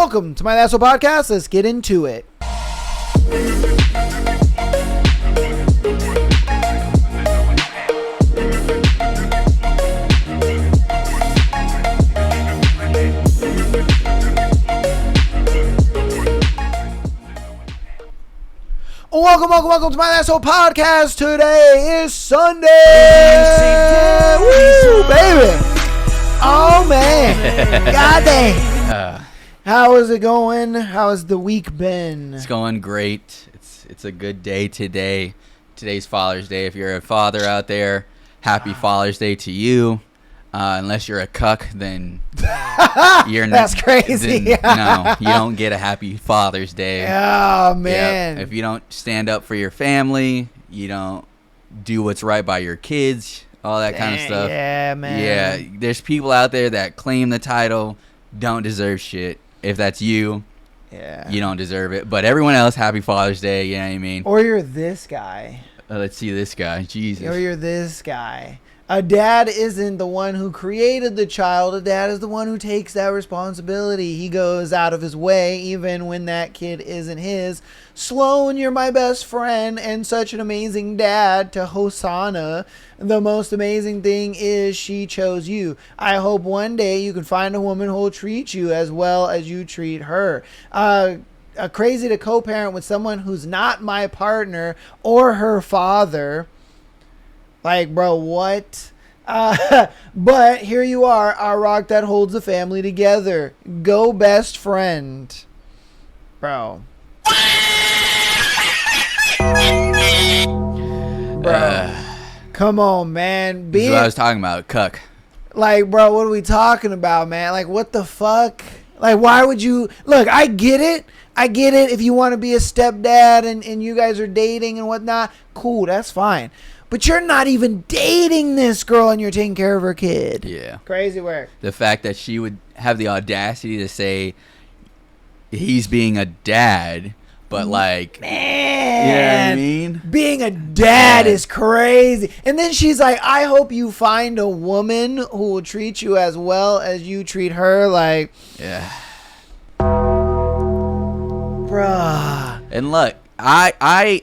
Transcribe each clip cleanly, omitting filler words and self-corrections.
Welcome to my Asshole Podcast. Let's get into it. Welcome to my Asshole Podcast. Today is Sunday. Woo, baby. Oh, man. God dang. How is it going? How has the week been? It's going great. It's a good day today. Today's Father's Day. If you're a father out there, happy Father's Day to you. Unless you're a cuck, then you're not. That's crazy. No, you don't get a happy Father's Day. Oh, man. Yep. If you don't stand up for your family, you don't do what's right by your kids, all that kind of stuff. Yeah, man. Yeah, there's people out there that claim the title, don't deserve shit. If that's you, you don't deserve it. But everyone else, happy Father's Day, you know what I mean? Or you're this guy. Let's see this guy. Jesus. Or you're this guy. A dad isn't the one who created the child. A dad is the one who takes that responsibility. He goes out of his way, even when that kid isn't his. Sloan, you're my best friend and such an amazing dad to Hosanna. The most amazing thing is she chose you. I hope one day you can find a woman who will treat you as well as you treat her. Crazy to co-parent with someone who's not my partner or her father. Like, bro, what? But here you are, our rock that holds the family together. Go best friend. Bro. Come on, man. This is what I was talking about, cuck. Like, bro, what are we talking about, man? Like, what the fuck? Like, why would you... Look, I get it. If you want to be a stepdad and you guys are dating and whatnot, cool, that's fine. But you're not even dating this girl and you're taking care of her kid. Yeah. Crazy work. The fact that she would have the audacity to say he's being a dad, but like... Man. You know what I mean? Being a dad is crazy. And then she's like, I hope you find a woman who will treat you as well as you treat her. Like... Yeah. Bruh. And look, Bruh.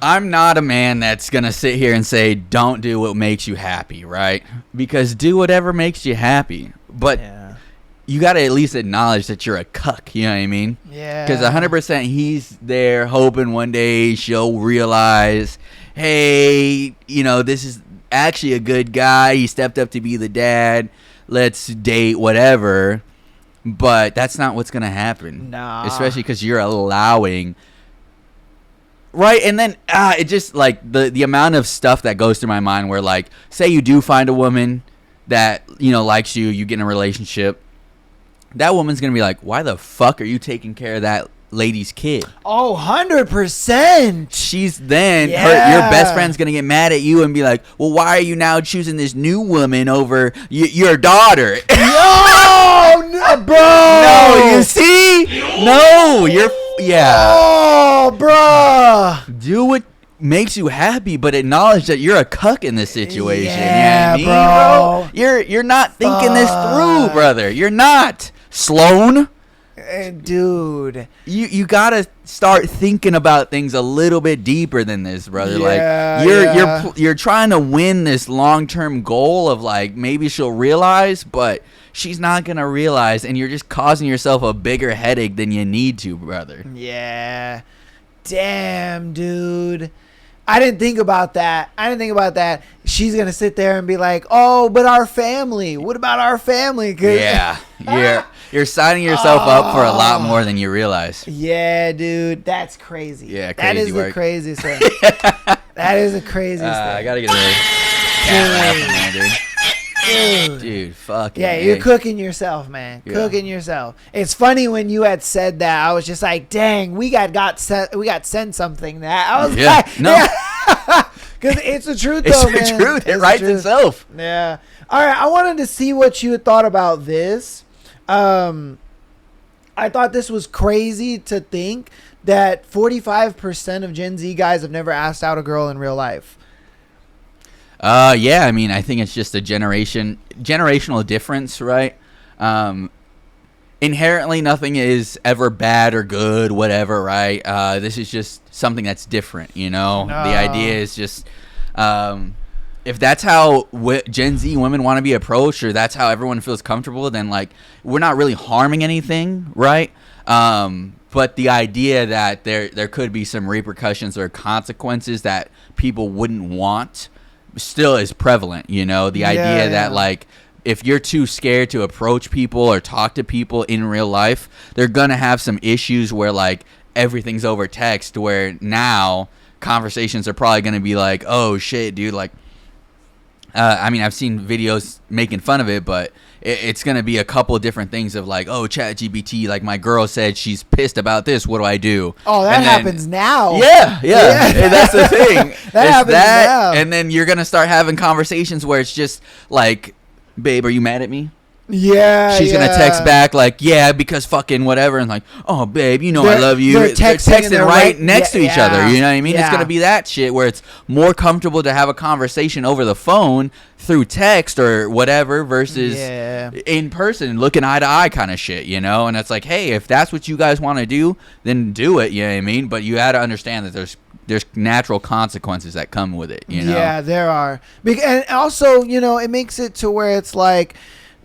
I'm not a man that's going to sit here and say, don't do what makes you happy, right? Because do whatever makes you happy. But you got to at least acknowledge that you're a cuck, you know what I mean? Yeah. Because 100% he's there hoping one day she'll realize, hey, you know, this is actually a good guy. He stepped up to be the dad. Let's date, whatever. But that's not what's going to happen. Nah. Especially because you're allowing... Right, and then it just, like, the amount of stuff that goes through my mind where, like, say you do find a woman that, you know, likes you, you get in a relationship, that woman's going to be like, why the fuck are you taking care of that lady's kid? Oh, 100%. She's then, your best friend's going to get mad at you and be like, well, why are you now choosing this new woman over your daughter? No, bro. No, you see? No, you're... Yeah. Oh, bruh. Do what makes you happy, but acknowledge that you're a cuck in this situation. Yeah, you know what I mean, bro. You're not thinking this through, brother. You're not. Sloan. Dude. You gotta start thinking about things a little bit deeper than this, brother. Yeah, like you're trying to win this long-term goal of like maybe she'll realize, but she's not gonna realize, and you're just causing yourself a bigger headache than you need to, brother. Yeah. Damn, dude. I didn't think about that. She's going to sit there and be like, oh, but our family. What about our family? Yeah. You're signing yourself up for a lot more than you realize. Yeah, dude. That's crazy. Yeah, crazy that is work. the craziest thing. That is the craziest thing. I got to get a dude. Dude, fuck yeah, you're cooking yourself, man. Yeah. Cooking yourself. It's funny when you had said that. I was just like, "Dang, we got sent something." That I was like, no, because it's the truth, though, man. It's the truth. It writes itself. Yeah. All right. I wanted to see what you thought about this. I thought this was crazy to think that 45% of Gen Z guys have never asked out a girl in real life. Yeah, I mean, I think it's just a generational difference, right? inherently nothing is ever bad or good, whatever, right? This is just something that's different, you know? The idea is just, if that's how Gen Z women want to be approached, or that's how everyone feels comfortable, then, like, we're not really harming anything, right? But the idea that there could be some repercussions or consequences that people wouldn't want still is prevalent, you know? The idea that, like, if you're too scared to approach people or talk to people in real life, they're going to have some issues where, like, everything's over text, where now conversations are probably going to be like, oh, shit, dude, like, I mean, I've seen videos making fun of it, but it's going to be a couple of different things of like, oh, ChatGPT, like, my girl said she's pissed about this. What do I do? Oh, that happens now. Yeah. That's the thing. That happens now. And then you're going to start having conversations where it's just like, babe, are you mad at me? Yeah. She's going to text back like, yeah, because fucking whatever. And like, oh, babe, you know I love you. They're texting right next to each other. You know what I mean? Yeah. It's going to be that shit where it's more comfortable to have a conversation over the phone through text or whatever versus in person, looking eye to eye kind of shit, you know? And it's like, hey, if that's what you guys want to do, then do it. You know what I mean? But you got to understand that there's natural consequences that come with it, you know? Yeah, there are. And also, you know, it makes it to where it's like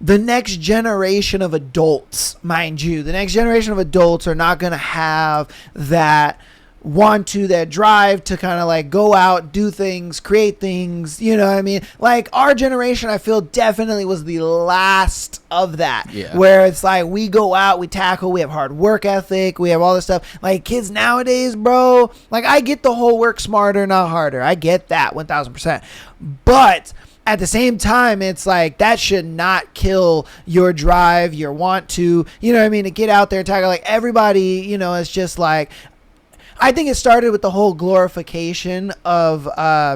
the next generation of adults, mind you, the next generation of adults are not going to have that that drive to kind of like go out, do things, create things, you know what I mean? Like, our generation, I feel, definitely was the last of that. Yeah. Where it's like, we go out, we tackle, we have hard work ethic, we have all this stuff. Like, kids nowadays, bro, like, I get the whole work smarter, not harder. I get that 1000%. But at the same time, it's like, that should not kill your drive, your want to, you know what I mean, to get out there and tackle. Like, everybody, you know, it's just like, I think it started with the whole glorification of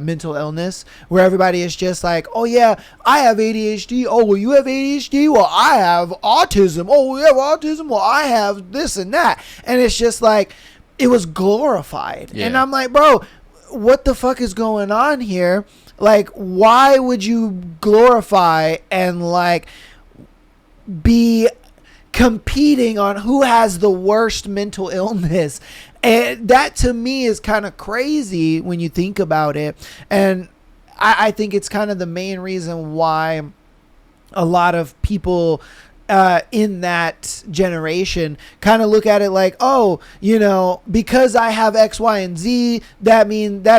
mental illness, where everybody is just like, oh, yeah, I have ADHD. Oh, well, you have ADHD? Well, I have autism. Oh, you have autism? Well, I have this and that. And it's just like, it was glorified. Yeah. And I'm like, bro, what the fuck is going on here? Like, why would you glorify and, like, be competing on who has the worst mental illness? And that, to me, is kind of crazy when you think about it. And I think it's kind of the main reason why a lot of people in that generation kind of look at it like, oh, you know, because I have X, Y, and Z, that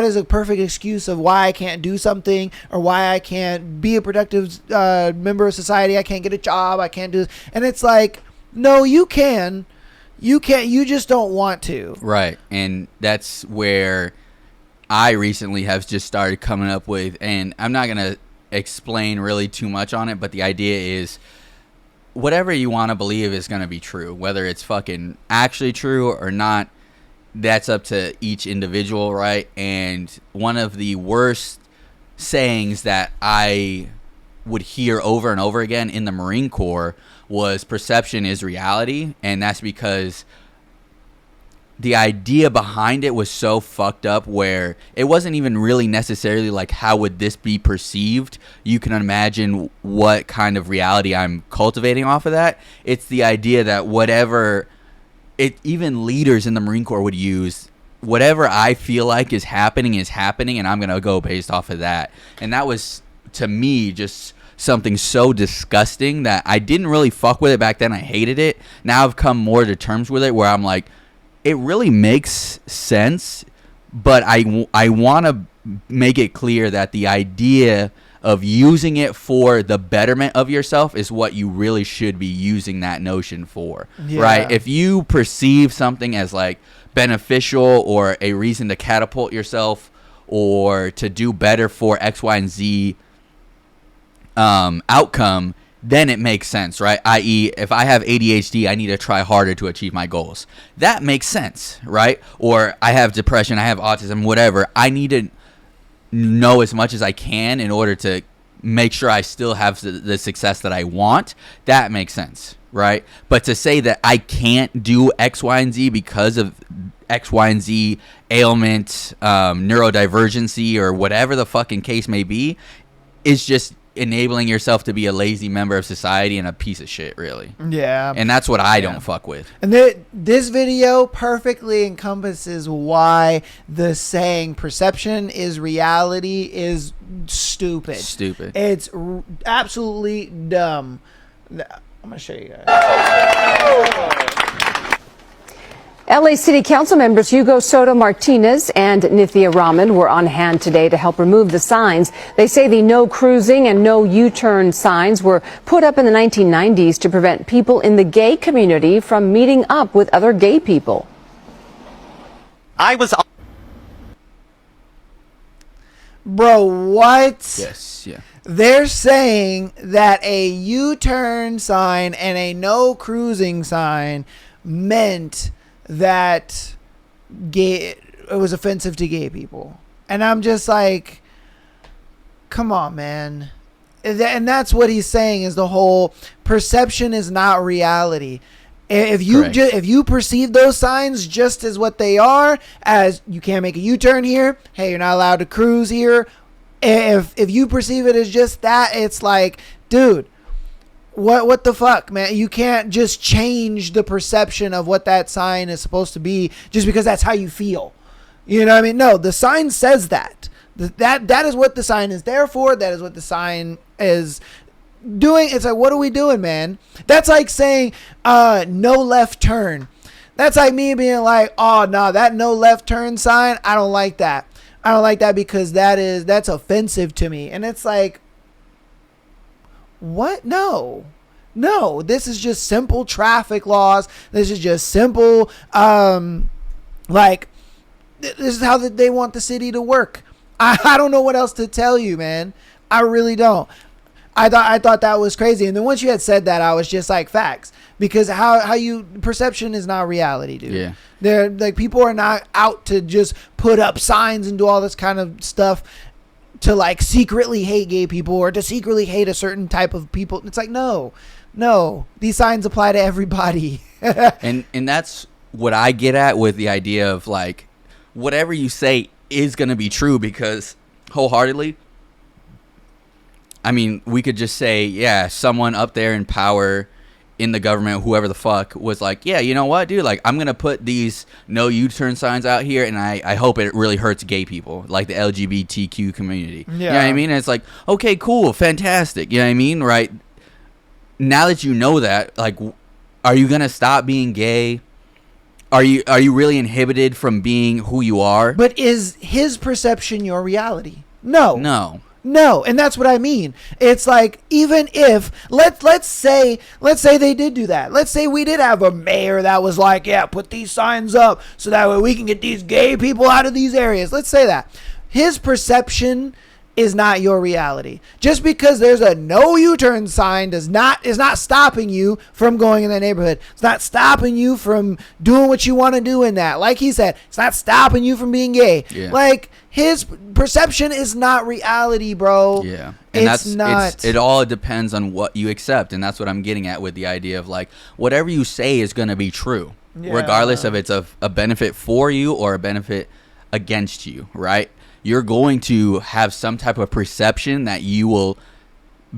is a perfect excuse of why I can't do something, or why I can't be a productive member of society. I can't get a job. I can't do this. And it's like, no, you can. You can't. You just don't want to. Right. And that's where I recently have just started coming up with, and I'm not going to explain really too much on it, but the idea is whatever you want to believe is going to be true, whether it's fucking actually true or not. That's up to each individual, right? And one of the worst sayings that I would hear over and over again in the Marine Corps was perception is reality. And that's because the idea behind it was so fucked up, where it wasn't even really necessarily like, how would this be perceived? You can imagine what kind of reality I'm cultivating off of that. It's the idea that whatever even leaders in the Marine Corps would use, whatever I feel like is happening, and I'm going to go based off of that. And that was, to me, just something so disgusting that I didn't really fuck with it back then. I hated it. Now I've come more to terms with it, where I'm like, it really makes sense, but I want to make it clear that the idea of using it for the betterment of yourself is what you really should be using that notion for, right? If you perceive something as like beneficial or a reason to catapult yourself or to do better for X, Y, and Z outcome, then it makes sense, right? I.e., if I have ADHD, I need to try harder to achieve my goals. That makes sense, right? Or I have depression, I have autism, whatever. I need to know as much as I can in order to make sure I still have the success that I want. That makes sense, right? But to say that I can't do X, Y, and Z because of X, Y, and Z ailment, neurodivergency, or whatever the fucking case may be, is just enabling yourself to be a lazy member of society and a piece of shit, really. Yeah. And that's what I don't fuck with. And this video perfectly encompasses why the saying perception is reality is stupid. Stupid. It's absolutely dumb. I'm going to show you guys. LA City Council members Hugo Soto Martinez and Nithya Raman were on hand today to help remove the signs. They say the no cruising and no U-turn signs were put up in the 1990s to prevent people in the gay community from meeting up with other gay people. Bro, what? Yes, yeah. They're saying that a U-turn sign and a no cruising sign meant that it was offensive to gay people. And I'm just like, come on, man. And that's what he's saying, is the whole perception is not reality. If you perceive those signs just as what they are, as you can't make a U-turn here, hey, you're not allowed to cruise here. If you perceive it as just that, it's like, dude, what the fuck, man? You can't just change the perception of what that sign is supposed to be just because that's how you feel. You know what I mean? No, the sign says that. That is what the sign is there for. That is what the sign is doing. It's like, what are we doing, man? That's like saying no left turn. That's like me being like, oh no, that no left turn sign, I don't like that. I don't like that because that's offensive to me. And it's like, what? No, this is just simple traffic laws. This is just simple, this is how they want the city to work. I don't know what else to tell you, man. I really don't. I thought that was crazy. And then once you had said that, I was just like, facts. Because perception is not reality, dude. Yeah. They're like, people are not out to just put up signs and do all this kind of stuff to like secretly hate gay people or to secretly hate a certain type of people. It's like, no, these signs apply to everybody. and that's what I get at with the idea of like, whatever you say is going to be true, because wholeheartedly, I mean, we could just say, yeah, someone up there in power in the government, whoever the fuck, was like, yeah, you know what, dude, like, I'm gonna put these no U-turn signs out here, and I hope it really hurts gay people, like the LGBTQ community. Yeah. You know what I mean? And it's like, okay, cool, fantastic. You know what I mean? Right now that you know that, like, are you gonna stop being gay? Are you really inhibited from being who you are? But is his perception your reality? No. No. And that's what I mean. It's like, even if let's say they did do that. Let's say we did have a mayor that was like, yeah, put these signs up so that way we can get these gay people out of these areas. Let's say that. His perception is not your reality. Just because there's a no U-turn sign is not stopping you from going in that neighborhood. It's not stopping you from doing what you want to do in that. Like he said, it's not stopping you from being gay. Yeah. Like, his perception is not reality, bro. Yeah. And it's not. It all depends on what you accept, and that's what I'm getting at with the idea of like, whatever you say is going to be true, regardless of it's a benefit for you or a benefit against you, right? You're going to have some type of perception that you will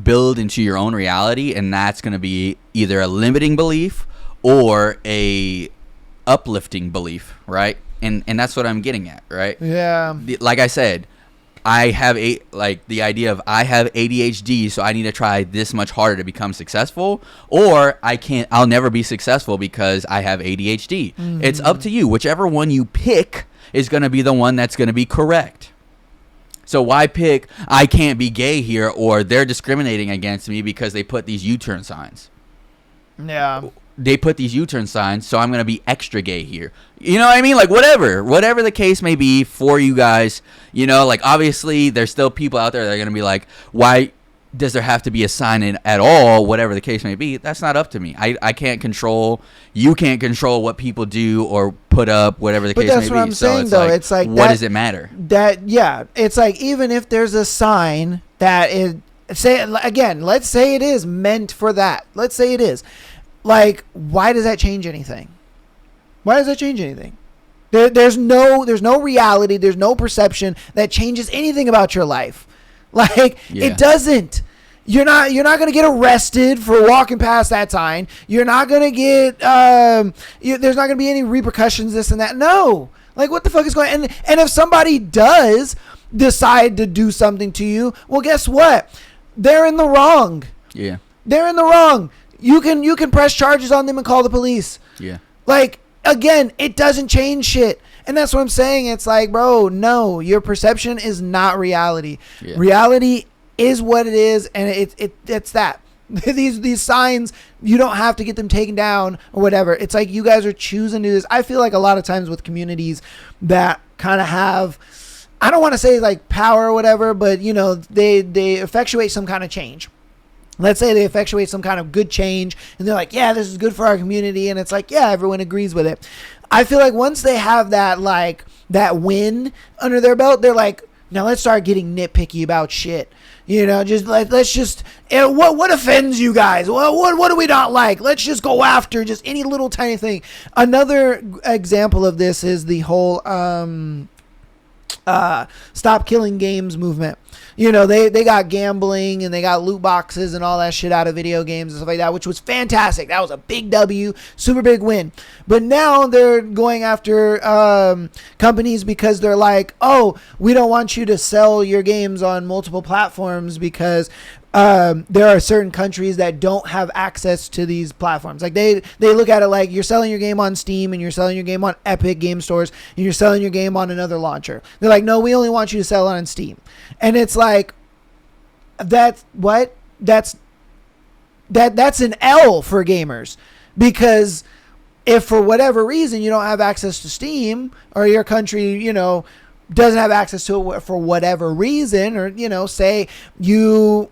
build into your own reality, and that's going to be either a limiting belief or a uplifting belief, right? And that's what I'm getting at, right? Yeah. Like I said, I have the idea of I have ADHD, so I need to try this much harder to become successful, or I'll never be successful because I have ADHD. Mm-hmm. It's up to you. Whichever one you pick is going to be the one that's going to be correct. So why pick I can't be gay here, or they're discriminating against me because they put these U-turn signs? Yeah. They put these U-turn signs, so I'm going to be extra gay here. You know what I mean? Like, whatever the case may be for you guys, you know, like, obviously there's still people out there that are going to be like, why does there have to be a sign in at all? Whatever the case may be, that's not up to me. I can't control, you can't control what people do or put up, whatever the case may be. But that's what I'm saying, though. It's like, what does it matter? It's like, even if there's a sign that is, let's say it is meant for that. Let's say it is. Like, why does that change anything? There's no reality. There's no perception that changes anything about your life. Like, It doesn't. You're not going to get arrested for walking past that sign. You're not going to get there's not going to be any repercussions, this and that. No. Like, what the fuck is going on? And if somebody does decide to do something to you, well, guess what? They're in the wrong. Yeah. They're in the wrong. You can press charges on them and call the police. Yeah. Like, again, it doesn't change shit. And that's what I'm saying. It's like, bro, no, your perception is not reality. Yeah. Reality is what it is, and it's that. These signs, you don't have to get them taken down or whatever. It's like you guys are choosing to do this. I feel like a lot of times with communities that kind of have, I don't want to say like power or whatever, but you know, they effectuate some kind of change. Let's say they effectuate some kind of good change and they're like, yeah, this is good for our community. And it's like, yeah, everyone agrees with it. I feel like once they have that, like that win under their belt, they're like, now let's start getting nitpicky about shit. You know, just let's just, what offends you guys? What do we not like? Let's just go after just any little tiny thing. Another example of this is the whole stop killing games movement. You know, they got gambling and they got loot boxes and all that shit out of video games and stuff like that, which was fantastic. That was a big W, super big win. But now they're going after companies because they're like, oh, we don't want you to sell your games on multiple platforms because there are certain countries that don't have access to these platforms. Like they look at it like you're selling your game on Steam and you're selling your game on Epic Game Stores and you're selling your game on another launcher. They're like, no, we only want you to sell it on Steam. And it's like, that's an L for gamers, because if for whatever reason you don't have access to Steam, or your country, you know, doesn't have access to it for whatever reason, or, you know, say you're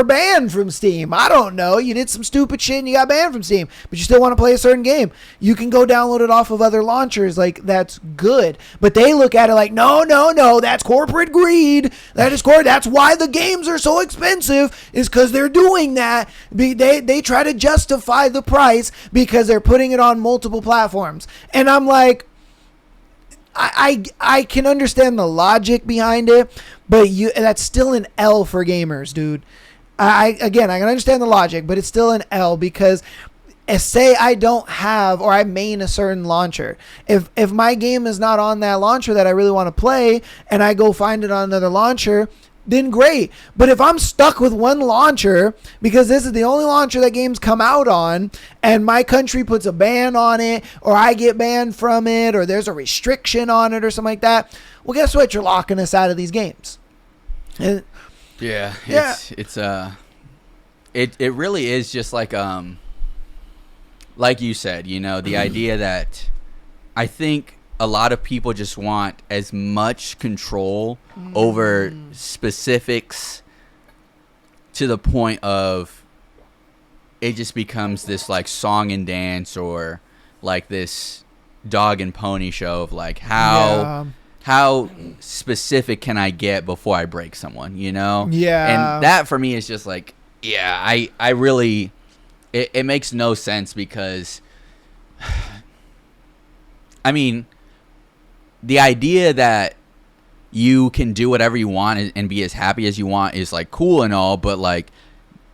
banned from Steam. I don't know. You did some stupid shit and you got banned from Steam, but you still want to play a certain game. You can go download it off of other launchers. Like, that's good. But they look at it like, no, that's corporate greed. That's why the games are so expensive, is because they're doing that. They try to justify the price because they're putting it on multiple platforms. And I'm like, I can understand the logic behind it, but that's still an L for gamers, dude. I can understand the logic, but it's still an L, because say I don't have, or I main a certain launcher. If my game is not on that launcher that I really want to play, and I go find it on another launcher, then great. But if I'm stuck with one launcher because this is the only launcher that games come out on, and my country puts a ban on it, or I get banned from it, or there's a restriction on it or something like that, well, guess what? You're locking us out of these games. And it really is just like you said, you know, the idea that I think a lot of people just want as much control over specifics to the point of it just becomes this like song and dance, or like this dog and pony show of like how specific can I get before I break someone, you know? Yeah. And that for me is just like, yeah, I really, it makes no sense, because I mean, the idea that you can do whatever you want and be as happy as you want is like cool and all, but like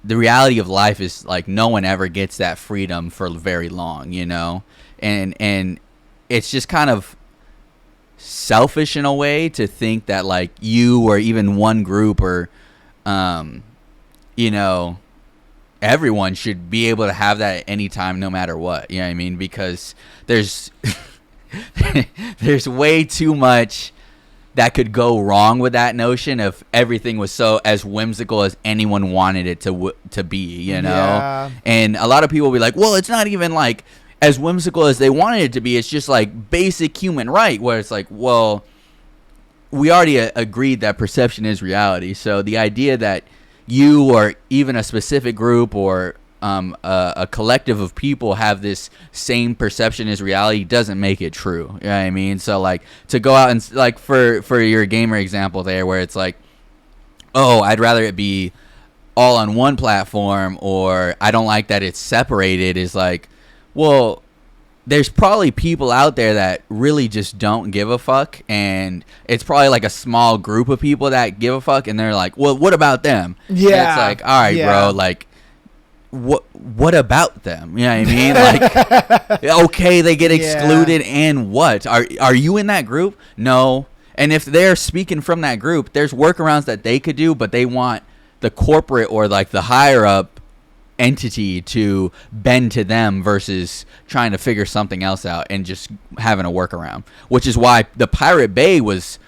the reality of life is like no one ever gets that freedom for very long, you know? And it's just kind of selfish in a way to think that like you or even one group or you know, everyone should be able to have that at any time, no matter what. You know what I mean? Because there's there's way too much that could go wrong with that notion if everything was so as whimsical as anyone wanted it to be, you know? Yeah. And a lot of people will be like, well, it's not even like as whimsical as they wanted it to be. It's just like basic human right, where it's like, well, we already agreed that perception is reality. So the idea that you or even a specific group or a collective of people have this same perception as reality doesn't make it true. You know what I mean? So like to go out and like for your gamer example there, where it's like, oh, I'd rather it be all on one platform, or I don't like that it's separated, is like, well, there's probably people out there that really just don't give a fuck, and it's probably like a small group of people that give a fuck, and they're like, well, what about them? Yeah. And it's like, all right, bro, like, what about them? You know what I mean? Like, okay, they get excluded, and what? Are you in that group? No. And if they're speaking from that group, there's workarounds that they could do, but they want the corporate or like the higher up entity to bend to them versus trying to figure something else out and just having a workaround, which is why the Pirate Bay was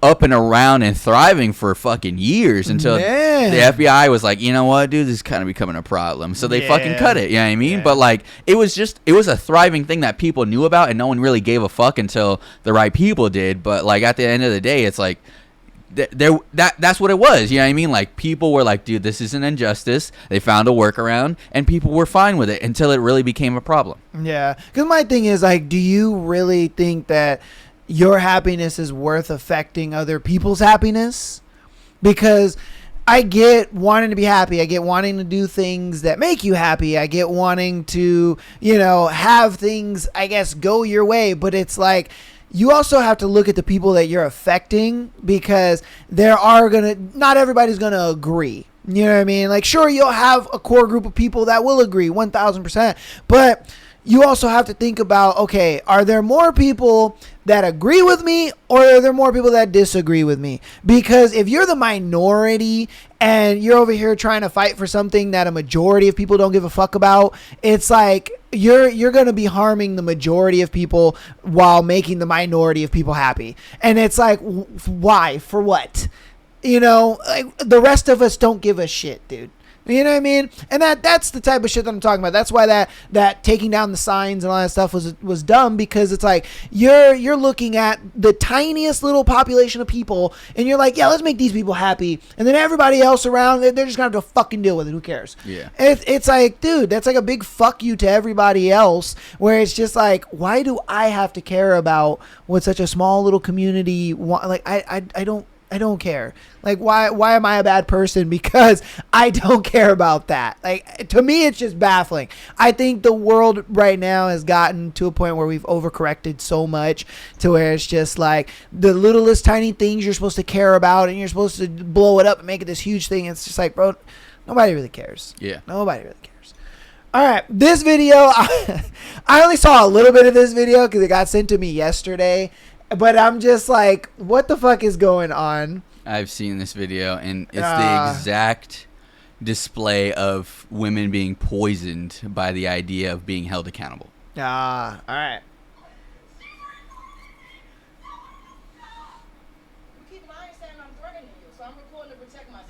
up and around and thriving for fucking years until the FBI was like, you know what, dude, this is kind of becoming a problem, so they fucking cut it. You know what I mean? But like, it was a thriving thing that people knew about and no one really gave a fuck until the right people did. But like, at the end of the day, it's like that's what it was. You know what I mean? Like, people were like, dude, this is an injustice. They found a workaround and people were fine with it until it really became a problem. Yeah, because my thing is, like, do you really think that your happiness is worth affecting other people's happiness? Because I get wanting to be happy. I get wanting to do things that make you happy. I get wanting to, have things, I guess, go your way. But it's like, you also have to look at the people that you're affecting, because not everybody's going to agree. You know what I mean? Like, sure, you'll have a core group of people that will agree 1,000%. But you also have to think about, okay, are there more people that agree with me, or are there more people that disagree with me? Because if you're the minority and you're over here trying to fight for something that a majority of people don't give a fuck about, it's like you're going to be harming the majority of people while making the minority of people happy. And it's like, why? For what? Like, the rest of us don't give a shit, dude. You know what I mean? And that's the type of shit that I'm talking about. That's why that taking down the signs and all that stuff was dumb, because it's like you're looking at the tiniest little population of people and you're like, yeah, let's make these people happy, and then everybody else around, they're just gonna have to fucking deal with it. Who cares? Yeah. It's like, dude, that's like a big fuck you to everybody else, where it's just like, why do I have to care about what such a small little community want? Like, I don't care. Like, why am I a bad person because I don't care about that? Like, to me, it's just baffling. I think the world right now has gotten to a point where we've overcorrected so much to where it's just like the littlest tiny things you're supposed to care about, and you're supposed to blow it up and make it this huge thing. It's just like, bro, nobody really cares. Yeah. Nobody really cares. All right, this video, I only saw a little bit of this video because it got sent to me yesterday. But I'm just like, what the fuck is going on? I've seen this video, and it's the exact display of women being poisoned by the idea of being held accountable. All right. You keep lying, saying I'm threatening you, so I'm recording to protect myself.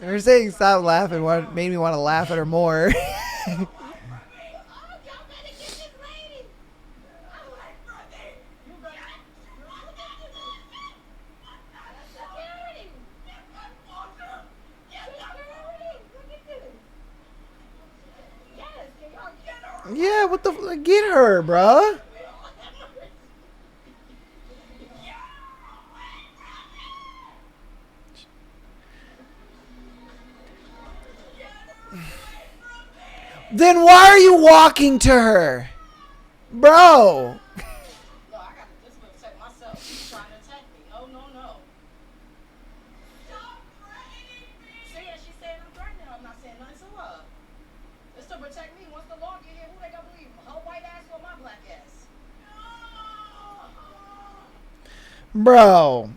Her saying stop laughing made me want to laugh at her more. Yeah, what the fuck? Get her, bruh. Then why are you walking to her? Bro. No, I got this to protect myself. She's trying to attack me. Oh, no. Stop threatening me. See, she's saying I'm threatening her. I'm not saying nothing to her. It's to protect me. Once the law get here, who they gonna believe? Her white ass or my black ass? Bro.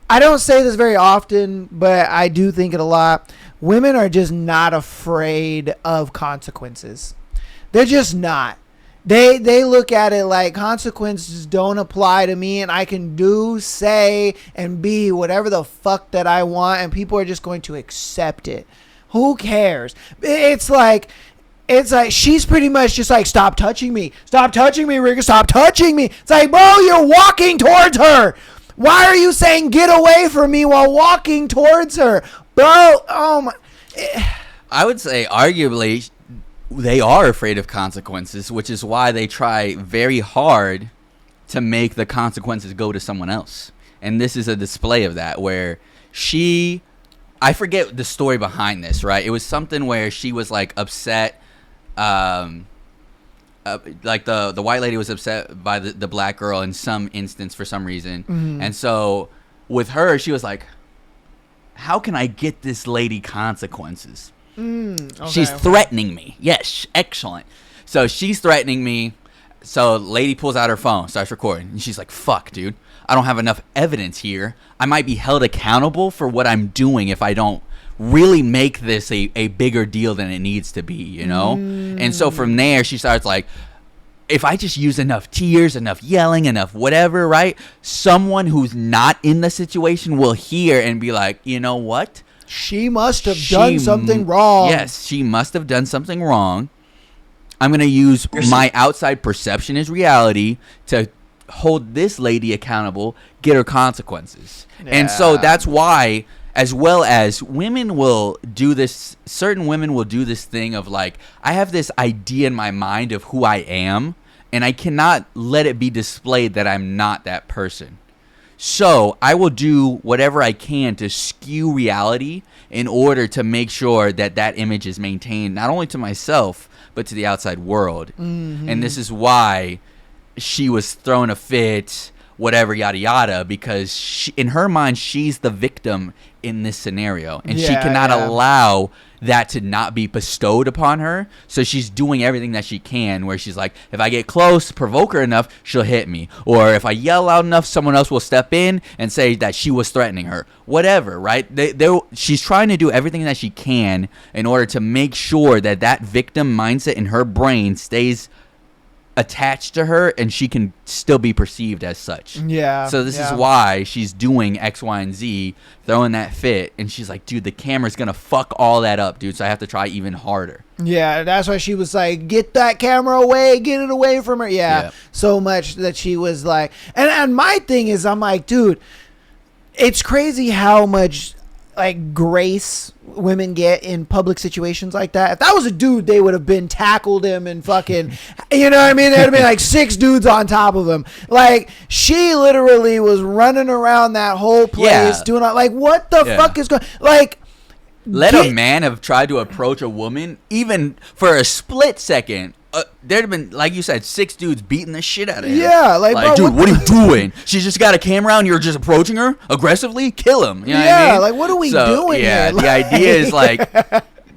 I don't say this very often, but I do think it a lot. Women are just not afraid of consequences. They're just not. They look at it like consequences don't apply to me, and I can do, say, and be whatever the fuck that I want, and people are just going to accept it. Who cares? It's like, it's like she's pretty much just like, stop touching me, Riga, stop touching me. It's like, bro, you're walking towards her. Why are you saying get away from me while walking towards her, bro? Oh my. I would say arguably they are afraid of consequences, which is why they try very hard to make the consequences go to someone else. And this is a display of that, where I forget the story behind this, right? It was something where she was like upset, like the white lady was upset by the black girl in some instance for some reason. Mm-hmm. And so with her, she was like, how can I get this lady consequences? Okay. She's threatening me. Yes, excellent. So she's threatening me. So lady pulls out her phone, starts recording, and she's like, fuck, dude, I don't have enough evidence here. I might be held accountable for what I'm doing if I don't really make this a bigger deal than it needs to be, you know? And so from there, she starts like, if I just use enough tears, enough yelling, enough whatever, right? Someone who's not in the situation will hear and be like, you know what? She must have done something wrong. Yes, she must have done something wrong. I'm going to use my outside perception as reality to hold this lady accountable, get her consequences. And so that's why, as well as women will do this, certain women will do this thing of like, I have this idea in my mind of who I am, and I cannot let it be displayed that I'm not that person. So I will do whatever I can to skew reality in order to make sure that that image is maintained, not only to myself, but to the outside world. Mm-hmm. And this is why she was throwing a fit, whatever, yada, yada, because in her mind, she's the victim in this scenario. And she cannot allow that to not be bestowed upon her. So she's doing everything that she can, where she's like, if I get close, provoke her enough, she'll hit me. Or if I yell loud enough, someone else will step in and say that she was threatening her. Whatever, right? She's trying to do everything that she can in order to make sure that that victim mindset in her brain stays attached to her and she can still be perceived as such. Yeah. So this is why she's doing X, Y, and Z, throwing that fit, and she's like, dude, the camera's gonna fuck all that up, dude, so I have to try even harder. Yeah, that's why she was like, get that camera away, get it away from her. Yeah. So much that she was like, and my thing is, I'm like, dude, it's crazy how much like grace women get in public situations like that. If that was a dude, they would have been tackled him and fucking, you know what I mean? There'd have been like 6 dudes on top of him. Like, she literally was running around that whole place doing like, what the fuck is going, like, let a man have tried to approach a woman even for a split second. There'd have been, like you said, 6 dudes beating the shit out of her. Yeah, like bro, dude, what are you doing? She's just got a camera out and you're just approaching her aggressively? Kill him. You know what I mean? Like, what are we doing here? The idea is like,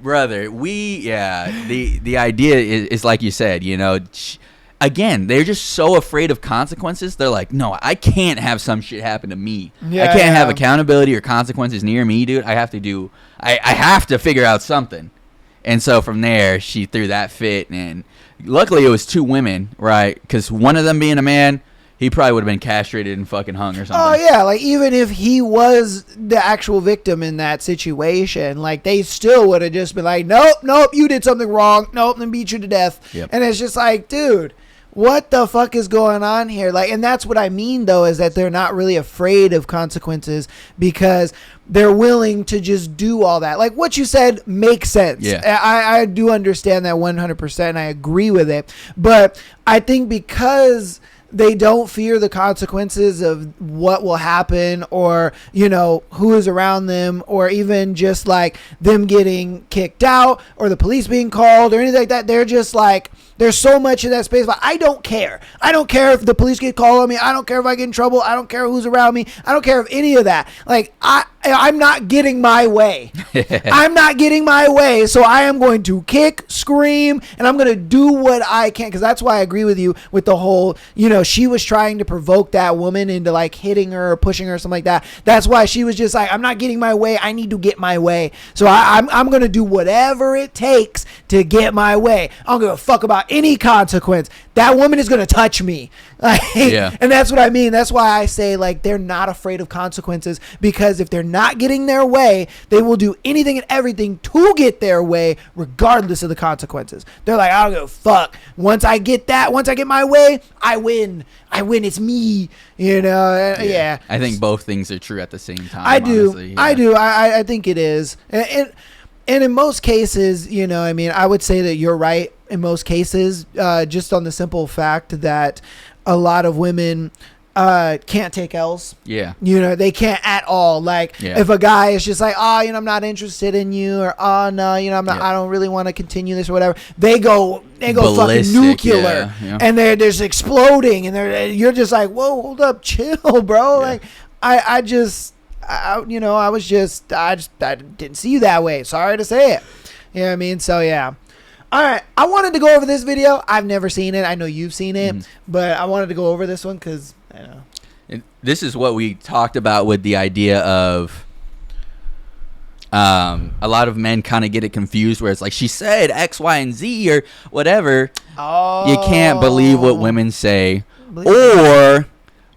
brother, the idea is like you said, you know, again, they're just so afraid of consequences. They're like, no, I can't have some shit happen to me. I can't have accountability or consequences near me, dude. I have to figure out something. And so from there, she threw that fit, and luckily it was 2 women, right? Because one of them being a man, he probably would have been castrated and fucking hung or something. Oh, yeah. Like, even if he was the actual victim in that situation, like, they still would have just been like, nope, you did something wrong. Nope, then beat you to death. Yep. And it's just like, dude, what the fuck is going on here? Like, and that's what I mean, though, is that they're not really afraid of consequences because they're willing to just do all that. Like, what you said makes sense. Yeah. I do understand that 100%. And I agree with it. But I think because they don't fear the consequences of what will happen, or, you know, who is around them, or even just like them getting kicked out or the police being called or anything like that. They're just like, there's so much in that space, but I don't care. I don't care if the police get called on me. I don't care if I get in trouble. I don't care who's around me. I don't care if any of that. Like, I'm not getting my way. I'm not getting my way. So I am going to kick, scream, and I'm going to do what I can. Because that's why I agree with you with the whole, you know, she was trying to provoke that woman into like hitting her or pushing her or something like that. That's why she was just like, I'm not getting my way. I need to get my way. So I'm going to do whatever it takes to get my way. I don't give a fuck about any consequence, that woman is going to touch me. Like, Yeah. And that's what I mean. That's why I say, like, they're not afraid of consequences, because if they're not getting their way, they will do anything and everything to get their way, regardless of the consequences. They're like, I don't give a fuck. Once I get my way, I win. It's me. You know? Yeah. I think both things are true at the same time. I do. honestly. I Yeah. do. I think it is. And in most cases, you know, I mean, I would say that you're right in most cases, just on the simple fact that a lot of women can't take L's. Yeah. You know, they can't at all. Like, Yeah. if a guy is just like, oh, you know, I'm not interested in you, or oh no, you know, I'm not, Yeah. I don't really want to continue this or whatever. They go fucking Ballistic, nuclear, yeah. and they're just exploding, and you're just like, whoa, hold up, chill, bro. Yeah. Like, I didn't see you that way. Sorry to say it. You know what I mean? So yeah. All right, I wanted to go over this video. I've never seen it. I know you've seen it, but I wanted to go over this one because I know. This is what we talked about with the idea of a lot of men kind of get it confused where it's like, she said X, Y, and Z or whatever. Oh, You can't believe what women say. Believe Or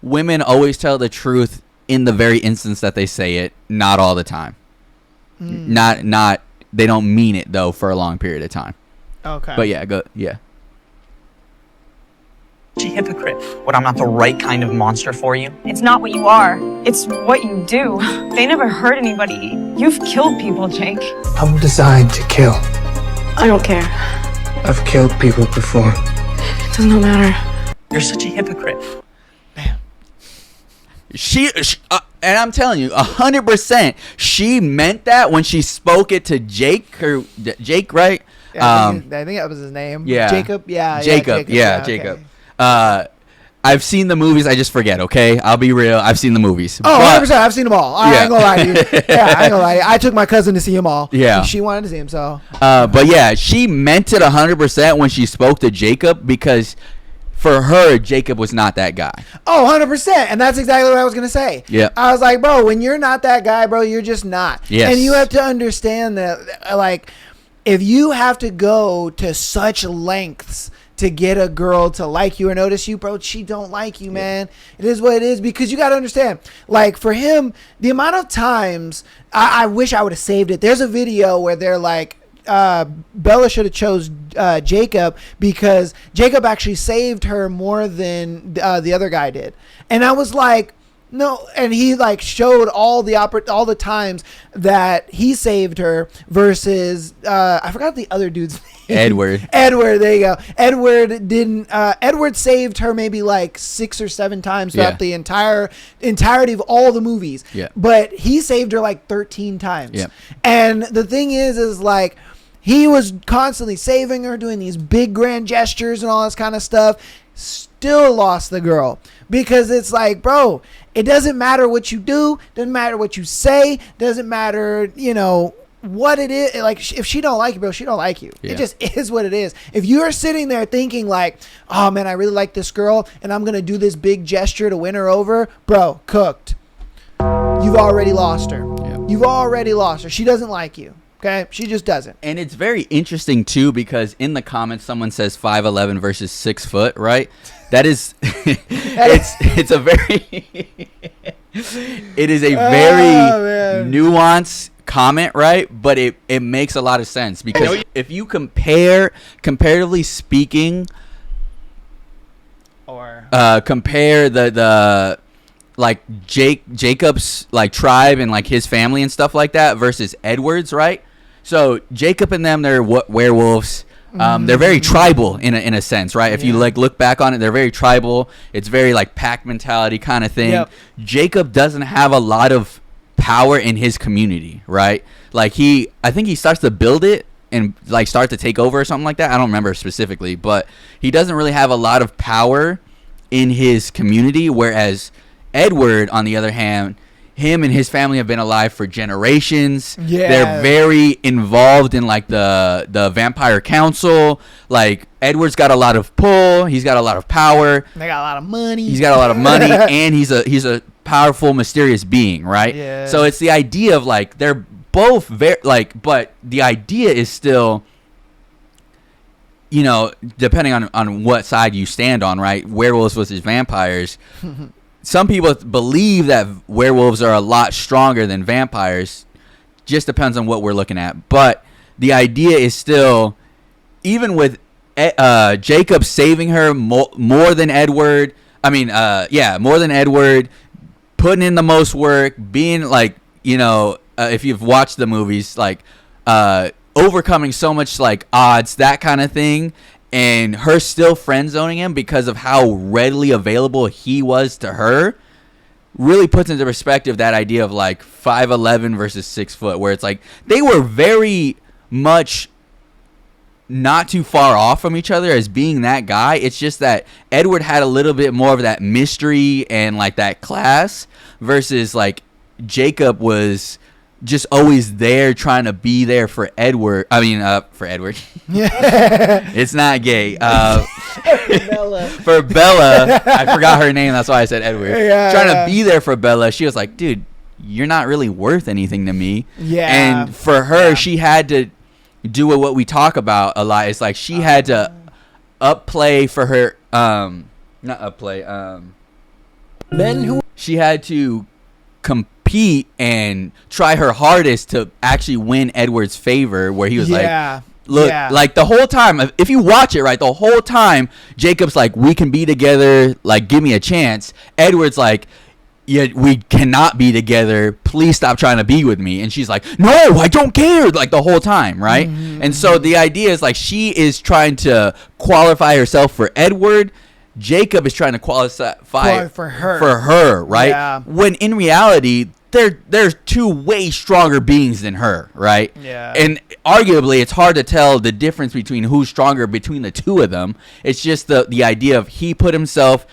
women always tell the truth in the very instance that they say it, not all the time. Not they don't mean it though for a long period of time. Okay. But yeah. A hypocrite. What, I'm not the right kind of monster for you? It's not what you are. It's what you do. They never hurt anybody. You've killed people, Jake. I'm designed to kill. I don't care. I've killed people before. It does not matter. You're such a hypocrite. She and I'm telling you, 100%, she meant that when she spoke it to Jake, right? Yeah, I think that was his name. Yeah. Jacob. Yeah. Jacob. Okay. I've seen the movies. I just forget. Okay, I'll be real. I've seen the movies. Oh, But- 100%. I've seen them all. I Yeah. ain't gonna lie to you. Yeah, I ain't gonna lie to you. I took my cousin to see them all. Yeah. She wanted to see them, so. But yeah, she meant it 100% when she spoke to Jacob, because for her, Jacob was not that guy. Oh, 100%. And that's exactly what I was going to say. Yeah. I was like, bro, when you're not that guy, bro, you're just not. Yes. And you have to understand that, like, if you have to go to such lengths to get a girl to like you or notice you, bro, she don't like you, man. It is what it is, because you got to understand, like, for him, the amount of times, I wish I would have saved it. There's a video where they're like, Bella should have chose Jacob because Jacob actually saved her more than the other guy did. And I was like, no, and he like showed all the times that he saved her versus I forgot the other dude's name. Edward, there you go. Edward saved her maybe like 6 or 7 times throughout the entirety of all the movies. Yeah. But he saved her like 13 times. Yeah. And the thing is like, he was constantly saving her, doing these big grand gestures and all this kind of stuff. Still lost the girl, because it's like, bro, it doesn't matter what you do, doesn't matter what you say, doesn't matter, you know, what it is. Like, if she don't like you, bro, she don't like you. Yeah. It just is what it is. If you're sitting there thinking like, oh man, I really like this girl and I'm gonna do this big gesture to win her over, bro, cooked. You've already lost her. Yeah. You've already lost her. She doesn't like you. Okay, she just doesn't. And it's very interesting too, because in the comments someone says 5'11" versus 6 foot, right? That is, it's a very, it is a very nuanced comment, right? But it makes a lot of sense, because if you comparatively speaking, Or compare the like Jacob's like tribe and like his family and stuff like that versus Edward's, right? So Jacob and them, they're werewolves. They're very tribal in a sense, right? If you like look back on it, they're very tribal. It's very like pack mentality kind of thing. Yep. Jacob doesn't have a lot of power in his community, right? Like I think he starts to build it and like start to take over or something like that. I don't remember specifically, but he doesn't really have a lot of power in his community, whereas Edward, on the other hand, him and his family have been alive for generations. Yeah. They're very involved in like the vampire council. Like, Edward's got a lot of pull. He's got a lot of power. they got a lot of money. He's got a lot of money, and he's a powerful, mysterious being, right? Yeah. So it's the idea of like, they're both very like, but the idea is still, you know, depending on what side you stand on, right? Werewolves versus vampires. Some people believe that werewolves are a lot stronger than vampires. Just depends on what we're looking at. But the idea is still, even with Jacob saving her more than Edward. More than Edward, putting in the most work, being like, you know, if you've watched the movies, like overcoming so much like odds, that kind of thing, and her still friend zoning him because of how readily available he was to her, really puts into perspective that idea of like 5'11" versus 6 foot, where it's like they were very much not too far off from each other as being that guy. It's just that Edward had a little bit more of that mystery and like that class, versus like Jacob was just always there trying to be there for Edward. For Edward. It's not gay. Bella. For Bella. I forgot her name. That's why I said Edward. Yeah, trying yeah. to be there for Bella. She was like, dude, you're not really worth anything to me. Yeah. And for her, she had to do what we talk about a lot. It's like she had to upplay for her. Not upplay. Men who She had to compete and try her hardest to actually win Edward's favor, where he was like, look, like the whole time, if you watch it right, the whole time Jacob's like, we can be together, like give me a chance. Edward's like, yeah, we cannot be together, please stop trying to be with me. And she's like, no, I don't care, like the whole time, right? And so the idea is like she is trying to qualify herself for Edward. Jacob is trying to qualify for her, right? Yeah. When in reality, there's two way stronger beings than her, right? Yeah. And arguably, it's hard to tell the difference between who's stronger between the two of them. It's just the idea of he put himself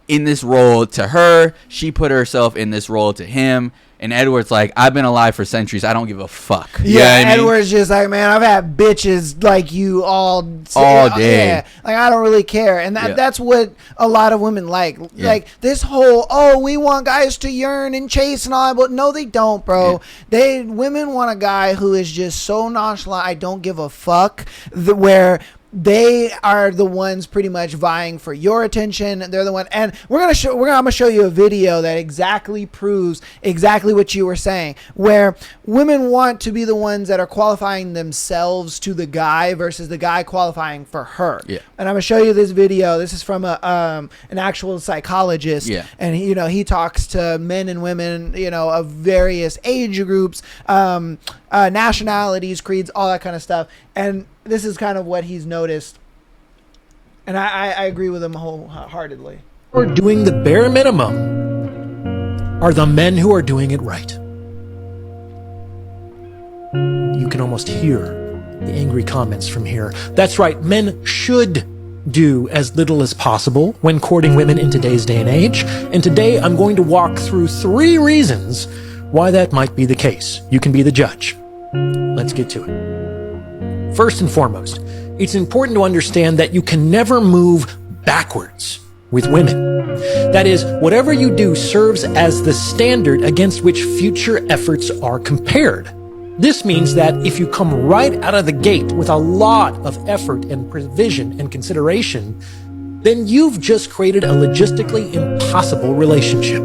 in this role to her, she put herself in this role to him. And Edward's like, I've been alive for centuries, I don't give a fuck. You know what I mean? Edward's just like, man, I've had bitches like you all day. Yeah. Like, I don't really care. And that's what a lot of women like. Yeah. Like, this whole, we want guys to yearn and chase and all that. But no, they don't, bro. Women want a guy who is just so nonchalant, I don't give a fuck, where they are the ones pretty much vying for your attention. They're the one, and I'm gonna show you a video that exactly proves exactly what you were saying, where women want to be the ones that are qualifying themselves to the guy versus the guy qualifying for her. Yeah. And I'm gonna show you this video. This is from an actual psychologist. Yeah. And he talks to men and women, of various age groups, nationalities, creeds, all that kind of stuff. And this is kind of what he's noticed. And I agree with him wholeheartedly. are doing the bare minimum are the men who are doing it right. You can almost hear the angry comments from here. That's right, men should do as little as possible when courting women in today's day and age. And today I'm going to walk through 3 reasons why that might be the case. You can be the judge. Let's get to it. First and foremost, it's important to understand that you can never move backwards with women. That is, whatever you do serves as the standard against which future efforts are compared. This means that if you come right out of the gate with a lot of effort and provision and consideration, then you've just created a logistically impossible relationship.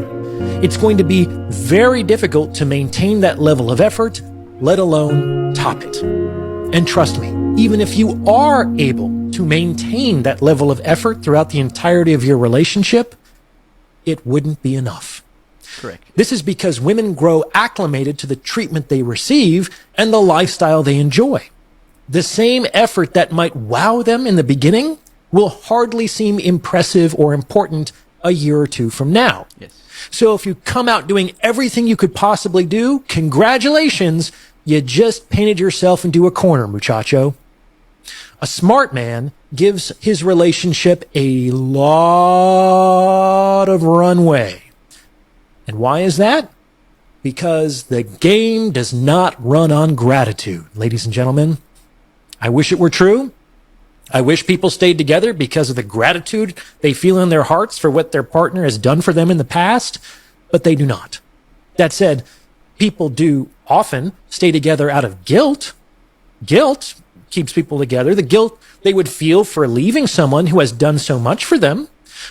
It's going to be very difficult to maintain that level of effort, let alone top it. And trust me, even if you are able to maintain that level of effort throughout the entirety of your relationship, it wouldn't be enough. Correct. This is because women grow acclimated to the treatment they receive and the lifestyle they enjoy. The same effort that might wow them in the beginning will hardly seem impressive or important a year or 2 from now. Yes. So if you come out doing everything you could possibly do, congratulations, you just painted yourself into a corner, muchacho. A smart man gives his relationship a lot of runway. And why is that? Because the game does not run on gratitude, ladies and gentlemen. I wish it were true. I wish people stayed together because of the gratitude they feel in their hearts for what their partner has done for them in the past, but they do not. That said, people do often stay together out of guilt. Guilt, keeps people together, the guilt they would feel for leaving someone who has done so much for them.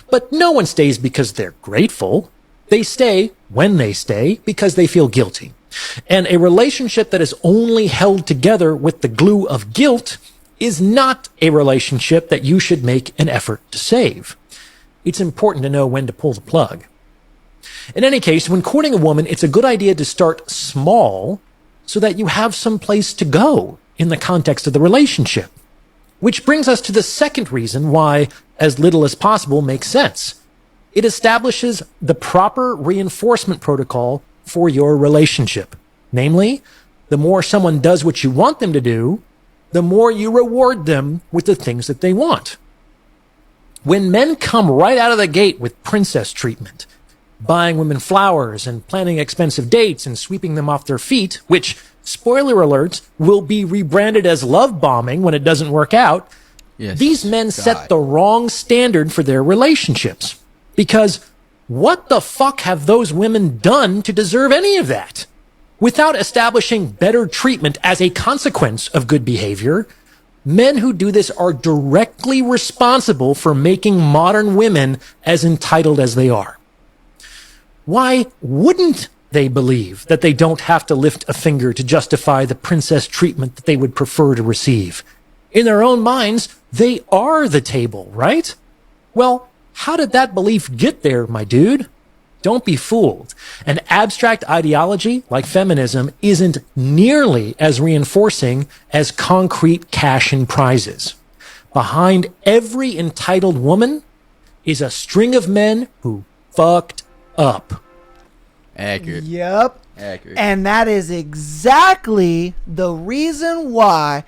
But no one stays because they're grateful. They stay, when they stay, because they feel guilty. And a relationship that is only held together with the glue of guilt is not a relationship that you should make an effort to save. It's important to know when to pull the plug. In any case, when courting a woman, it's a good idea to start small so that you have some place to go in the context of the relationship. Which brings us to the second reason why as little as possible makes sense. It establishes the proper reinforcement protocol for your relationship. Namely, the more someone does what you want them to do, the more you reward them with the things that they want. When men come right out of the gate with princess treatment, buying women flowers and planning expensive dates and sweeping them off their feet, which, spoiler alert, will be rebranded as love bombing when it doesn't work out, Yes, these men God. set the wrong standard for their relationships. Because what the fuck have those women done to deserve any of that? Without establishing better treatment as a consequence of good behavior, men who do this are directly responsible for making modern women as entitled as they are. Why wouldn't they believe that they don't have to lift a finger to justify the princess treatment that they would prefer to receive? In their own minds, they are the table, right? Well, how did that belief get there, my dude? Don't be fooled. An abstract ideology like feminism isn't nearly as reinforcing as concrete cash and prizes. Behind every entitled woman is a string of men who fucked up. Accurate. Yep. Accurate. And that is exactly the reason why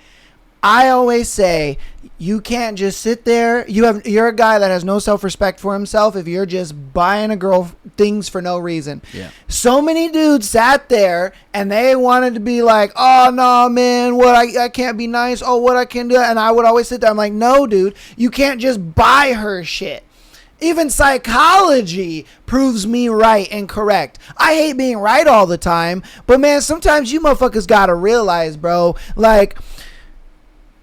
I always say you can't just sit there. You're a guy that has no self-respect for himself if you're just buying a girl things for no reason. Yeah. So many dudes sat there and they wanted to be like, oh no, man, what I can't be nice. Oh, what I can do. And I would always sit there. I'm like, no, dude, you can't just buy her shit. Even psychology proves me right and correct. I hate being right all the time, but man, sometimes you motherfuckers gotta realize, bro, like,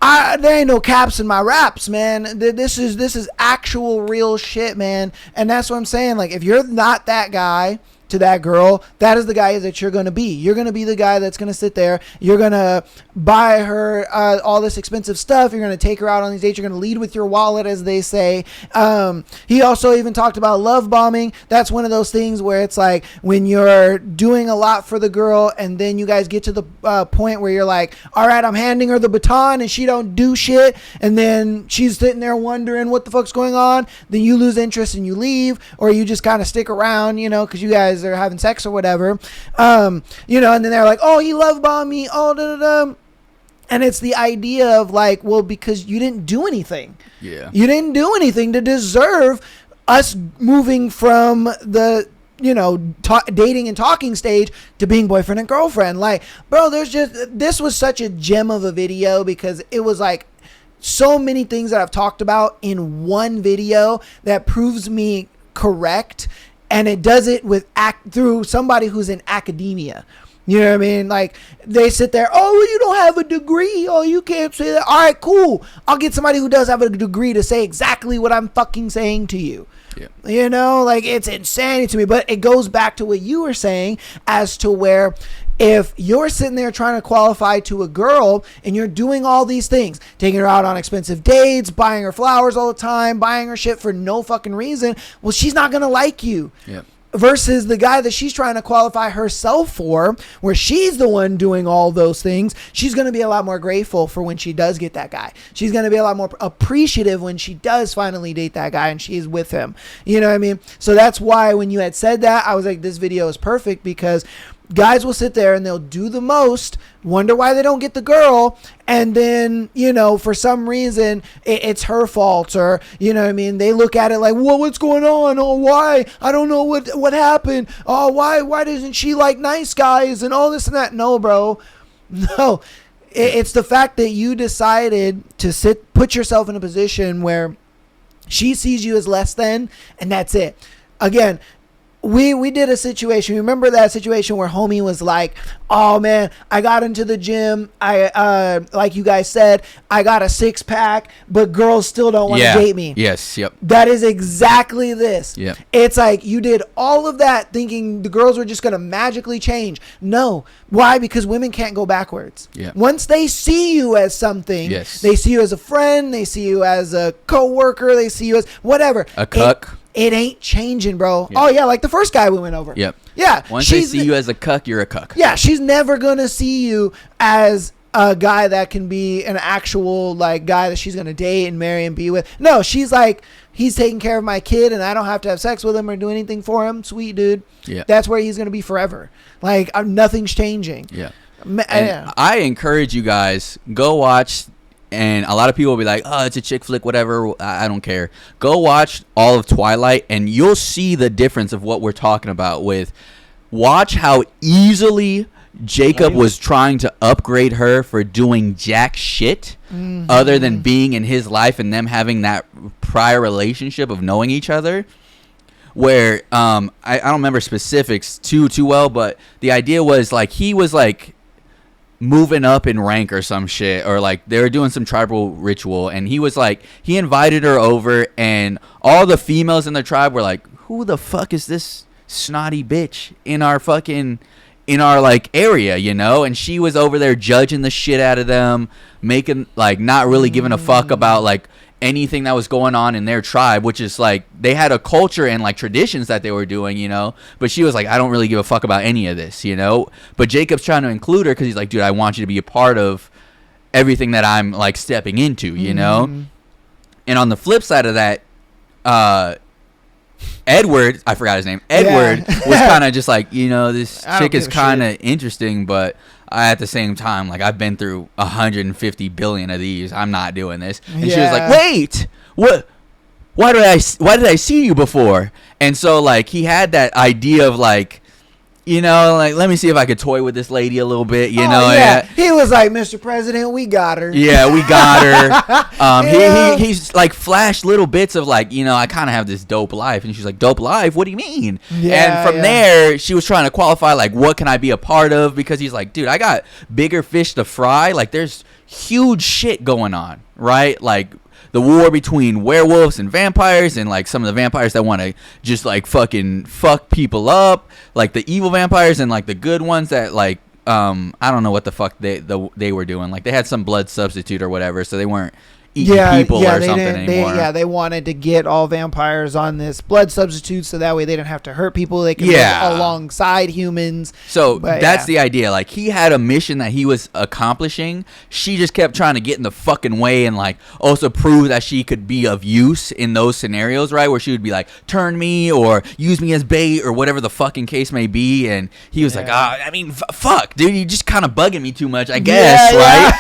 there ain't no caps in my raps, man. This is actual real shit, man. And that's what I'm saying. Like, if you're not that guy to that girl, that is the guy that you're going to be. You're going to be the guy that's going to sit there. You're going to buy her all this expensive stuff. You're going to take her out on these dates. You're going to lead with your wallet, as they say. He also even talked about love bombing. That's one of those things where it's like when you're doing a lot for the girl and then you guys get to the point where you're like, all right, I'm handing her the baton and she don't do shit. And then she's sitting there wondering what the fuck's going on. Then you lose interest and you leave, or you just kind of stick around, because you guys are having sex or whatever. And then they're like, oh, he love bombed me. Oh, da, da, da. And it's the idea of like, well, because you didn't do anything. Yeah. You didn't do anything to deserve us moving from the, dating and talking stage to being boyfriend and girlfriend. Like, bro, this was such a gem of a video because it was like so many things that I've talked about in one video that proves me correct. And it does it through somebody who's in academia. You know what I mean? Like, they sit there, oh, well, you don't have a degree. Oh, you can't say that. All right, cool. I'll get somebody who does have a degree to say exactly what I'm fucking saying to you. Yeah. Like, it's insanity to me. But it goes back to what you were saying as to where if you're sitting there trying to qualify to a girl and you're doing all these things, taking her out on expensive dates, buying her flowers all the time, buying her shit for no fucking reason, well, she's not going to like you. Yep. Versus the guy that she's trying to qualify herself for, where she's the one doing all those things, she's going to be a lot more grateful for when she does get that guy. She's going to be a lot more appreciative when she does finally date that guy and she's with him. You know what I mean? So that's why when you had said that, I was like, this video is perfect because guys will sit there and they'll do the most, wonder why they don't get the girl, and then, for some reason, it's her fault, or, they look at it like, what's going on? Oh, why? I don't know what happened. Oh, why doesn't she like nice guys and all this and that? No, bro. No. It's the fact that you decided to put yourself in a position where she sees you as less than, and that's it. Again, we did a situation. Remember that situation where homie was like, "Oh man, I got into the gym. I like you guys said, I got a 6-pack, but girls still don't want to date me." Yes. Yep. That is exactly this. Yep. It's like you did all of that thinking the girls were just going to magically change. No. Why? Because women can't go backwards. Yep. Once they see you as something, Yes. they see you as a friend, they see you as a coworker, they see you as whatever. A cuck. It ain't changing, bro. Yep. Oh yeah, like the first guy we went over. Yep. Yeah. Once they see you as a cuck, you're a cuck. Yeah, she's never gonna see you as a guy that can be an actual like guy that she's gonna date and marry and be with. No, she's like, he's taking care of my kid and I don't have to have sex with him or do anything for him. Sweet dude. Yeah. That's where he's gonna be forever. Like nothing's changing. Yeah. Yeah. And I encourage you guys, go watch. And a lot of people will be like, "Oh, it's a chick flick, whatever. I don't care." Go watch all of Twilight, and you'll see the difference of what we're talking about. Watch how easily Jacob was trying to upgrade her for doing jack shit, other than being in his life and them having that prior relationship of knowing each other. Where I don't remember specifics too well, but the idea was like he was like moving up in rank or some shit, or like they were doing some tribal ritual, and he was like, he invited her over, and all the females in the tribe were like, "Who the fuck is this snotty bitch in our like area, you know?" And she was over there judging the shit out of them, making like not really giving a fuck about like anything that was going on in their tribe, which is like they had a culture and like traditions that they were doing, you know, but she was like, "I don't really give a fuck about any of this," you know. But Jacob's trying to include her because he's like, "Dude, I want you to be a part of everything that I'm like stepping into," you know. And on the flip side of that, Edward, I forgot his name, Edward was kind of just like, you know, this chick is kind of interesting, but at the same time, like, I've been through 150 billion of these. I'm not doing this. And she was like, "Wait, what? Why did I see you before?" And so like he had that idea of like, you know, like, let me see if I could toy with this lady a little bit, you know. Yeah. He was like, "Mr. President, we got her." Yeah, we got her. He's like flashed little bits of like, you know, I kind of have this dope life. And she's like, "Dope life? What do you mean?" And from there, she was trying to qualify like, what can I be a part of? Because he's like, "Dude, I got bigger fish to fry. Like, there's huge shit going on, right? Like the war between werewolves and vampires, and like some of the vampires that want to just like fucking fuck people up, like the evil vampires, and like the good ones that like I don't know what the fuck they were doing. Like they had some blood substitute or whatever, so they weren't eating people or something anymore. They wanted to get all vampires on this blood substitute so that way they didn't have to hurt people. They could live alongside humans. So that's the idea. Like he had a mission that he was accomplishing. She just kept trying to get in the fucking way and like also prove that she could be of use in those scenarios, right? Where she would be like, "Turn me," or "Use me as bait," or whatever the fucking case may be. And he was like, I mean, fuck, dude, you just kind of bugging me too much, I guess, right?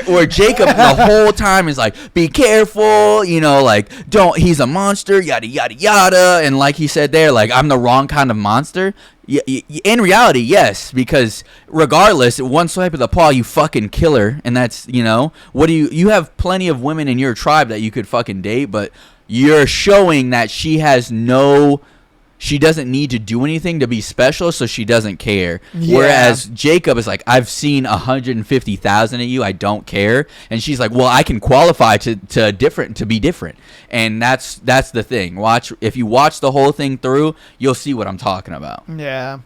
where Jacob the whole time is like, "Be careful," you know, like, "Don't, he's a monster, yada yada yada." And like he said there, like, I'm the wrong kind of monster. In reality, yes, because regardless, one swipe of the paw, you fucking kill her, and that's, you know, what do you have plenty of women in your tribe that you could fucking date, but you're showing that she doesn't need to do anything to be special, so she doesn't care. Whereas Jacob is like, "I've seen 150,000 of you, I don't care." And she's like, "Well, I can qualify to be different." And that's the thing. If you watch the whole thing through, you'll see what I'm talking about. Yeah.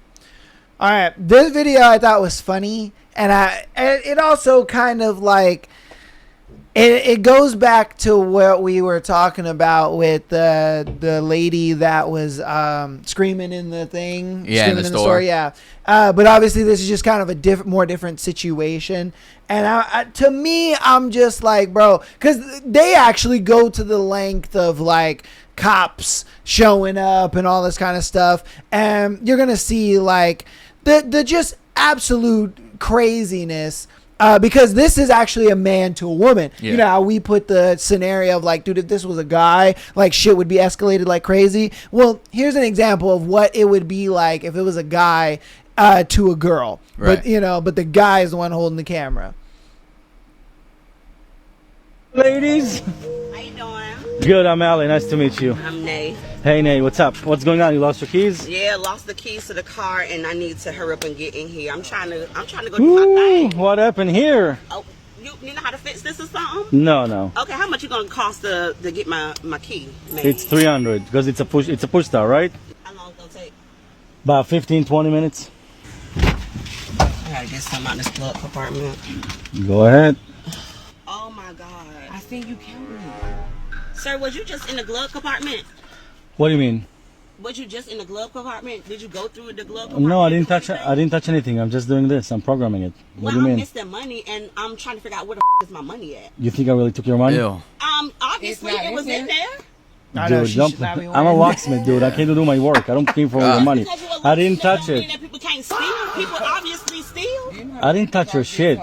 All right. This video I thought was funny, and it also kind of like it goes back to what we were talking about with the lady that was screaming in the thing. Yeah, in the store. Yeah. But obviously this is just kind of a more different situation. And to me, I'm just like, bro, because they actually go to the length of like cops showing up and all this kind of stuff. And you're going to see like the just absolute craziness. Because this is actually a man to a woman. Yeah. You know how we put the scenario of like, dude, if this was a guy, like shit would be escalated like crazy. Well, here's an example of what it would be like if it was a guy to a girl. Right. But, you know, but the guy is the one holding the camera. Ladies. How you doing? Good, I'm Allie. Nice to meet you. I'm Nay. Hey, Nay, what's up? What's going on? You lost your keys? Yeah, lost the keys to the car, and I need to hurry up and get in here. I'm trying to go do my thing. What happened here? Oh, you know how to fix this or something? No. Okay, how much you gonna cost to get my key? Made? It's 300 because it's a push start, right? How long it's gonna take? About 15-20 minutes. I gotta get some out of this glove compartment. Go ahead. Oh my God! I seen you counting. Sir, was you just in the glove compartment? What do you mean? Was you just in the glove compartment? Did you go through the glove compartment? No, I didn't touch anything. I'm just doing this. I'm programming it. What do you I'm mean? missing money, and I'm trying to figure out where the is my money at. You think I really took your money? Ew. Obviously it was in there. Dude, I'm a locksmith, dude. I can't do my work. I don't came for your money. I didn't touch it. People can't steal. People obviously steal. I didn't touch your shit.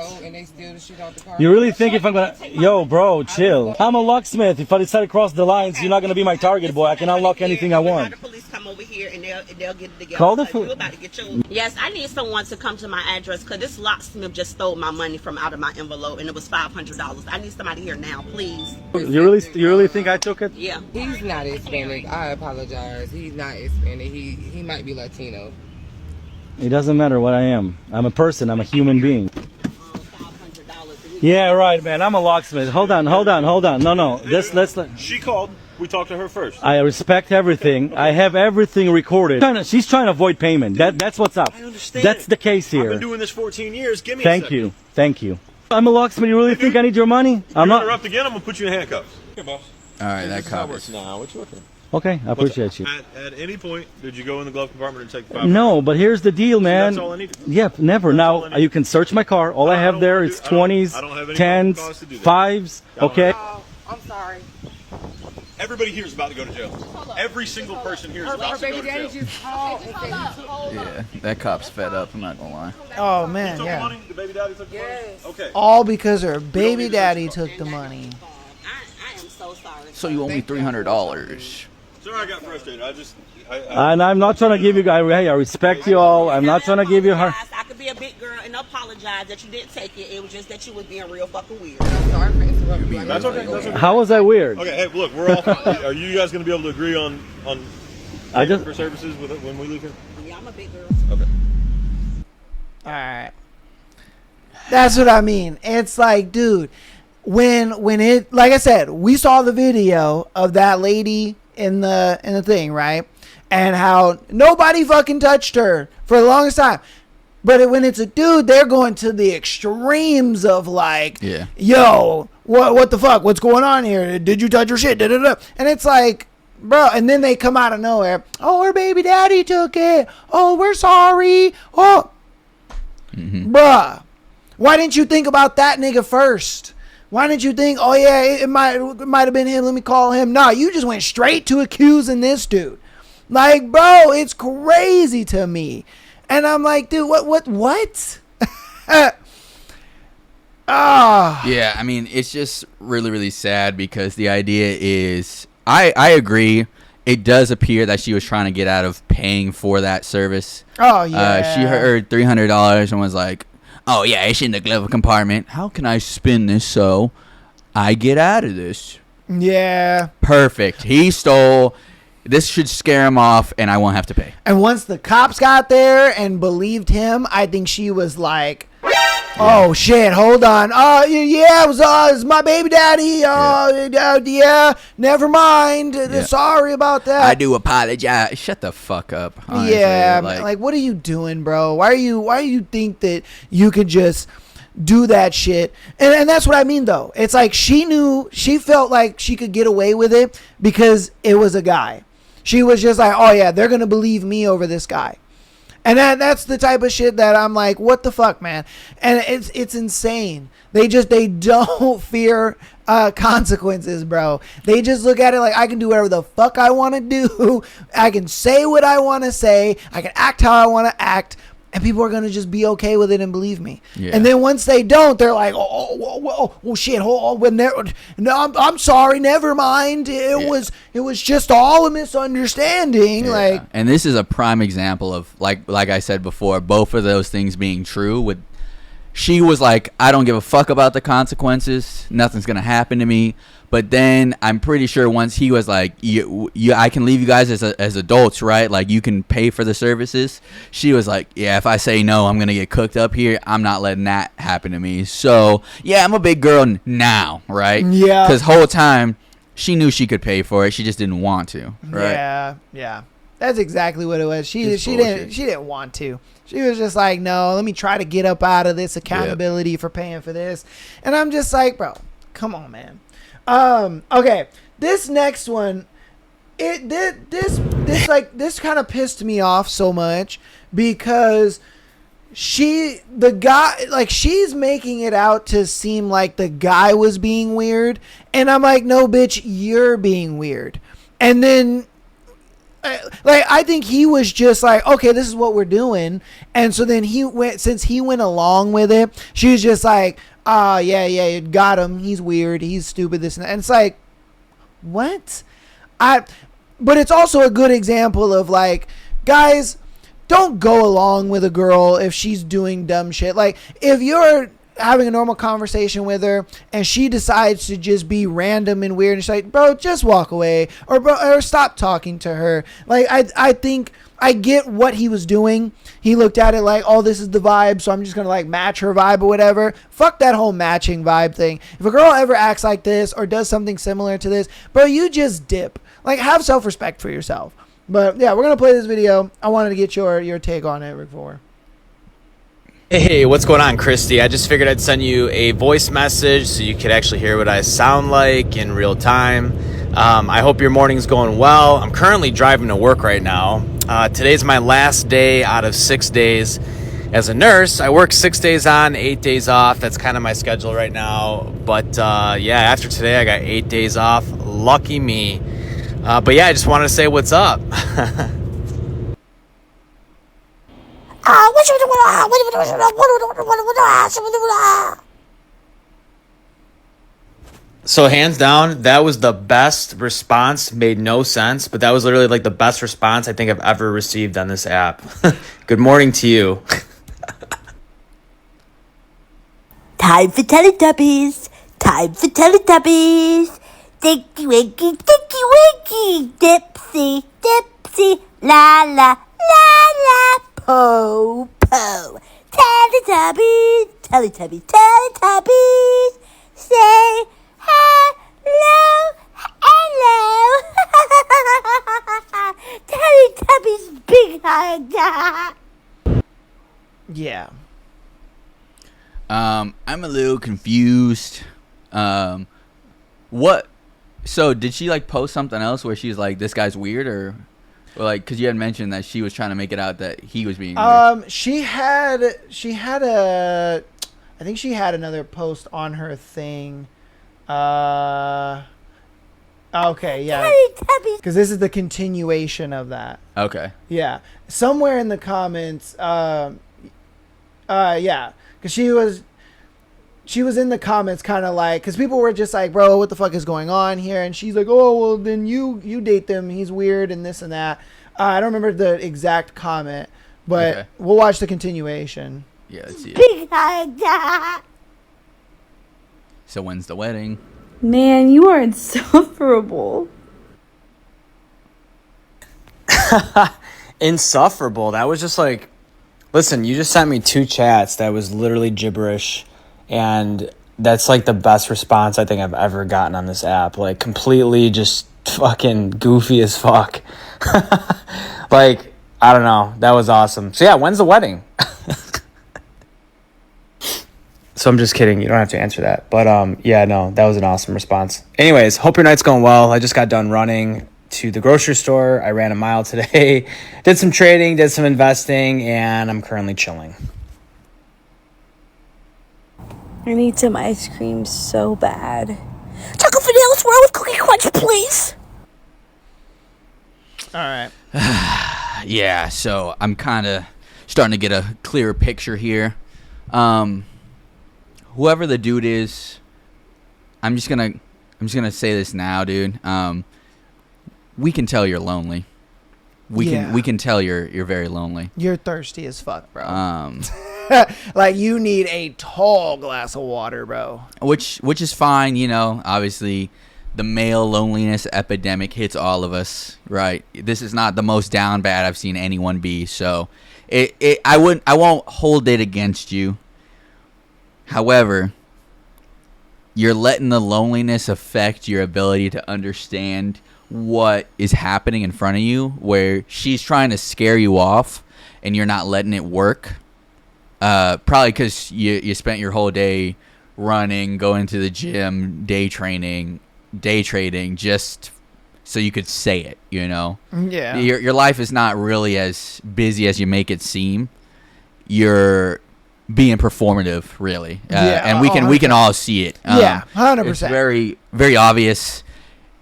You really think if I'm gonna... Yo, bro, chill. I'm a locksmith. If I decide to cross the lines, you're not gonna be my target, boy. I can unlock anything I want. The police come over here and they'll get it together. Call the You about to get your... Yes, I need someone to come to my address because this locksmith just stole my money from out of my envelope and it was $500. I need somebody here now, please. You really think I took it? Yeah. He's not Hispanic. I apologize. He's not Hispanic. He might be Latino. It doesn't matter what I am. I'm a person. I'm a human being. Yeah, right, man. I'm a locksmith. Hold on. No. Let's. She called. We talked to her first. I respect everything. I have everything recorded. She's trying to avoid payment. That's what's up. I understand. That's the case here. I've been doing this 14 years. Give me a second. Thank you. I'm a locksmith. You really think I need your money? I'm not. Interrupt again. I'm gonna put you in handcuffs. Okay, boss. All right, that cop is. Now, what you looking? Okay, I appreciate you. At any point, did you go in the glove compartment and take the $500? No, but here's the deal, man. That's all I needed. Yep, never. Now, you can search my car. All I have there is 20s, 10s, 5s, okay? I'm sorry. Everybody here is about to go to jail. Every single person here is about to go to jail. Yeah, that cop's fed up. I'm not gonna lie. Oh man, yeah. Money? The baby daddy took the money? Okay. All because her baby daddy took the money. I am so sorry. So you owe me $300. Sorry, I got frustrated. And I'm not trying to give you guys. Hey, I respect you all. I'm not trying to give you her. I could be a big girl and apologize that you didn't take it. It was just that you was being real fucking weird. Sorry for interrupting you. That's okay. How was that weird? Okay, hey, look, we're all. Are you guys going to be able to agree on for services when we leave here? Yeah, I'm a big girl. Okay. All right. That's what I mean. It's like, dude, when it, like I said, we saw the video of that lady in the thing, right? And how nobody fucking touched her for the longest time. But when it's a dude, they're going to the extremes of like, yeah, yo, what the fuck? What's going on here? Did you touch her shit? Da-da-da. And it's like, bro, and then they come out of nowhere. Oh, her baby daddy took it. Oh, we're sorry. Oh, bruh, why didn't you think about that nigga first? Why didn't you think, oh yeah, it might have been him, let me call him? Nah, you just went straight to accusing this dude. Like, bro, it's crazy to me. And I'm like, dude, what? Yeah, I mean, it's just really, really sad because the idea is, I agree, it does appear that she was trying to get out of paying for that service. Oh, yeah. She heard $300 and was like, oh, yeah, it's in the glove compartment. How can I spin this so I get out of this? Yeah. Perfect. He stole. This should scare him off, and I won't have to pay. And once the cops got there and believed him, I think she was like, oh, shit, hold on. Yeah, it was my baby daddy. Yeah, never mind. Sorry about that. I do apologize. Shut the fuck up. Honestly. Yeah, like, what are you doing, bro? Why you think that you could just do that shit? And that's what I mean, though. It's like she felt like she could get away with it because it was a guy. She was just like, oh, yeah, they're going to believe me over this guy. And that's the type of shit that I'm like, what the fuck, man? And it's insane. They don't fear consequences, bro. They just look at it like, I can do whatever the fuck I want to do. I can say what I want to say. I can act how I want to act. And people are going to just be okay with it and believe me. Yeah. And then once they don't, they're like, oh shit, no, I'm sorry, never mind. It was just all a misunderstanding. Yeah. Like, and this is a prime example of, like I said before, both of those things being true. she was like, I don't give a fuck about the consequences. Nothing's gonna happen to me. But then I'm pretty sure once he was like, I can leave you guys as adults, right? Like, you can pay for the services. She was like, yeah, if I say no, I'm going to get cooked up here. I'm not letting that happen to me. So, yeah, I'm a big girl now, right? Yeah. Because whole time, she knew she could pay for it. She just didn't want to, right? Yeah. That's exactly what it was. She didn't want to. She was just like, no, let me try to get up out of this accountability for paying for this. And I'm just like, bro, come on, man. Okay, this next one, this kind of pissed me off so much because she's making it out to seem like the guy was being weird, and I'm like, no, bitch, you're being weird. And then I think he was just like, okay, this is what we're doing, and so then he went along with it. She was just like, yeah, you got him. He's weird. He's stupid. This and that. And it's like, what? But it's also a good example of like, guys, don't go along with a girl if she's doing dumb shit. Like, if you're having a normal conversation with her and she decides to just be random and weird, and she's like, bro, just walk away, or stop talking to her. Like, I think I get what he was doing. He looked at it like, oh, this is the vibe, so I'm just going to like match her vibe or whatever. Fuck that whole matching vibe thing. If a girl ever acts like this or does something similar to this, bro, you just dip. Like, have self-respect for yourself. But yeah, we're going to play this video. I wanted to get your take on it, Rick Four. Hey, what's going on, Christy? I just figured I'd send you a voice message so you could actually hear what I sound like in real time. I hope your morning's going well. I'm currently driving to work right now. Today's my last day out of 6 days as a nurse. I work 6 days on, 8 days off. That's kind of my schedule right now. But yeah, after today, I got 8 days off. Lucky me. But yeah, I just wanted to say what's up. So hands down, that was the best response. Made no sense, but that was literally like the best response I think I've ever received on this app. Good morning to you. Time for Teletubbies. Time for Teletubbies. Tinky winky, tinky winky. Dipsy, dipsy, la la, la la, po po. Teletubbies, Teletubbies, Teletubbies. Say hello, hello. Teletubbies big hug. Yeah. I'm a little confused. What? So did she like post something else where she's like, this guy's weird, or like, because you had mentioned that she was trying to make it out that he was being weird. She had I think she had another post on her thing. Okay, yeah. Because this is the continuation of that. Okay. Yeah. Somewhere in the comments, yeah. Because she was in the comments kind of like, because people were just like, bro, what the fuck is going on here? And she's like, oh, well, then you date them. He's weird and this and that. I don't remember the exact comment, but we'll watch the continuation. Yeah, let's see it. So when's the wedding? Man, you are insufferable. Insufferable. That was just like, listen, you just sent me 2 chats that was literally gibberish, and that's like the best response I think I've ever gotten on this app. Like, completely just fucking goofy as fuck. Like, I don't know. That was awesome. So yeah, when's the wedding? So I'm just kidding. You don't have to answer that. But yeah, no, that was an awesome response. Anyways, hope your night's going well. I just got done running to the grocery store. I ran a mile today, did some trading, did some investing, and I'm currently chilling. I need some ice cream so bad. Choco Vanilla swirl with Cookie Crunch, please. All right. Yeah, so I'm kind of starting to get a clearer picture here. Whoever the dude is, I'm just gonna say this now, dude. We can tell you're lonely. We can tell you're very lonely. You're thirsty as fuck, bro. Like, you need a tall glass of water, bro. Which is fine, you know. Obviously, the male loneliness epidemic hits all of us, right? This is not the most down bad I've seen anyone be, so I won't hold it against you. However, you're letting the loneliness affect your ability to understand what is happening in front of you, where she's trying to scare you off and you're not letting it work. Probably because you spent your whole day running, going to the gym, day trading, just so you could say it, you know? Yeah. Your life is not really as busy as you make it seem. You're being performative, really. And we can all see it. Yeah, 100%. It's very, very obvious,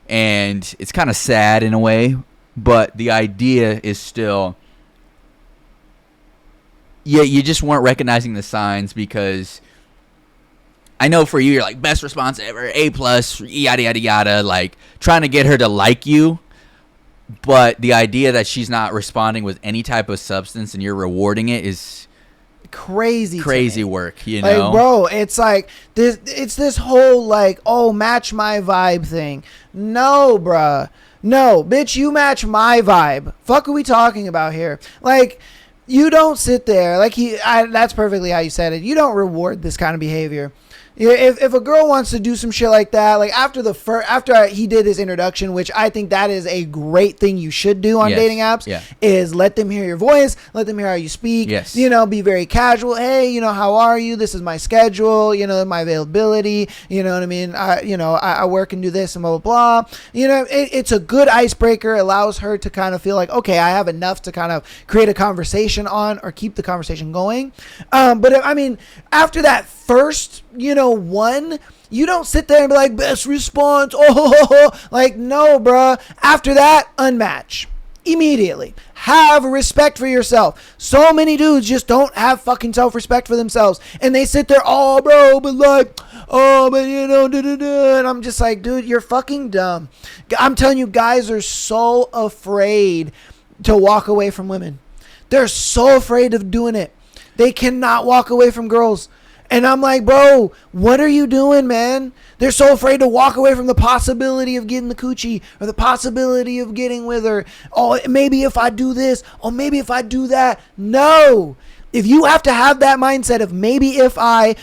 and it's kind of sad in a way, but the idea is still, you just weren't recognizing the signs, because I know for you, you're like, best response ever, A+, yada, yada, yada, like trying to get her to like you. But the idea that she's not responding with any type of substance and you're rewarding it is crazy work, you know? Like, bro, it's like this whole like, oh, match my vibe thing. No, bruh. No, bitch, you match my vibe. Fuck are we talking about here? Like, you don't sit there like that's perfectly how you said it. You don't reward this kind of behavior. If a girl wants to do some shit like that, like after he did his introduction, which I think that is a great thing you should do on dating apps, is let them hear your voice, let them hear how you speak, you know, be very casual. Hey, you know, how are you? This is my schedule, you know, my availability, you know what I mean? I work and do this and blah, blah, blah. You know, it's a good icebreaker, allows her to kind of feel like, okay, I have enough to kind of create a conversation on or keep the conversation going. But I mean, after that first, you know, one, you don't sit there and be like, best response, like, no, bruh. After that, unmatch immediately. Have respect for yourself. So many dudes just don't have fucking self-respect for themselves, and they sit there, oh, bro, but like, oh, but you know, and I'm just like, dude, you're fucking dumb. I'm telling you, guys are so afraid to walk away from women. They're so afraid of doing it. They cannot walk away from girls. And I'm like, bro, what are you doing, man? They're so afraid to walk away from the possibility of getting the coochie or the possibility of getting with her. Oh, maybe if I do this, or maybe if I do that. No. If you have to have that mindset of maybe if I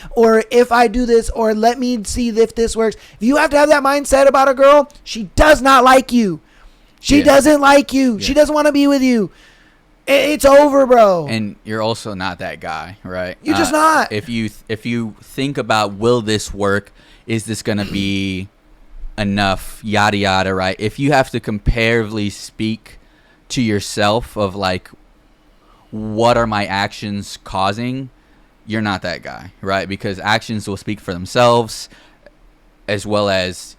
do this, or let me see if this works. If you have to have that mindset about a girl, she does not like you. She doesn't like you. She doesn't want to be with you. It's over, bro. And you're also not that guy, right? You're just not. If you think about, will this work? Is this going to be enough? Yada, yada, right? If you have to comparatively speak to yourself of like, what are my actions causing? You're not that guy, right? Because actions will speak for themselves, as well as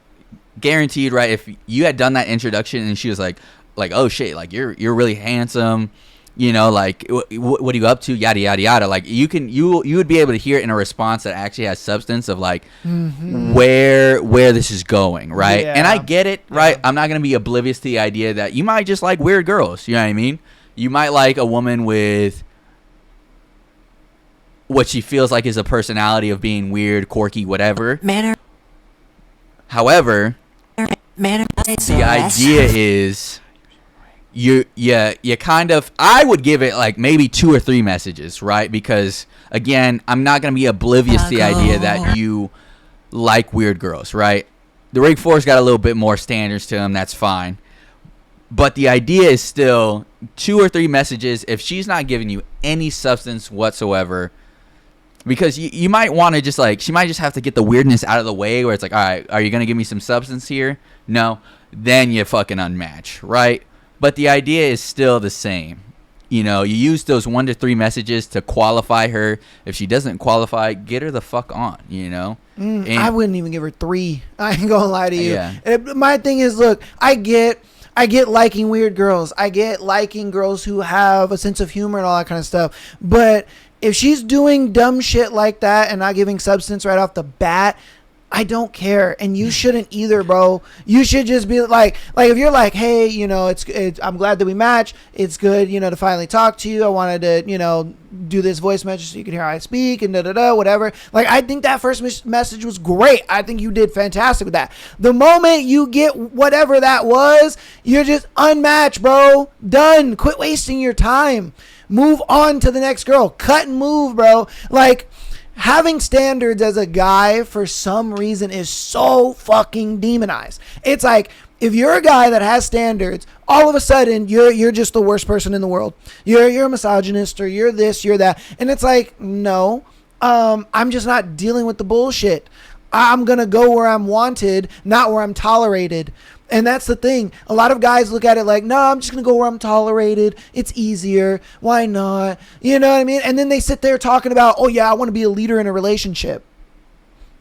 guaranteed, right? If you had done that introduction and she was like, oh shit, like you're really handsome, you know, like what are you up to, yada yada yada, like you would be able to hear it in a response that actually has substance of like where this is going, right? And I get it, right? I'm not gonna be oblivious to the idea that you might just like weird girls, you know what I mean? You might like a woman with what she feels like is a personality of being weird, quirky, whatever. However, the idea is you kind of, I would give it like maybe 2 or 3 messages, right? Because again, I'm not going to be oblivious to the idea that you like weird girls, right? The Rig 4's got a little bit more standards to him, that's fine. But the idea is still 2 or 3 messages. If she's not giving you any substance whatsoever, because you might want to just like, she might just have to get the weirdness out of the way, where it's like, all right, are you going to give me some substance here? No. Then you fucking unmatch, right? But the idea is still the same. You know, you use those 1 to 3 messages to qualify her. If she doesn't qualify, get her the fuck on, you know? I wouldn't even give her 3. I ain't gonna lie to you. Yeah. My thing is, look, I get liking weird girls. I get liking girls who have a sense of humor and all that kind of stuff. But if she's doing dumb shit like that and not giving substance right off the bat, I don't care, and you shouldn't either, bro. You should just be like if you're like, hey, you know, it's I'm glad that we match. It's good, you know, to finally talk to you. I wanted to, you know, do this voice message so you can hear how I speak and whatever. Like, I think that first message was great. I think you did fantastic with that. The moment you get whatever that was, you're just unmatched, bro. Done. Quit wasting your time. Move on to the next girl. Cut and move, bro. Like, having standards as a guy for some reason is so fucking demonized. It's like, if you're a guy that has standards, all of a sudden you're just the worst person in the world. You're a misogynist, or you're this, you're that. And it's like, no, I'm just not dealing with the bullshit. I'm going to go where I'm wanted, not where I'm tolerated. And that's the thing. A lot of guys look at it like, no, I'm just going to go where I'm tolerated. It's easier. Why not? You know what I mean? And then they sit there talking about, oh, yeah, I want to be a leader in a relationship.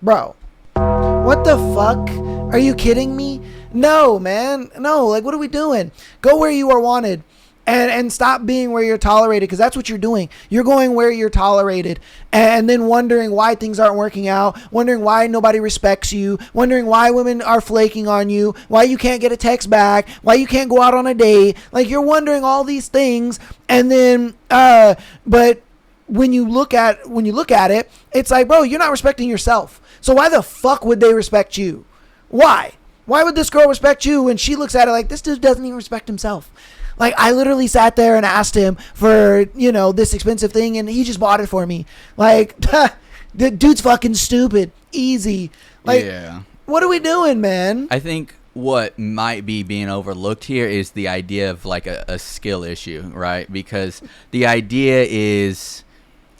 Bro, what the fuck? Are you kidding me? No, man. No, like, what are we doing? Go where you are wanted. And stop being where you're tolerated, because that's what you're doing. You're going where you're tolerated, and then wondering why things aren't working out, wondering why nobody respects you, wondering why women are flaking on you, why you can't get a text back, why you can't go out on a date. Like, you're wondering all these things, and then but when you look at it, it's like, bro, you're not respecting yourself. So why the fuck would they respect you? Why would this girl respect you when she looks at it like, this dude doesn't even respect himself? Like, I literally sat there and asked him for, you know, this expensive thing, and he just bought it for me. Like, the dude's fucking stupid. Easy. Like, yeah. What are we doing, man? I think what might be being overlooked here is the idea of like a skill issue, right? Because the idea is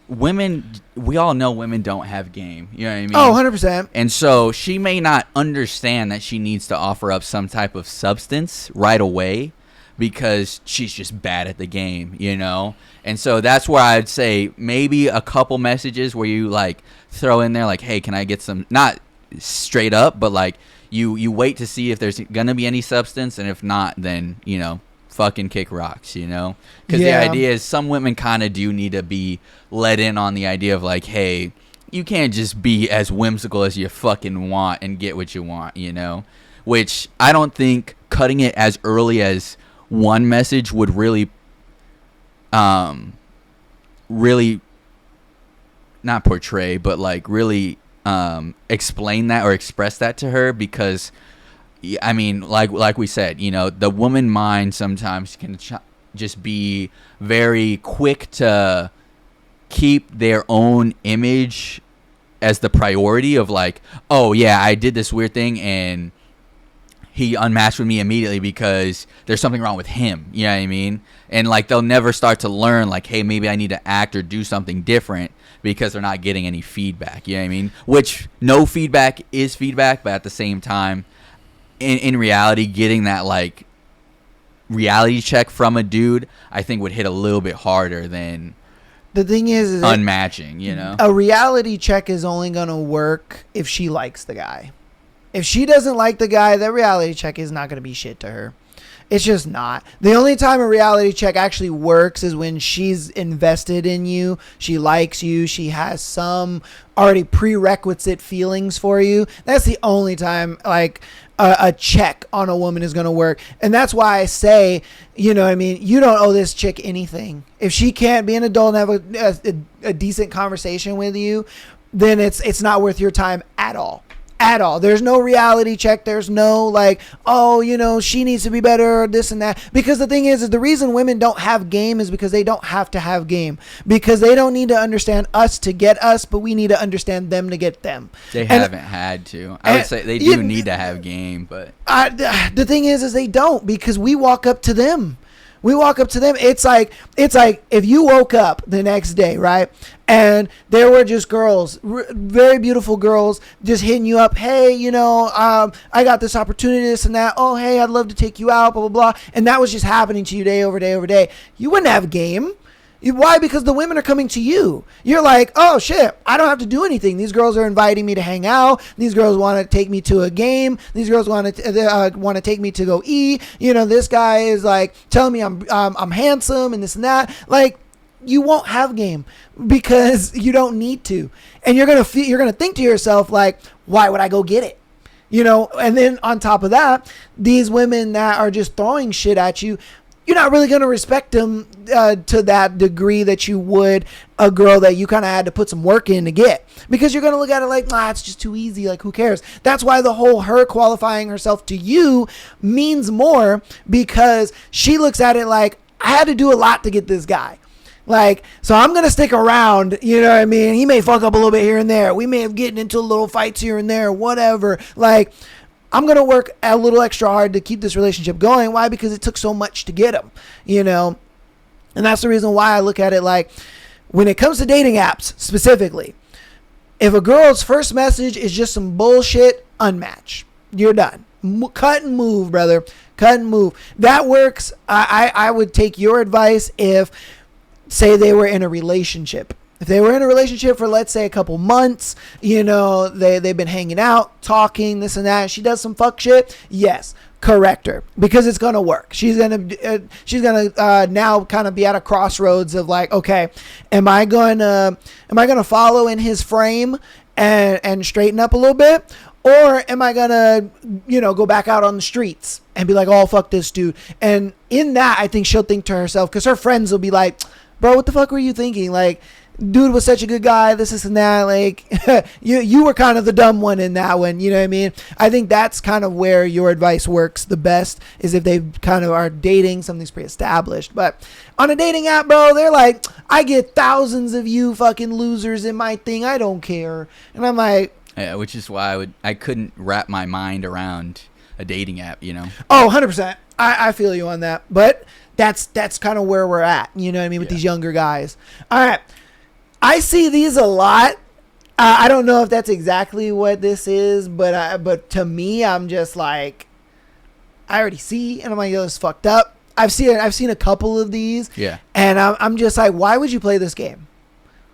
women, we all know women don't have game. You know what I mean? Oh, 100%. And so she may not understand that she needs to offer up some type of substance right away, because she's just bad at the game, you know? And so that's where I'd say maybe a couple messages where you like throw in there like, hey, can I get some, not straight up, but like you wait to see if there's gonna be any substance, and if not, then, you know, fucking kick rocks, you know? Because the idea is some women kind of do need to be let in on the idea of like, hey, you can't just be as whimsical as you fucking want and get what you want, you know? Which I don't think cutting it as early as one message would really not portray, but like really explain that or express that to her, because I mean, like we said, you know, the woman mind sometimes can just be very quick to keep their own image as the priority of like, oh yeah, I did this weird thing and he unmatched with me immediately because there's something wrong with him. You know what I mean? And like, they'll never start to learn like, hey, maybe I need to act or do something different, because they're not getting any feedback. You know what I mean? Which no feedback is feedback, but at the same time, in reality, getting that like reality check from a dude, I think would hit a little bit harder than the thing is unmatching, you know? A reality check is only going to work if she likes the guy. If she doesn't like the guy, that reality check is not going to be shit to her. It's just not. The only time a reality check actually works is when she's invested in you. She likes you. She has some already prerequisite feelings for you. That's the only time like a check on a woman is going to work. And that's why I say, you know what I mean? You don't owe this chick anything. If she can't be an adult and have a decent conversation with you, then it's not worth your time at all. At all. There's no reality check. There's no like, oh, you know, she needs to be better or this and that. Because the thing is the reason women don't have game is because they don't have to have game. Because they don't need to understand us to get us, but we need to understand them to get them. They haven't had to. I would say they do need to have game, but the thing is they don't, because we walk up to them. We walk up to them. It's like if you woke up the next day, right, and there were just girls, very beautiful girls, just hitting you up. Hey, you know, I got this opportunity, this and that. Oh, hey, I'd love to take you out, blah, blah, blah. And that was just happening to you day over day over day. You wouldn't have game. Why? Because the women are coming to you. You're like, oh shit, I don't have to do anything. These girls are inviting me to hang out. These girls want to take me to a game. These girls want to take me to go eat. You know, this guy is like telling me I'm handsome and this and that. Like, you won't have game because you don't need to. And you're gonna think to yourself like, why would I go get it? You know, and then on top of that, these women that are just throwing shit at you, you're not really going to respect them to that degree that you would a girl that you kind of had to put some work in to get, because you're going to look at it like, nah, it's just too easy. Like, who cares? That's why the whole her qualifying herself to you means more, because she looks at it like, I had to do a lot to get this guy. Like, so I'm going to stick around, you know what I mean? He may fuck up a little bit here and there. We may have gotten into little fights here and there, whatever. Like, I'm going to work a little extra hard to keep this relationship going. Why? Because it took so much to get him, you know? And that's the reason why I look at it like, when it comes to dating apps specifically, if a girl's first message is just some bullshit, unmatch. You're done. Cut and move, brother. Cut and move. That works. I would take your advice if, say, they were in a relationship. If they were in a relationship for, let's say, a couple months, you know, they've been hanging out, talking, this and that, and she does some fuck shit, yes, correct her, because it's gonna work. She's gonna now kind of be at a crossroads of like, okay, am I gonna follow in his frame and straighten up a little bit, or am I gonna, you know, go back out on the streets and be like, oh, fuck this dude? And in that, I think she'll think to herself, because her friends will be like, bro, what the fuck were you thinking? Like, dude was such a good guy, this and that. Like, you were kind of the dumb one in that one. You know what I mean? I think that's kind of where your advice works the best, is if they kind of are dating, something's pre-established. But on a dating app, bro, they're like, I get thousands of you fucking losers in my thing. I don't care. And I'm like, yeah, which is why I couldn't wrap my mind around a dating app, you know? Oh, 100%. I feel you on that. But that's kind of where we're at, you know what I mean, with these younger guys. All right. I see these a lot. I don't know if that's exactly what this is, but to me, I'm just like, I already see, and I'm like, yo, this is fucked up. I've seen a couple of these, yeah, and I'm just like, why would you play this game?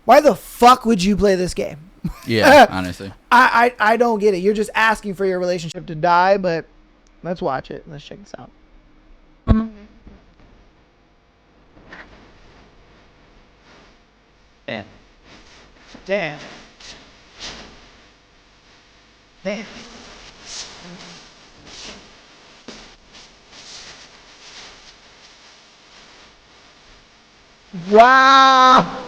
Why the fuck would you play this game? Yeah, honestly, I don't get it. You're just asking for your relationship to die, but let's watch it. Let's check this out. Damn. Wow.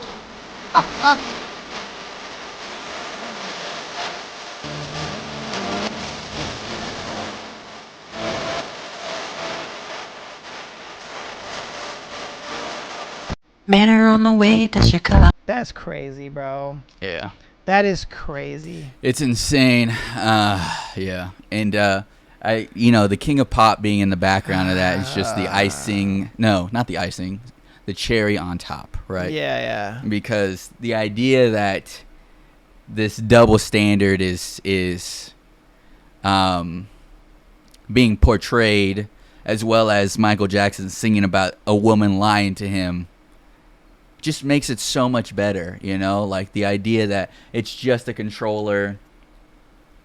Men are on the way to Chicago. That's crazy, bro. Yeah. That is crazy. It's insane. Yeah. And the King of Pop being in the background of that is just the icing. No, not the icing. The cherry on top, right? Yeah. Because the idea that this double standard is being portrayed, as well as Michael Jackson singing about a woman lying to him, just makes it so much better, you know? Like, the idea that it's just a controller,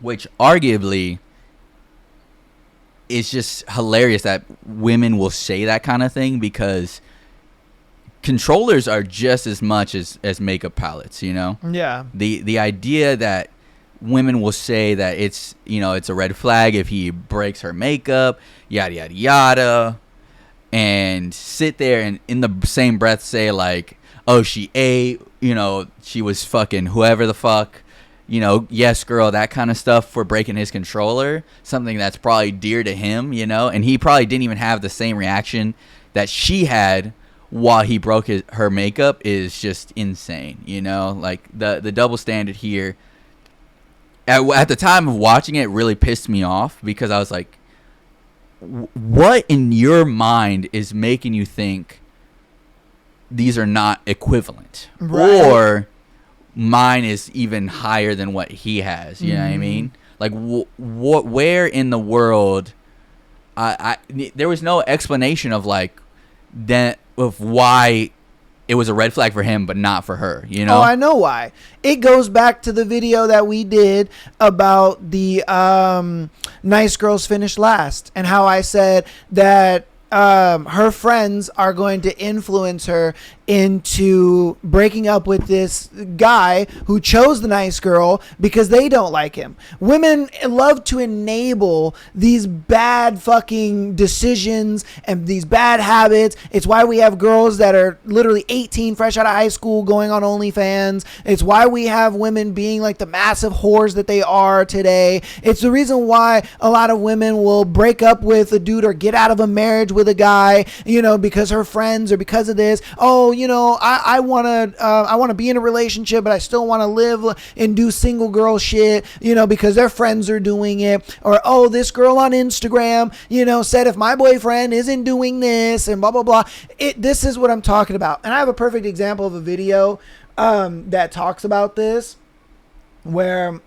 which arguably is just hilarious that women will say that kind of thing, because controllers are just as much as makeup palettes, you know? Yeah. The idea that women will say that it's, you know, it's a red flag if he breaks her makeup, yada, yada, yada, and sit there and in the same breath say, like, oh, she ate, you know, she was fucking whoever the fuck, you know, yes, girl, that kind of stuff for breaking his controller, something that's probably dear to him, you know, and he probably didn't even have the same reaction that she had while he broke her makeup, is just insane, you know? Like, the double standard here, at the time of watching it, really pissed me off, because I was like, what in your mind is making you think these are not equivalent, Right. or mine is even higher than what he has? You know what I mean? Like, where in the world? There was no explanation of like that, of why it was a red flag for him but not for her, you know? Oh, I know why. It goes back to the video that we did about the nice girls finish last, and how I said that her friends are going to influence her into breaking up with this guy who chose the nice girl because they don't like him. Women love to enable these bad fucking decisions and these bad habits. It's why we have girls that are literally 18, fresh out of high school, going on OnlyFans. It's why we have women being like the massive whores that they are today. It's the reason why a lot of women will break up with a dude or get out of a marriage with a guy, you know, because her friends or because of this. Oh, you know, I want to be in a relationship, but I still want to live and do single girl shit, you know, because their friends are doing it. Or, oh, this girl on Instagram, you know, said if my boyfriend isn't doing this and blah, blah, blah. This is what I'm talking about. And I have a perfect example of a video that talks about this, where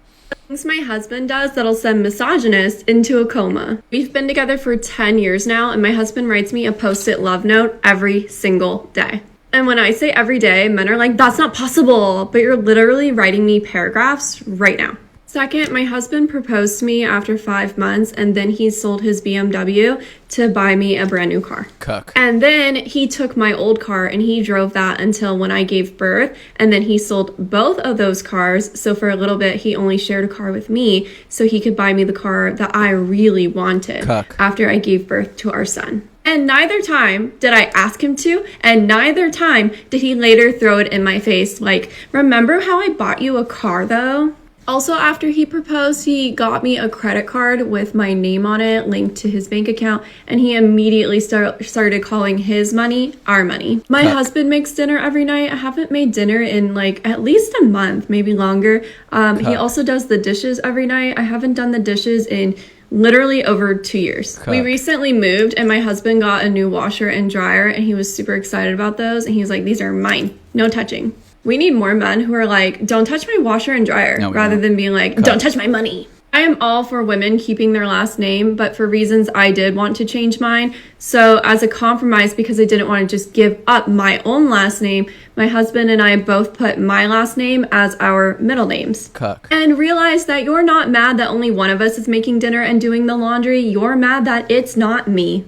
things my husband does that'll send misogynists into a coma. We've been together for 10 years now, and my husband writes me a post-it love note every single day. And when I say every day, men are like, that's not possible, but you're literally writing me paragraphs right now. Second, my husband proposed to me after 5 months, and then he sold his BMW to buy me a brand new car. Cuck. And then he took my old car and he drove that until when I gave birth, and then he sold both of those cars. So for a little bit, he only shared a car with me so he could buy me the car that I really wanted. Cuck. After I gave birth to our son. And neither time did I ask him to, and neither time did he later throw it in my face like, remember how I bought you a car though? Also, after he proposed, he got me a credit card with my name on it linked to his bank account, and he immediately started calling his money our money. My husband makes dinner every night. I haven't made dinner in like at least a month, maybe longer. He also does the dishes every night. I haven't done the dishes in literally over 2 years. We recently moved, and my husband got a new washer and dryer, and he was super excited about those, and he was like, these are mine, no touching. We need more men who are like, don't touch my washer and dryer, rather than being like, don't touch my money. I am all for women keeping their last name, but for reasons I did want to change mine. So as a compromise, because I didn't want to just give up my own last name, my husband and I both put my last name as our middle names. Cuck. And realize that you're not mad that only one of us is making dinner and doing the laundry. You're mad that it's not me.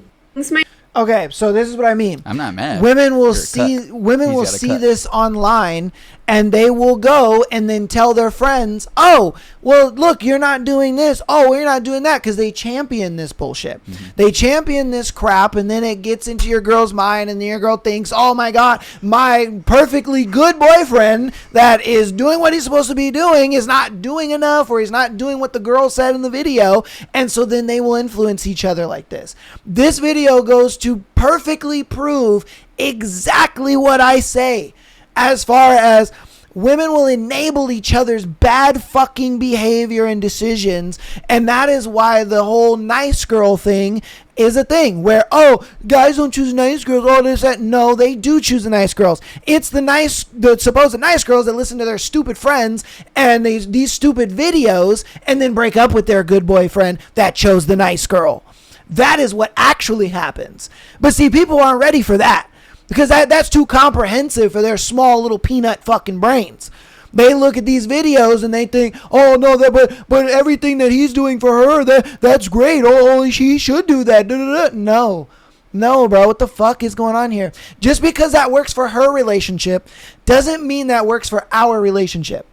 Okay, so this is what I mean. I'm not mad. Women will see this online, and they will go and then tell their friends, oh, well, look, you're not doing this. Oh, you're not doing that, because they champion this bullshit. Mm-hmm. They champion this crap, and then it gets into your girl's mind, and your girl thinks, oh my God, my perfectly good boyfriend that is doing what he's supposed to be doing is not doing enough, or he's not doing what the girl said in the video. And so then they will influence each other like this. This video goes to perfectly prove exactly what I say, as far as women will enable each other's bad fucking behavior and decisions. And that is why the whole nice girl thing is a thing where, oh, guys don't choose nice girls, all this, that. No, they do choose the nice girls. It's the supposed nice girls that listen to their stupid friends and these stupid videos and then break up with their good boyfriend that chose the nice girl. That is what actually happens. But see, people aren't ready for that, because that's too comprehensive for their small little peanut fucking brains. They look at these videos and they think, oh no, but everything that he's doing for her, that's great. Oh, she should do that. No, bro, what the fuck is going on here? Just because that works for her relationship doesn't mean that works for our relationship.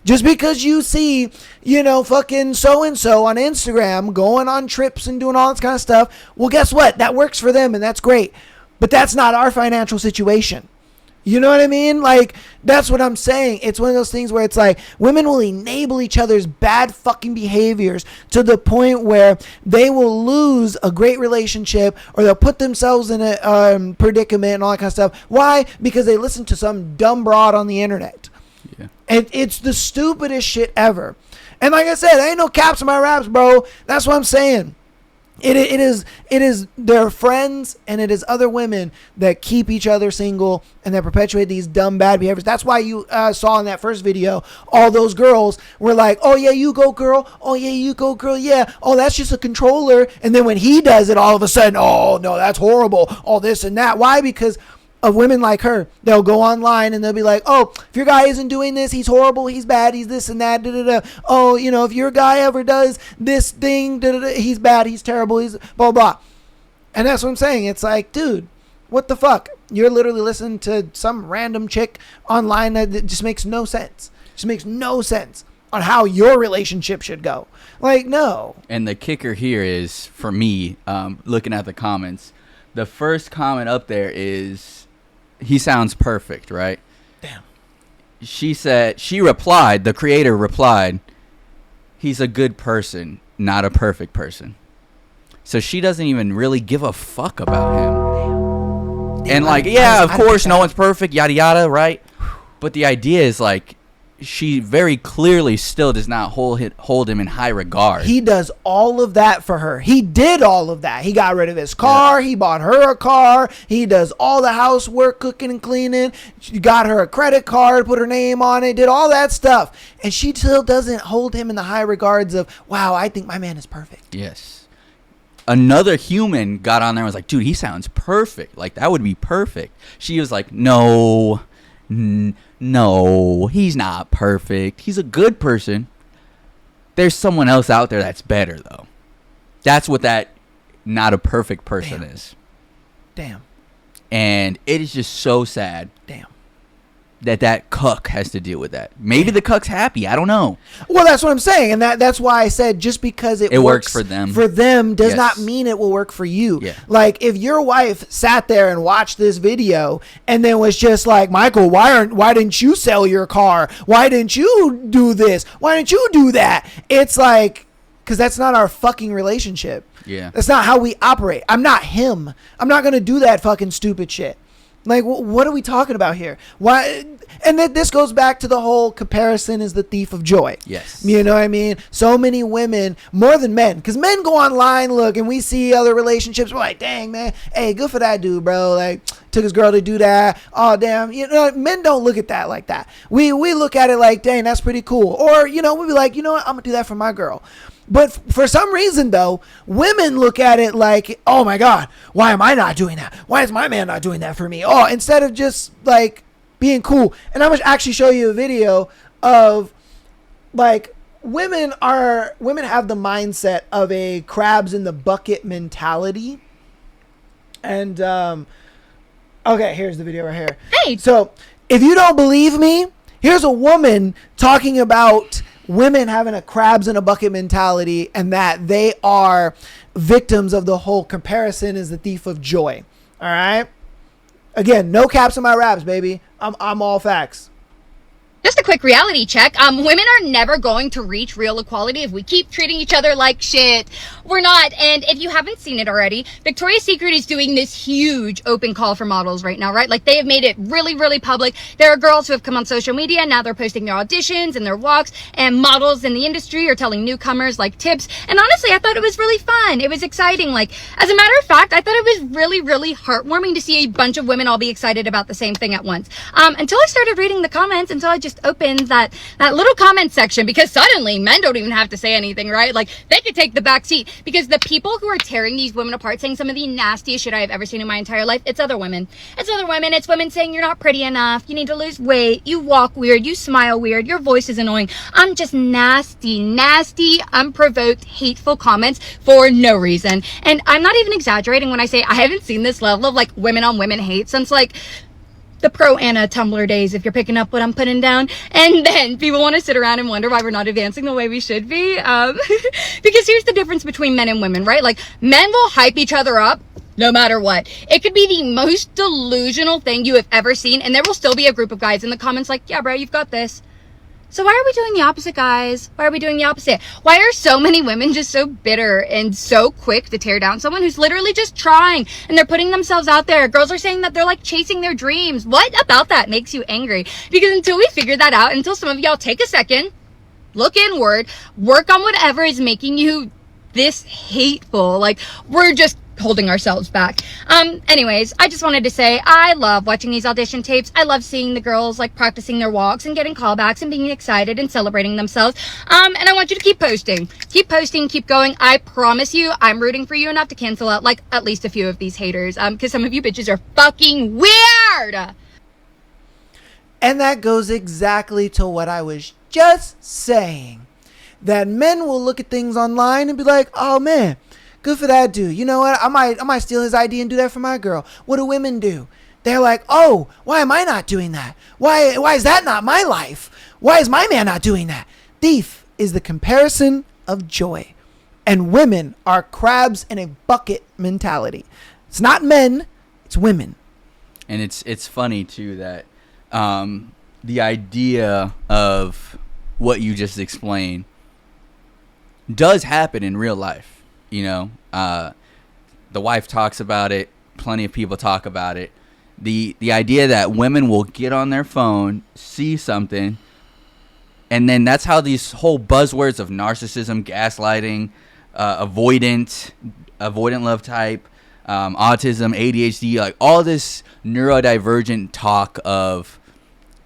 Just because you see, fucking so-and-so on Instagram going on trips and doing all this kind of stuff, well, guess what? That works for them and that's great. But that's not our financial situation. You know what I mean? Like, that's what I'm saying. It's one of those things where it's like women will enable each other's bad fucking behaviors to the point where they will lose a great relationship, or they'll put themselves in a predicament and all that kind of stuff. Why? Because they listen to some dumb broad on the internet. Yeah. And it's the stupidest shit ever. And like I said, ain't no caps in my raps, bro. That's what I'm saying. It is their friends and it is other women that keep each other single and that perpetuate these dumb bad behaviors. That's why you saw in that first video, all those girls were like, oh yeah, you go girl. Oh yeah, you go girl. Yeah. Oh, that's just a controller. And then when he does it, all of a sudden, oh no, that's horrible. All this and that. Why? Because of women like her. They'll go online and they'll be like, oh, if your guy isn't doing this, he's horrible, he's bad, he's this and that, oh, if your guy ever does this thing, he's bad, he's terrible, he's blah, blah. And that's what I'm saying. It's like, dude, what the fuck? You're literally listening to some random chick online that just makes no sense. Just makes no sense on how your relationship should go. Like, no. And the kicker here is, for me, looking at the comments, the first comment up there is, he sounds perfect, right? Damn. She replied, the creator replied, he's a good person, not a perfect person. So she doesn't even really give a fuck about him. And like, yeah, of course, no one's perfect, yada yada, right? But the idea is like, she very clearly still does not hold him in high regard. He does all of that for her. He did all of that. He got rid of his car. Yeah. He bought her a car. He does all the housework, cooking and cleaning. She got her a credit card, put her name on it, did all that stuff. And she still doesn't hold him in the high regards of, wow, I think my man is perfect. Yes. Another human got on there and was like, dude, he sounds perfect. Like, that would be perfect. She was like, no, he's not perfect. He's a good person. There's someone else out there that's better, though. That's what that not a perfect person is. Damn. And it is just so sad. Damn. That cuck has to deal with that. Maybe the cuck's happy. I don't know. Well, that's what I'm saying. And that's why I said just because it works for them. For them does not mean it will work for you. Yeah. Like, if your wife sat there and watched this video and then was just like, Michael, why didn't you sell your car? Why didn't you do this? Why didn't you do that? It's like, because that's not our fucking relationship. Yeah. That's not how we operate. I'm not him. I'm not going to do that fucking stupid shit. Like, what are we talking about here? Why? And then this goes back to the whole comparison is the thief of joy. Yes. You know what I mean? So many women, more than men, because men go online, look, and we see other relationships. We're like, dang, man, hey, good for that dude, bro. Like, took his girl to do that. Oh, damn. You know, men don't look at that like that. We look at it like, dang, that's pretty cool. Or, you know, we'll be like, you know what? I'm going to do that for my girl. But for some reason, though, women look at it like, oh, my God, why am I not doing that? Why is my man not doing that for me? Oh, instead of just, like, being cool. And I'm going to actually show you a video of, like, women have the mindset of a crabs in the bucket mentality. And, okay, here's the video right here. Hey! So, if you don't believe me, here's a woman talking about women having a crabs in a bucket mentality and that they are victims of the whole comparison is the thief of joy. All right. Again, no caps in my raps, baby. I'm all facts. Just a quick reality check. Women are never going to reach real equality if we keep treating each other like shit. We're not. And if you haven't seen it already, Victoria's Secret is doing this huge open call for models right now, right? Like, they have made it really, really public. There are girls who have come on social media and now they're posting their auditions and their walks, and models in the industry are telling newcomers like tips. And honestly, I thought it was really fun. It was exciting. Like, as a matter of fact, I thought it was really, really heartwarming to see a bunch of women all be excited about the same thing at once. Until I started reading the comments, until I just opened that little comment section, because suddenly men don't even have to say anything, right? Like, they could take the back seat, because the people who are tearing these women apart, saying some of the nastiest shit I have ever seen in my entire life, it's other women. It's other women. It's women saying you're not pretty enough, you need to lose weight, you walk weird, you smile weird, your voice is annoying. Just nasty, unprovoked, hateful comments for no reason. And I'm not even exaggerating when I say I haven't seen this level of, like, women on women hate since, like, the pro Anna Tumblr days, if you're picking up what I'm putting down. And then people want to sit around and wonder why we're not advancing the way we should be. Because here's the difference between men and women, right? Like, men will hype each other up no matter what. It could be the most delusional thing you have ever seen, and there will still be a group of guys in the comments like, yeah, bro, you've got this. So why are we doing the opposite, guys? Why are we doing the opposite? Why are so many women just so bitter and so quick to tear down someone who's literally just trying and they're putting themselves out there? Girls are saying that they're, like, chasing their dreams. What about that makes you angry? Because until we figure that out, until some of y'all take a second, look inward, work on whatever is making you this hateful, like, we're just holding ourselves back. Anyways, I just wanted to say I love watching these audition tapes. I love seeing the girls, like, practicing their walks and getting callbacks and being excited and celebrating themselves. And I want you to keep posting, keep going. I promise you, I'm rooting for you enough to cancel out, like, at least a few of these haters. Because some of you bitches are fucking weird. And that goes exactly to what I was just saying. That men will look at things online and be like, oh man, good for that dude. You know what? I might steal his ID and do that for my girl. What do women do? they're like, oh, why am I not doing that? Why is that not my life? Why is my man not doing that? Thief is the comparison of joy. And women are crabs in a bucket mentality. It's not men, it's women. And it's funny too that the idea of what you just explained does happen in real life. You know, the wife talks about it. Plenty of people talk about it. The idea that women will get on their phone, see something, and then that's how these whole buzzwords of narcissism, gaslighting, avoidant love type, autism, ADHD, like all this neurodivergent talk of,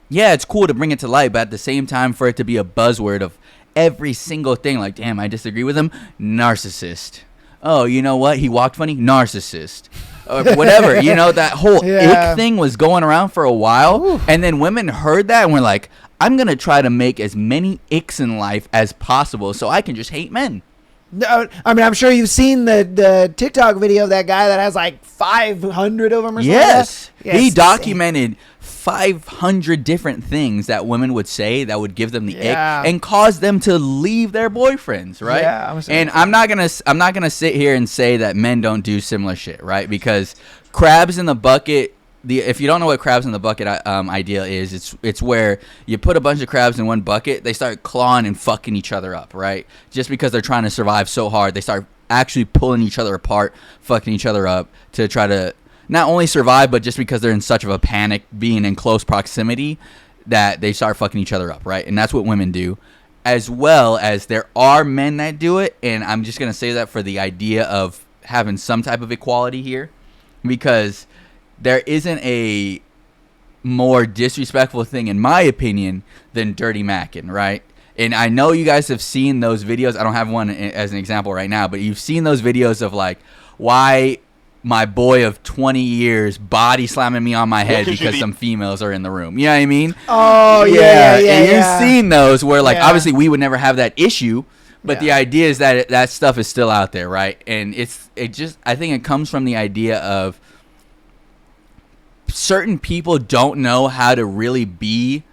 yeah, it's cool to bring it to light, but at the same time for it to be a buzzword of every single thing, like, damn, I disagree with him, narcissist. Oh, you know what? He walked funny, narcissist. Or whatever, you know, that whole ick thing was going around for a while. And then women heard that and were like, I'm going to try to make as many icks in life as possible so I can just hate men. No, I mean, I'm sure you've seen the TikTok video of that guy that has like 500 of them or something. Yes. He documented 500 different things that women would say that would give them the ick and cause them to leave their boyfriends, right? Yeah, and I'm not gonna sit here and say that men don't do similar shit, right? Because crabs in the bucket. If you don't know what crabs in the bucket idea is, it's where you put a bunch of crabs in one bucket, they start clawing and fucking each other up, right? Just because they're trying to survive so hard, they start actually pulling each other apart, fucking each other up to try to not only survive, but just because they're in such of a panic, being in close proximity, that they start fucking each other up, right? And that's what women do, as well as there are men that do it. And I'm just gonna say that for the idea of having some type of equality here, because there isn't a more disrespectful thing, in my opinion, than dirty macking, right? And I know you guys have seen those videos. I don't have one as an example right now, but you've seen those videos of like, why my boy of 20 years body slamming me on my head because some females are in the room. You know what I mean? Oh, yeah. And you've seen those where, like, obviously we would never have that issue, but the idea is that that stuff is still out there, right? And I think it comes from the idea of certain people don't know how to really be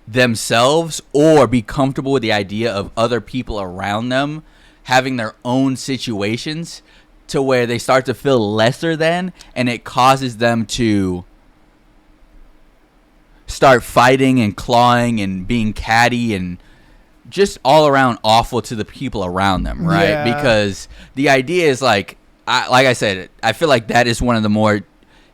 themselves or be comfortable with the idea of other people around them having their own situations, to where they start to feel lesser than, and it causes them to start fighting and clawing and being catty and just all around awful to the people around them, right? Yeah. Because the idea is like I said, I feel like that is one of the more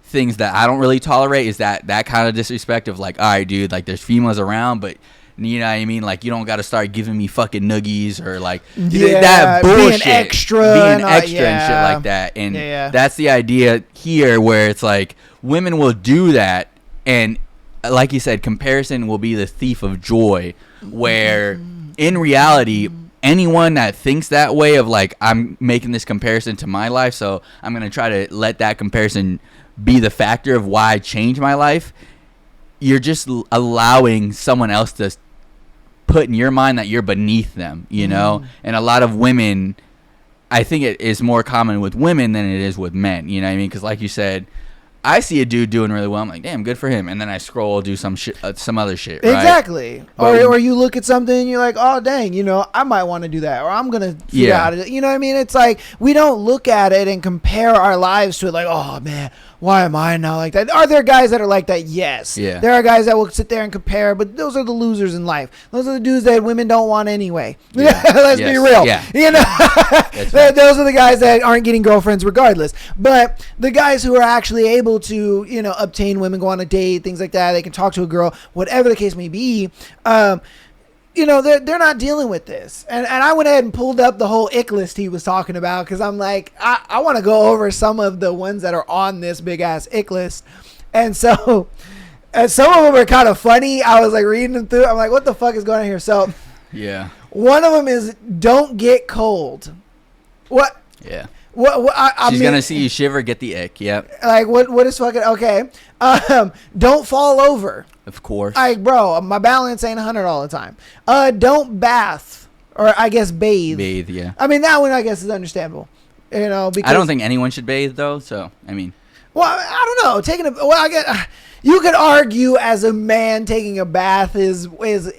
things that I don't really tolerate, is that kind of disrespect of like, all right, dude, like there's females around, but you know what I mean? Like, you don't got to start giving me fucking noogies or like that bullshit. Being extra and shit like that. And that's the idea here, where it's like women will do that. And like you said, comparison will be the thief of joy, where in reality, anyone that thinks that way of like, I'm making this comparison to my life, so I'm going to try to let that comparison be the factor of why I change my life, you're just allowing someone else to put in your mind that you're beneath them, you know? And a lot of women, I think it is more common with women than it is with men, you know what I mean? Because like you said, I see a dude doing really well, I'm like, damn, good for him. And then I scroll, do some shit, some other shit, right? Exactly. Or you look at something and you're like, oh, dang, you know, I might want to do that, or I'm going to figure out it. You know what I mean? It's like, we don't look at it and compare our lives to it like, oh, man, why am I not like that? Are there guys that are like that? Yes. Yeah. There are guys that will sit there and compare, but those are the losers in life. Those are the dudes that women don't want anyway. Yeah. Let's be real. Yeah. You know, those are the guys that aren't getting girlfriends regardless. But the guys who are actually able to, you know, obtain women, go on a date, things like that, they can talk to a girl, whatever the case may be, you know, they're not dealing with this. And I went ahead and pulled up the whole ick list he was talking about, because I'm like, I want to go over some of the ones that are on this big ass ick list. And so some of them are kind of funny. I was like reading them through. I'm like, what the fuck is going on here? So yeah, one of them is don't get cold. What? Yeah. I She's mean, gonna see you shiver, get the ick. Yep. Like what is fucking okay? Don't fall over. Of course. Like, bro, my balance ain't 100 all the time. Don't bath, or I guess bathe. Bathe, yeah. I mean, that one I guess is understandable. You know, because I don't think anyone should bathe though. So I mean, Well, I don't know. I get. You could argue as a man taking a bath is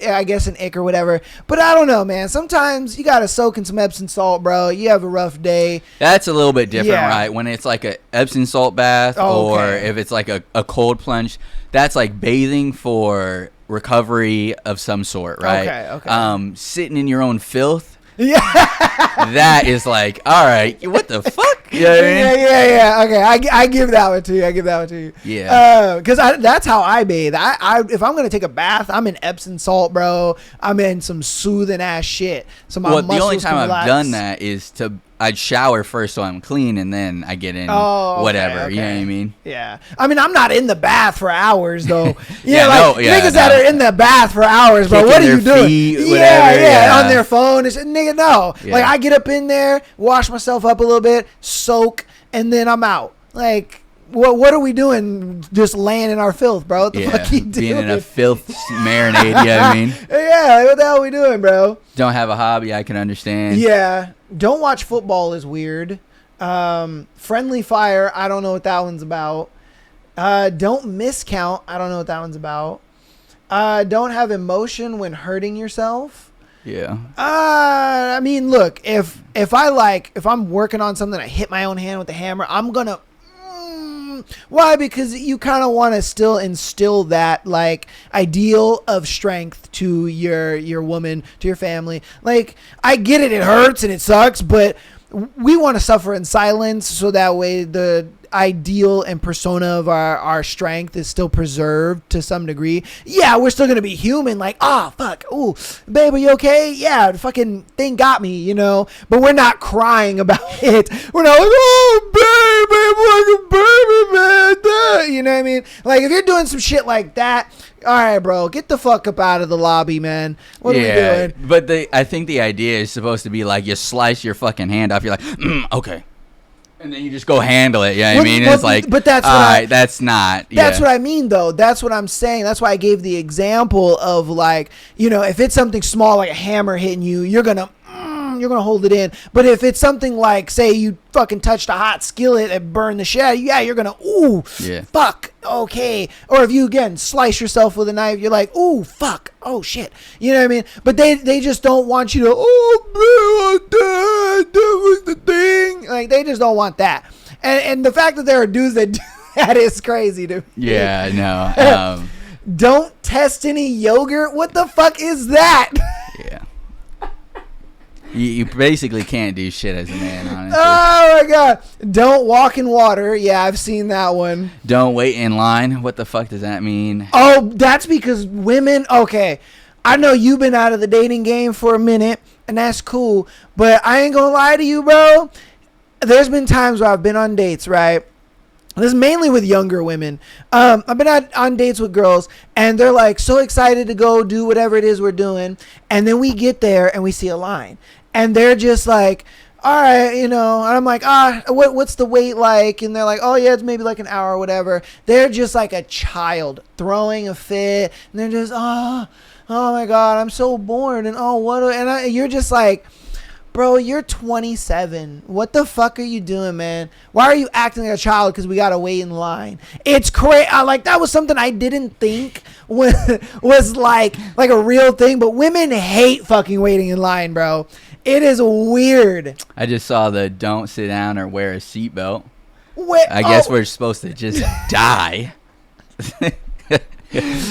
I guess an ick or whatever, but I don't know, man. Sometimes you gotta soak in some Epsom salt, bro. You have a rough day. That's a little bit different, Yeah. right? When it's like a Epsom salt bath, Oh, or okay. if it's like a cold plunge, that's like bathing for recovery of some sort, right? Okay. Sitting in your own filth. Yeah. That is like, all right, what the fuck? You know what I mean? Yeah. Okay, I give that one to you. Yeah. Because that's how I bathe. I if I'm gonna take a bath, I'm in Epsom salt, bro. I'm in some soothing ass shit. So my Well, the only muscles time can I've relax. done that is I'd shower first so I'm clean, and then I get in whatever. You know what I mean? Yeah. I mean, I'm not in the bath for hours, though. Yeah, Niggas that are in the bath for hours, bro. Kicking What are you their doing? feet, Yeah, whatever, yeah. on their phone. It's, nigga, no. Yeah. Like, I get up in there, wash myself up a little bit, soak, and then I'm out. Like, what are we doing just laying in our filth, bro? What the fuck you doing? being in a filth marinade, you know what I mean? Yeah, what the hell are we doing, bro? Don't have a hobby, I can understand. Yeah. Don't watch football is weird. Friendly fire, I don't know what that one's about. Don't miscount, I don't know what that one's about. Don't have emotion when hurting yourself. Yeah. I mean, look, if I'm working on something, I hit my own hand with the hammer, I'm gonna. Why? Because you kind of want to still instill that like ideal of strength to your woman, to your family. Like, I get it hurts and it sucks, but we want to suffer in silence so that way the ideal and persona of our strength is still preserved to some degree. Yeah, we're still gonna be human, like, fuck, ooh, babe, are you okay? Yeah, the fucking thing got me, you know, but we're not crying about it. We're not like, oh, baby, man, you know what I mean? Like, if you're doing some shit like that, all right, bro, get the fuck up out of the lobby, man. What are we doing? But I think the idea is supposed to be like, you slice your fucking hand off, you're like, okay. And then you just go handle it. Yeah, you know what I mean? It's like, but that's that's not. That's what I mean, though. That's what I'm saying. That's why I gave the example of, like, you know, if it's something small like a hammer hitting you, you're gonna hold it in. But if it's something like, say, you fucking touched a hot skillet and burned the shit out of you, yeah, you're gonna fuck, okay. Or if you again slice yourself with a knife, you're like, ooh, fuck, oh shit. You know what I mean? But they just don't want you to, that was the thing. Like, they just don't want that. And the fact that there are dudes that do that is crazy to me. Yeah, no. Don't test any yogurt. What the fuck is that? Yeah. You basically can't do shit as a man, honestly. Oh my god. Don't walk in water. Yeah, I've seen that one. Don't wait in line. What the fuck does that mean? Oh, that's because women. Okay, I know you've been out of the dating game for a minute, and that's cool. But I ain't gonna lie to you, bro. There's been times where I've been on dates, right? This is mainly with younger women. I've been on dates with girls, and they're like so excited to go do whatever it is we're doing, and then we get there and we see a line, and they're just like, all right, you know, and I'm like, what's the wait like? And they're like, oh yeah, it's maybe like an hour or whatever. They're just like a child throwing a fit, and they're just, oh my god, I'm so bored, and you're just like, bro, you're 27. What the fuck are you doing, man? Why are you acting like a child because we gotta wait in line? It's crazy. Like, that was something I didn't think was like a real thing, but women hate fucking waiting in line, bro. It is weird. I just saw the don't sit down or wear a seatbelt. I guess we're supposed to just die.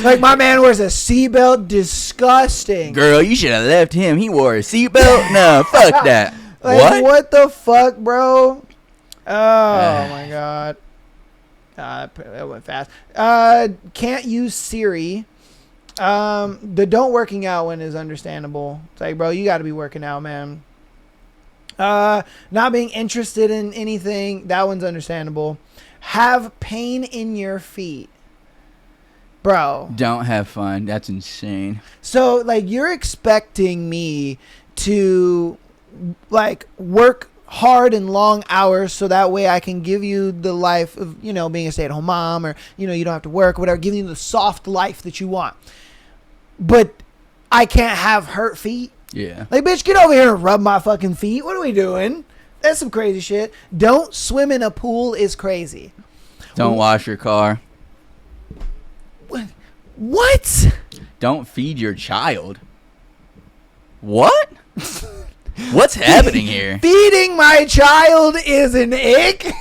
Like, my man wears a seatbelt. Disgusting. Girl, you should have left him. He wore a seatbelt. No, fuck that. Like, what the fuck, bro? Oh my god. That went fast. Can't use Siri. The don't working out one is understandable. It's like, bro, you got to be working out, man. Not being interested in anything, that one's understandable. Have pain in your feet. Bro. Don't have fun. That's insane. So, like, you're expecting me to, like, work hard and long hours so that way I can give you the life of, you know, being a stay-at-home mom, or, you know, you don't have to work, whatever, giving you the soft life that you want. But I can't have hurt feet. Yeah. Like, bitch, get over here and rub my fucking feet. What are we doing? That's some crazy shit. Don't swim in a pool is crazy. Don't wash your car. What? Don't feed your child. What? What's happening here? Feeding my child is an ick.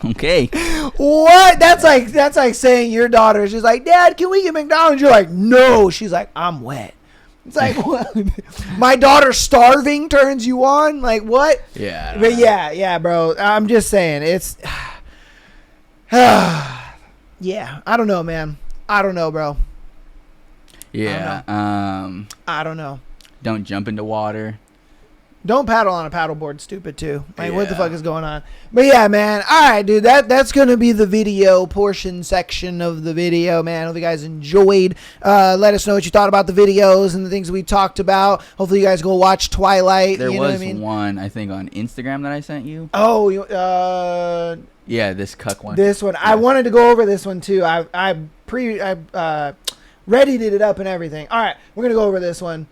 Okay. What? That's like saying your daughter. She's like, Dad, can we get McDonald's? You're like, no. She's like, I'm wet. It's like, what? My daughter starving turns you on? Like, what? Yeah. But yeah, bro. I'm just saying, it's. Yeah, I don't know, man. I don't know, bro. Yeah. I don't know. Don't jump into water. Don't paddle on a paddleboard, stupid too. Like, what the fuck is going on? But yeah, man. All right, dude. That's gonna be the video portion section of the video, man. Hope you guys enjoyed. Let us know what you thought about the videos and the things we talked about. Hopefully, you guys go watch Twilight. There you know was what I mean? one, I think, on Instagram that I sent you. Oh, yeah, this cuck one. This one. Yeah. I wanted to go over this one too. I readied it up and everything. All right, we're gonna go over this one.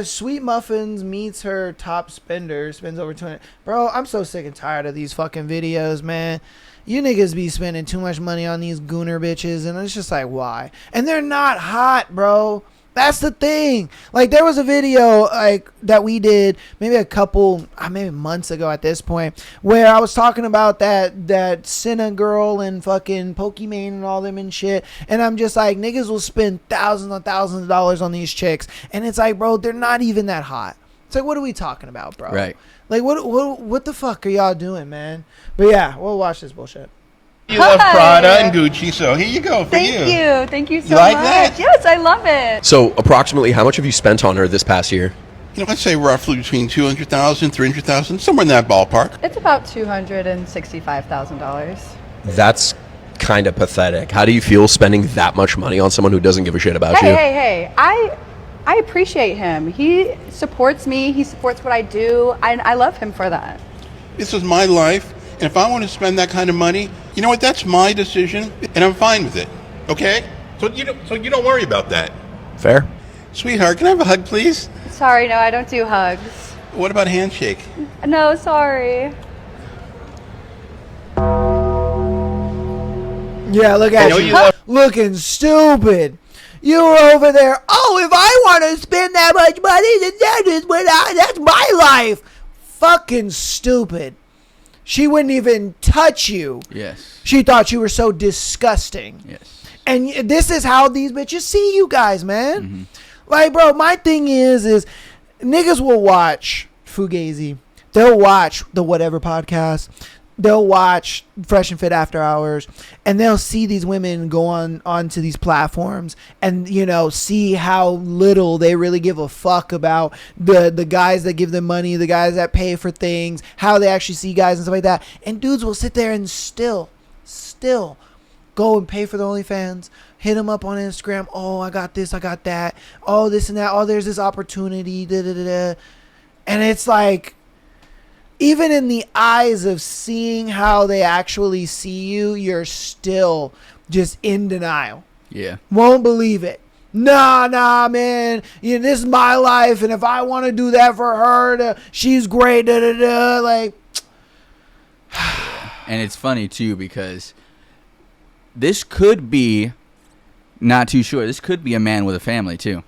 Sweet Muffins meets her top spender, spends over 200. Bro, I'm so sick and tired of these fucking videos, man. You niggas be spending too much money on these gooner bitches, and it's just like, why? And they're not hot, bro. That's the thing. Like, there was a video like that we did maybe a couple, maybe months ago at this point, where I was talking about that Senna girl and fucking Pokimane and all them and shit. And I'm just like, niggas will spend thousands and thousands of dollars on these chicks, and it's like, bro, they're not even that hot. It's like, what are we talking about, bro? Right. Like, what the fuck are y'all doing, man? But yeah, we'll watch this bullshit. You love Prada and Gucci, so here you go for you. Thank you so like much. That? Yes, I love it. So, approximately how much have you spent on her this past year? You know, I'd say roughly between $200,000, $300,000, somewhere in that ballpark. It's about $265,000. That's kind of pathetic. How do you feel spending that much money on someone who doesn't give a shit about you? Hey, I appreciate him. He supports me. He supports what I do. I love him for that. This is my life, and if I want to spend that kind of money, you know what? That's my decision, and I'm fine with it. Okay? So you don't worry about that. Fair. Sweetheart, can I have a hug, please? Sorry, no, I don't do hugs. What about a handshake? No, sorry. Yeah, look at you looking stupid. You were over there. Oh, if I want to spend that much money, then that's my life. Fucking stupid. She wouldn't even touch you. Yes. She thought you were so disgusting. Yes. And this is how these bitches see you guys, man. Mm-hmm. Like, bro, my thing is niggas will watch Fugazi. They'll watch the Whatever podcast. They'll watch Fresh and Fit After Hours, and they'll see these women go onto these platforms and, you know, see how little they really give a fuck about the guys that give them money, the guys that pay for things, how they actually see guys and stuff like that. And dudes will sit there and still go and pay for the OnlyFans, hit them up on Instagram. Oh, I got this, I got that. Oh, this and that. Oh, there's this opportunity. Da, da, da, da. And it's like, even in the eyes of seeing how they actually see you, you're still just in denial. Yeah. Won't believe it. Nah, man. You know, this is my life, and if I want to do that for her, she's great. Da, da, da. Like, and it's funny too because this could be, not too sure. This could be a man with a family too.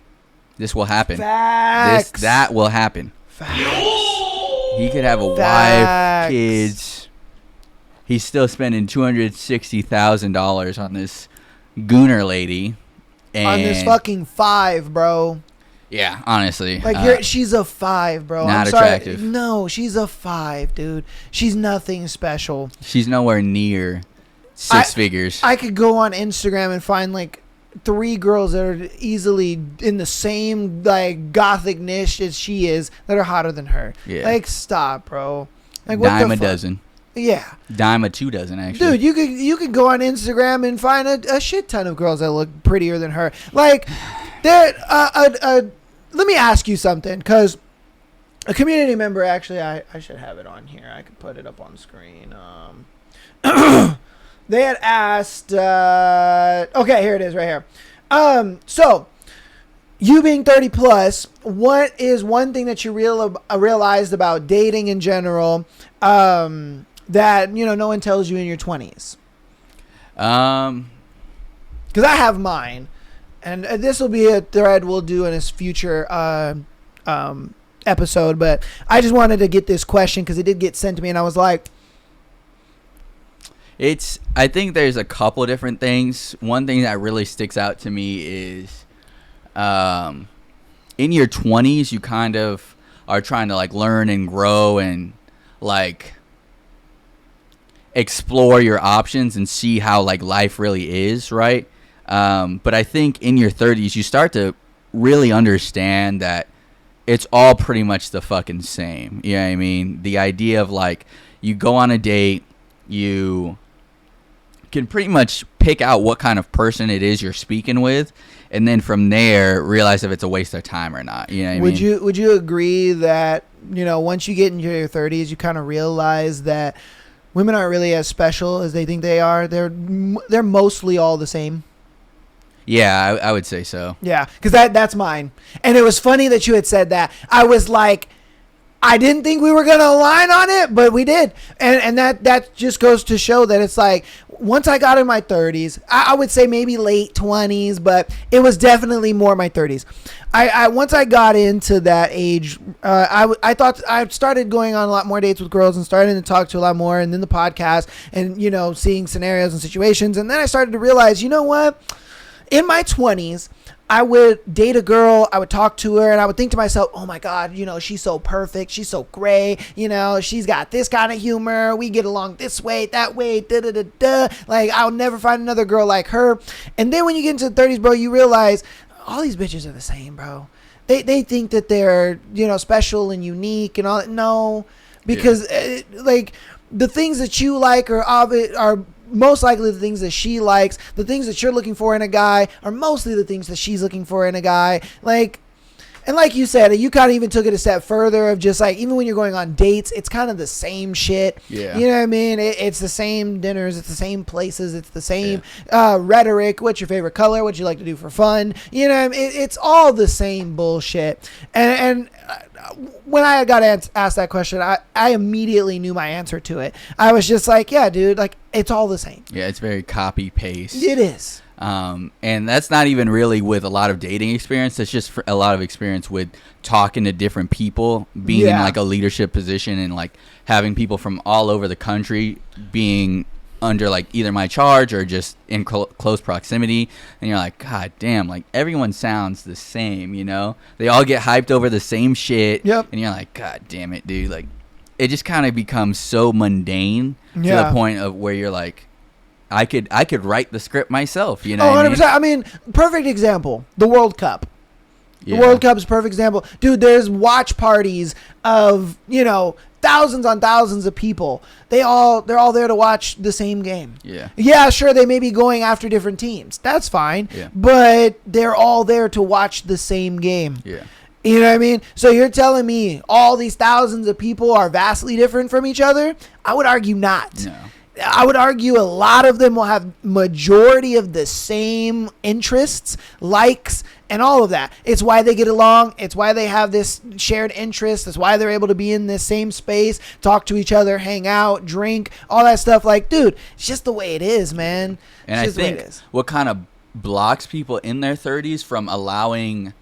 This will happen. Facts. That will happen. Facts. He could have a wife, kids. He's still spending $260,000 on this gooner lady. And on this fucking 5, bro. Yeah, honestly. Like, she's a 5, bro. Not I'm sorry. attractive. No, she's a 5, dude. She's nothing special. She's nowhere near six figures. I could go on Instagram and find, like, 3 girls that are easily in the same like gothic niche as she is that are hotter than her. Yeah. Like, stop, bro. Like, what dime the a dozen. Yeah. Dime a 2 dozen, actually. Dude, you could go on Instagram and find a shit ton of girls that look prettier than her. Like, there. Let me ask you something, because a community member, actually, I should have it on here. I could put it up on the screen. They had asked, okay, here it is right here. So, you being 30 plus, what is one thing that you realized about dating in general, that, you know, no one tells you in your 20s? Because I have mine, and this will be a thread we'll do in his future episode, but I just wanted to get this question because it did get sent to me, and I was like, I think there's a couple different things. One thing that really sticks out to me is in your 20s, you kind of are trying to like learn and grow and like explore your options and see how like life really is, right? But I think in your 30s, you start to really understand that it's all pretty much the fucking same. You know what I mean? The idea of like you go on a date, you can pretty much pick out what kind of person it is you're speaking with, and then from there realize if it's a waste of time or not. You know what I mean? Would you agree that, you know, once you get into your 30s, you kind of realize that women aren't really as special as they think they are? They're mostly all the same. Yeah, I would say so. Yeah, because that's mine. And it was funny that you had said that. I was like, I didn't think we were going to align on it, but we did. And that just goes to show that it's like, once I got in my 30s, I would say maybe late 20s, but it was definitely more my 30s. Once I got into that age, I thought I started going on a lot more dates with girls and starting to talk to a lot more, and then the podcast and, you know, seeing scenarios and situations. And then I started to realize, you know what? In my 20s, I would date a girl, I would talk to her, and I would think to myself, oh my God, you know, she's so perfect, she's so great, you know, she's got this kind of humor, we get along this way, that way, da-da-da-da, like, I'll never find another girl like her. And then when you get into the 30s, bro, you realize all these bitches are the same, bro. They think that they're, you know, special and unique and all that. No, because, like, the things that you like are most likely the things that she likes. The things that you're looking for in a guy are mostly the things that she's looking for in a guy. Like, and like you said, you kind of even took it a step further of just like, even when you're going on dates, it's kind of the same shit. Yeah. You know what I mean? It's the same dinners, it's the same places, it's the same rhetoric. What's your favorite color? What you like to do for fun? You know what I mean? It's all the same bullshit. And when I got asked that question, I immediately knew my answer to it. I was just like, yeah, dude, like, it's all the same. Yeah, it's very copy paste. It is. And that's not even really with a lot of dating experience. That's just for a lot of experience with talking to different people, being in like a leadership position, and like having people from all over the country being under like either my charge or just in close proximity. And you're like, God damn, like everyone sounds the same, you know? They all get hyped over the same shit. Yep. And you're like, God damn it, dude. Like, it just kind of becomes so mundane to the point of where you're like, I could write the script myself, you know? 100%. I mean, perfect example, the World Cup. Yeah. The World Cup is a perfect example. Dude, there's watch parties of, you know, thousands on thousands of people. They're all there to watch the same game. Yeah. Yeah, sure, they may be going after different teams. That's fine. Yeah. But they're all there to watch the same game. Yeah. You know what I mean? So you're telling me all these thousands of people are vastly different from each other? I would argue not. No. I would argue a lot of them will have majority of the same interests, likes, and all of that. It's why they get along. It's why they have this shared interest. It's why they're able to be in this same space, talk to each other, hang out, drink, all that stuff. Like, dude, it's just the way it is, man. And I think what kind of blocks people in their 30s from allowing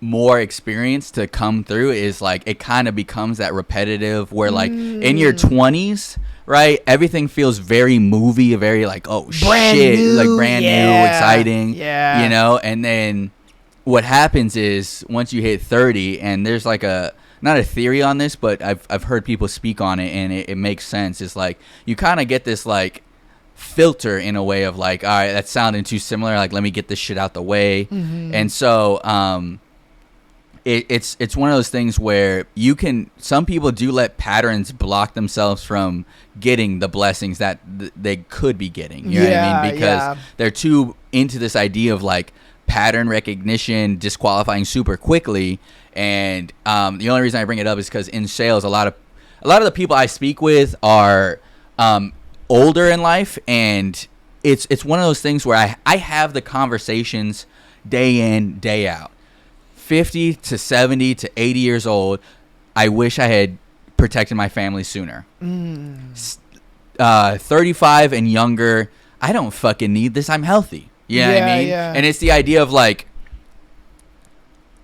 more experience to come through is like, it kind of becomes that repetitive where like in your 20s, right, everything feels very movie, very like, oh brand shit, new, like brand new, exciting, yeah, you know. And then what happens is once you hit 30, and there's like not a theory on this, but I've heard people speak on it, and it makes sense. It's like you kind of get this like filter in a way of like, all right, that's sounding too similar, like let me get this shit out the way. And so it's one of those things where some people do let patterns block themselves from getting the blessings that they could be getting. You know what I mean? Because they're too into this idea of like pattern recognition disqualifying super quickly. And the only reason I bring it up is because in sales, a lot of the people I speak with are older in life, and it's one of those things where I have the conversations day in, day out. 50 to 70 to 80 years old, I wish I had protected my family sooner. 35 and younger, I don't fucking need this. I'm healthy. You know what I mean? Yeah. And it's the idea of like,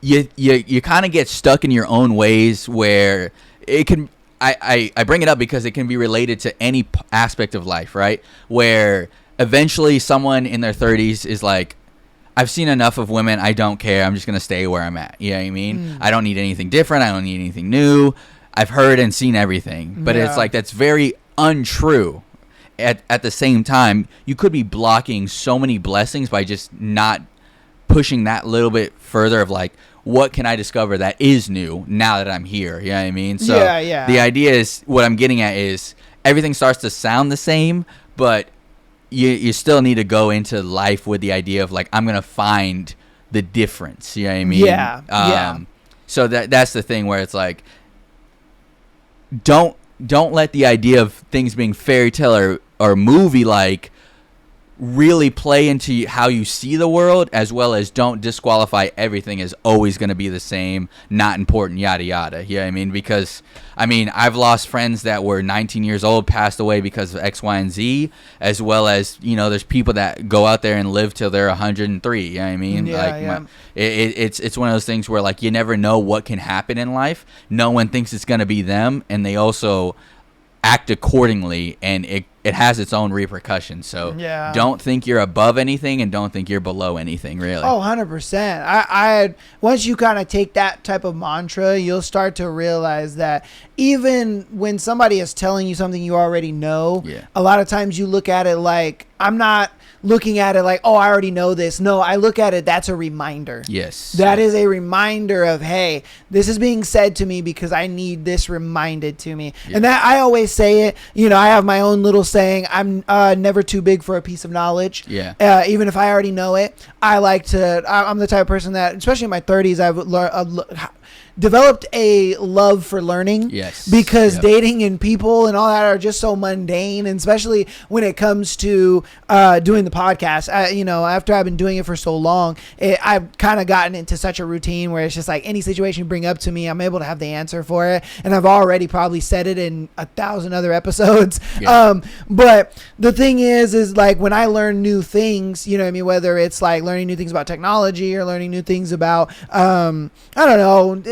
you kind of get stuck in your own ways where it can. I bring it up because it can be related to any aspect of life, right? Where eventually someone in their 30s is like, I've seen enough of women. I don't care. I'm just going to stay where I'm at. You know what I mean? I don't need anything different. I don't need anything new. I've heard and seen everything. But it's like, that's very untrue. At the same time, you could be blocking so many blessings by just not pushing that little bit further of like, what can I discover that is new now that I'm here? You know what I mean? So the idea is, what I'm getting at is, everything starts to sound the same, but you still need to go into life with the idea of like, I'm going to find the difference. You know what I mean? So that's the thing where it's like, don't let the idea of things being fairy tale or movie like really play into how you see the world, as well as don't disqualify everything as always going to be the same, not important, yada yada. You know what I mean? Because I mean, I've lost friends that were 19 years old, passed away because of X, Y, and Z, as well as, you know, there's people that go out there and live till they're 103. You know what I mean? It's one of those things where like, you never know what can happen in life. No one thinks it's going to be them, and they also act accordingly, and it has its own repercussions. So don't think you're above anything, and don't think you're below anything, really. Oh, 100%. I once you kind of take that type of mantra, you'll start to realize that even when somebody is telling you something you already know, a lot of times you look at it like, I'm not looking at it like, oh, I already know this. No, I look at it, that's a reminder. Yes. That is a reminder of, hey, this is being said to me because I need this reminded to me. And that, I always say it, you know, I have my own little saying, I'm never too big for a piece of knowledge. Even if I already know it, I'm the type of person that, especially in my 30s, I've developed a love for learning. Because dating and people and all that are just so mundane, and especially when it comes to doing the podcast. You know, after I've been doing it for so long, I've kind of gotten into such a routine where it's just like, any situation you bring up to me, I'm able to have the answer for it, and I've already probably said it in 1,000 other episodes. But the thing is like, when I learn new things, you know what I mean, whether it's like learning new things about technology or learning new things about I don't know,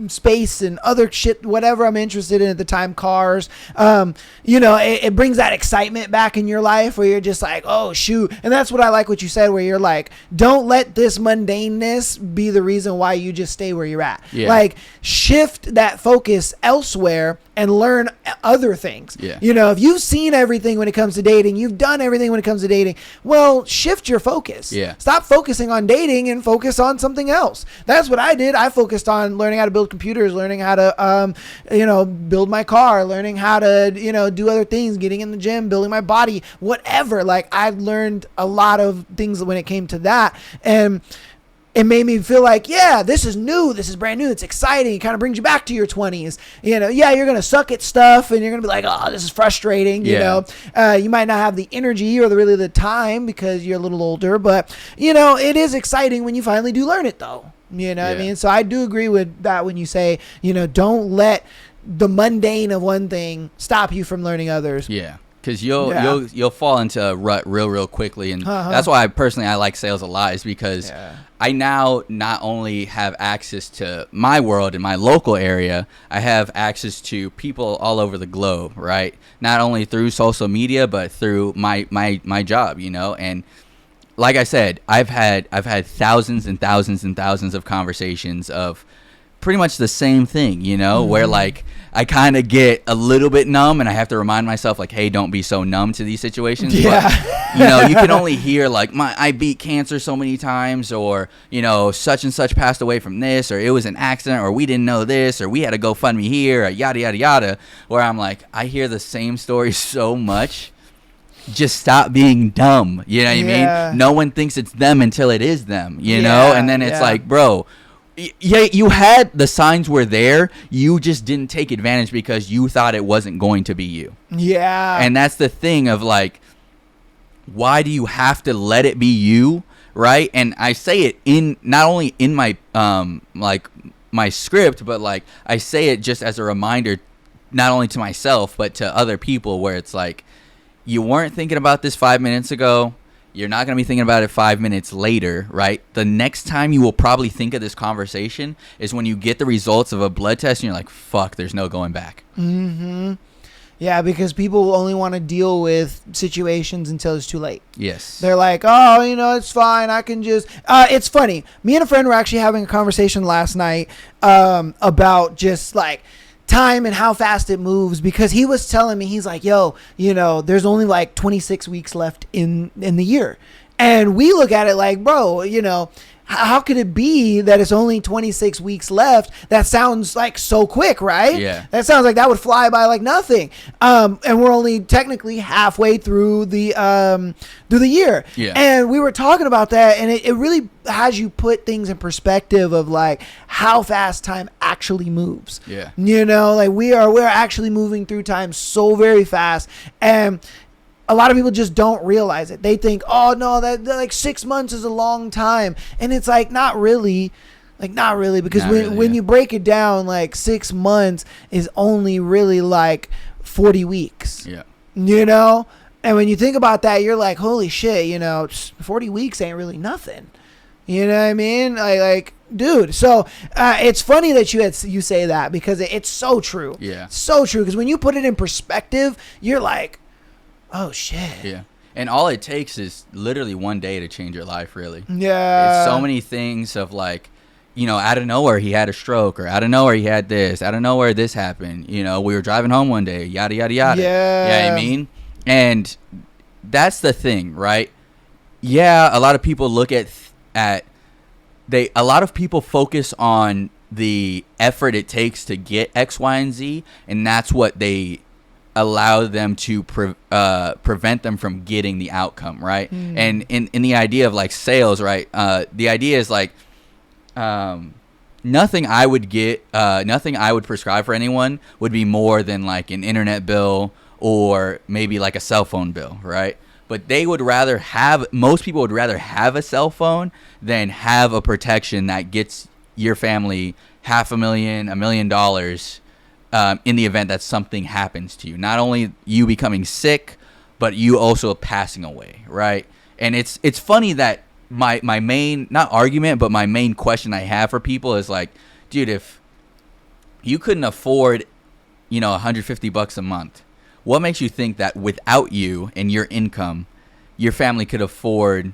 space and other shit, whatever I'm interested in at the time, cars, you know, it brings that excitement back in your life where you're just like, oh shoot. And that's what I like what you said, where you're like, don't let this mundaneness be the reason why you just stay where you're at. Like, shift that focus elsewhere and learn other things. You know, if you've seen everything when it comes to dating, you've done everything when it comes to dating, well, shift your focus. Stop focusing on dating and focus on something else. That's what I did. I focused on learning how to build computers, learning how to, you know, build my car, learning how to, you know, do other things, getting in the gym, building my body, whatever. Like, I've learned a lot of things when it came to that. And it made me feel like, yeah, this is new. This is brand new. It's exciting. It kind of brings you back to your 20s. You know, yeah, you're going to suck at stuff and you're going to be like, oh, this is frustrating. You know, you might not have the energy or really the time because you're a little older, but, you know, it is exciting when you finally do learn it, though. You know what I mean? So I do agree with that when you say, you know, don't let the mundane of one thing stop you from learning others. Because you'll fall into a rut real quickly, and that's why I like sales a lot, is because I now not only have access to my world in my local area, I have access to people all over the globe, right? Not only through social media, but through my job, you know. And like I said, I've had thousands and thousands and thousands of conversations of pretty much the same thing, you know, where like I kind of get a little bit numb, and I have to remind myself like, hey, don't be so numb to these situations. But, you know, you can only hear like, I beat cancer so many times, or, you know, such and such passed away from this, or it was an accident, or we didn't know this, or we had a GoFundMe here, or yada yada yada, where I'm like, I hear the same story so much. Just stop being dumb. You know what I mean? No one thinks it's them until it is them, you know? And then it's like, bro, yeah, you had the signs were there. You just didn't take advantage because you thought it wasn't going to be you. And that's the thing of like, why do you have to let it be you, right? And I say it in not only in my like my script, but like I say it just as a reminder not only to myself but to other people, where it's like, you weren't thinking about this 5 minutes ago. You're not going to be thinking about it 5 minutes later, right? The next time you will probably think of this conversation is when you get the results of a blood test and you're like, fuck, there's no going back. Mm-hmm. Yeah, because people only want to deal with situations until it's too late. Yes. They're like, oh, it's fine. I can just... it's funny. Me and a friend were actually having a conversation last night about just like time and how fast it moves, because he was telling me, he's like, yo, there's only like 26 weeks left in the year. And we look at it like, bro, how could it be that it's only 26 weeks left? That sounds like so quick, right? Yeah. That sounds like that would fly by like nothing. And we're only technically halfway through the year. Yeah. And we were talking about that, and it really has you put things in perspective of like how fast time actually moves. Yeah. Like we're actually moving through time so very fast. And a lot of people just don't realize it. They think, oh no, that like 6 months is a long time. And it's like, not really, because when you break it down, like 6 months is only really like 40 weeks. Yeah. And when you think about that, you're like, holy shit, 40 weeks ain't really nothing. You know what I mean? Like dude. So it's funny that you say that, because it's so true. Yeah. So true. Because when you put it in perspective, you're like, oh shit. Yeah. And all it takes is literally one day to change your life, really. Yeah. It's so many things of like, out of nowhere he had a stroke, or out of nowhere he had this, out of nowhere this happened. We were driving home one day, yada, yada, yada. Yeah. You know what I mean? And that's the thing, right? Yeah, a lot of people look a lot of people focus on the effort it takes to get X, Y, and Z, and that's what they allow them to prevent them from getting the outcome, right? And in the idea of like sales, right? The idea is like nothing I would prescribe for anyone would be more than like an internet bill or maybe like a cell phone bill, right? But most people would rather have a cell phone than have a protection that gets your family $500,000, $1 million in the event that something happens to you. Not only you becoming sick, but you also passing away, right? And it's funny that my main, not argument, but my main question I have for people is like, dude, if you couldn't afford, $150 a month, what makes you think that without you and your income, your family could afford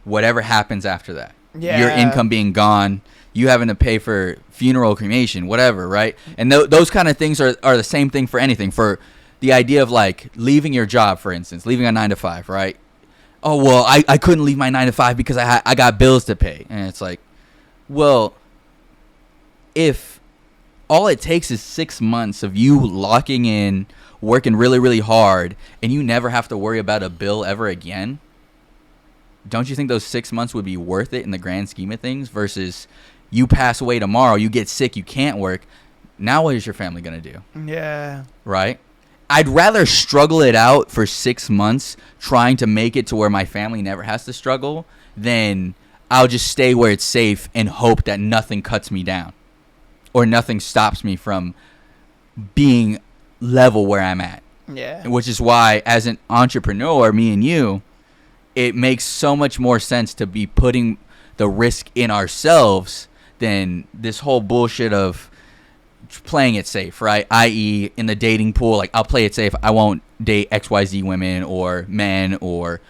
whatever happens after that? Yeah. Your income being gone, you having to pay for funeral, cremation, whatever, right? And those kind of things are the same thing for anything. For the idea of like leaving your job, for instance, leaving a 9 to 5, right? Oh, well, I couldn't leave my 9 to 5 because I got bills to pay. And it's like, well, if all it takes is 6 months of you locking in, working really, really hard, and you never have to worry about a bill ever again, don't you think those 6 months would be worth it in the grand scheme of things versus you pass away tomorrow, you get sick, you can't work. Now what is your family going to do? Yeah. Right? I'd rather struggle it out for 6 months trying to make it to where my family never has to struggle than I'll just stay where it's safe and hope that nothing cuts me down or nothing stops me from being level where I'm at. Yeah. Which is why, as an entrepreneur, me and you, it makes so much more sense to be putting the risk in ourselves than this whole bullshit of playing it safe, right? I.e., in the dating pool, like, I'll play it safe. I won't date XYZ women or men, or,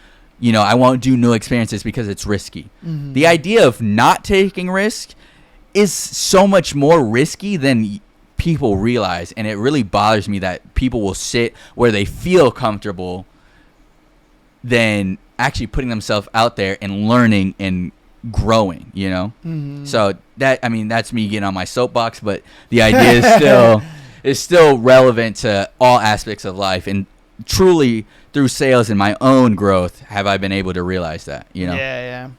I won't do new experiences because it's risky. Mm-hmm. The idea of not taking risk is so much more risky than people realize, and it really bothers me that people will sit where they feel comfortable than actually putting themselves out there and learning and growing, Mm-hmm. So that's me getting on my soapbox, but the idea is still relevant to all aspects of life, and truly through sales and my own growth have I been able to realize that, Yeah.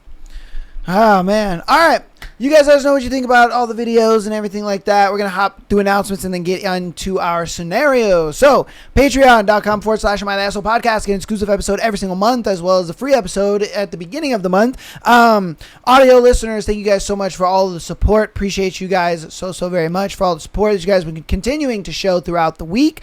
Oh man. All right. You guys let us know what you think about all the videos and everything like that. We're going to hop through announcements and then get into our scenario. So, patreon.com/MyTheAsshole Podcast. Get an exclusive episode every single month, as well as a free episode at the beginning of the month. Audio listeners, thank you guys so much for all of the support. Appreciate you guys so very much for all the support that you guys have been continuing to show throughout the week.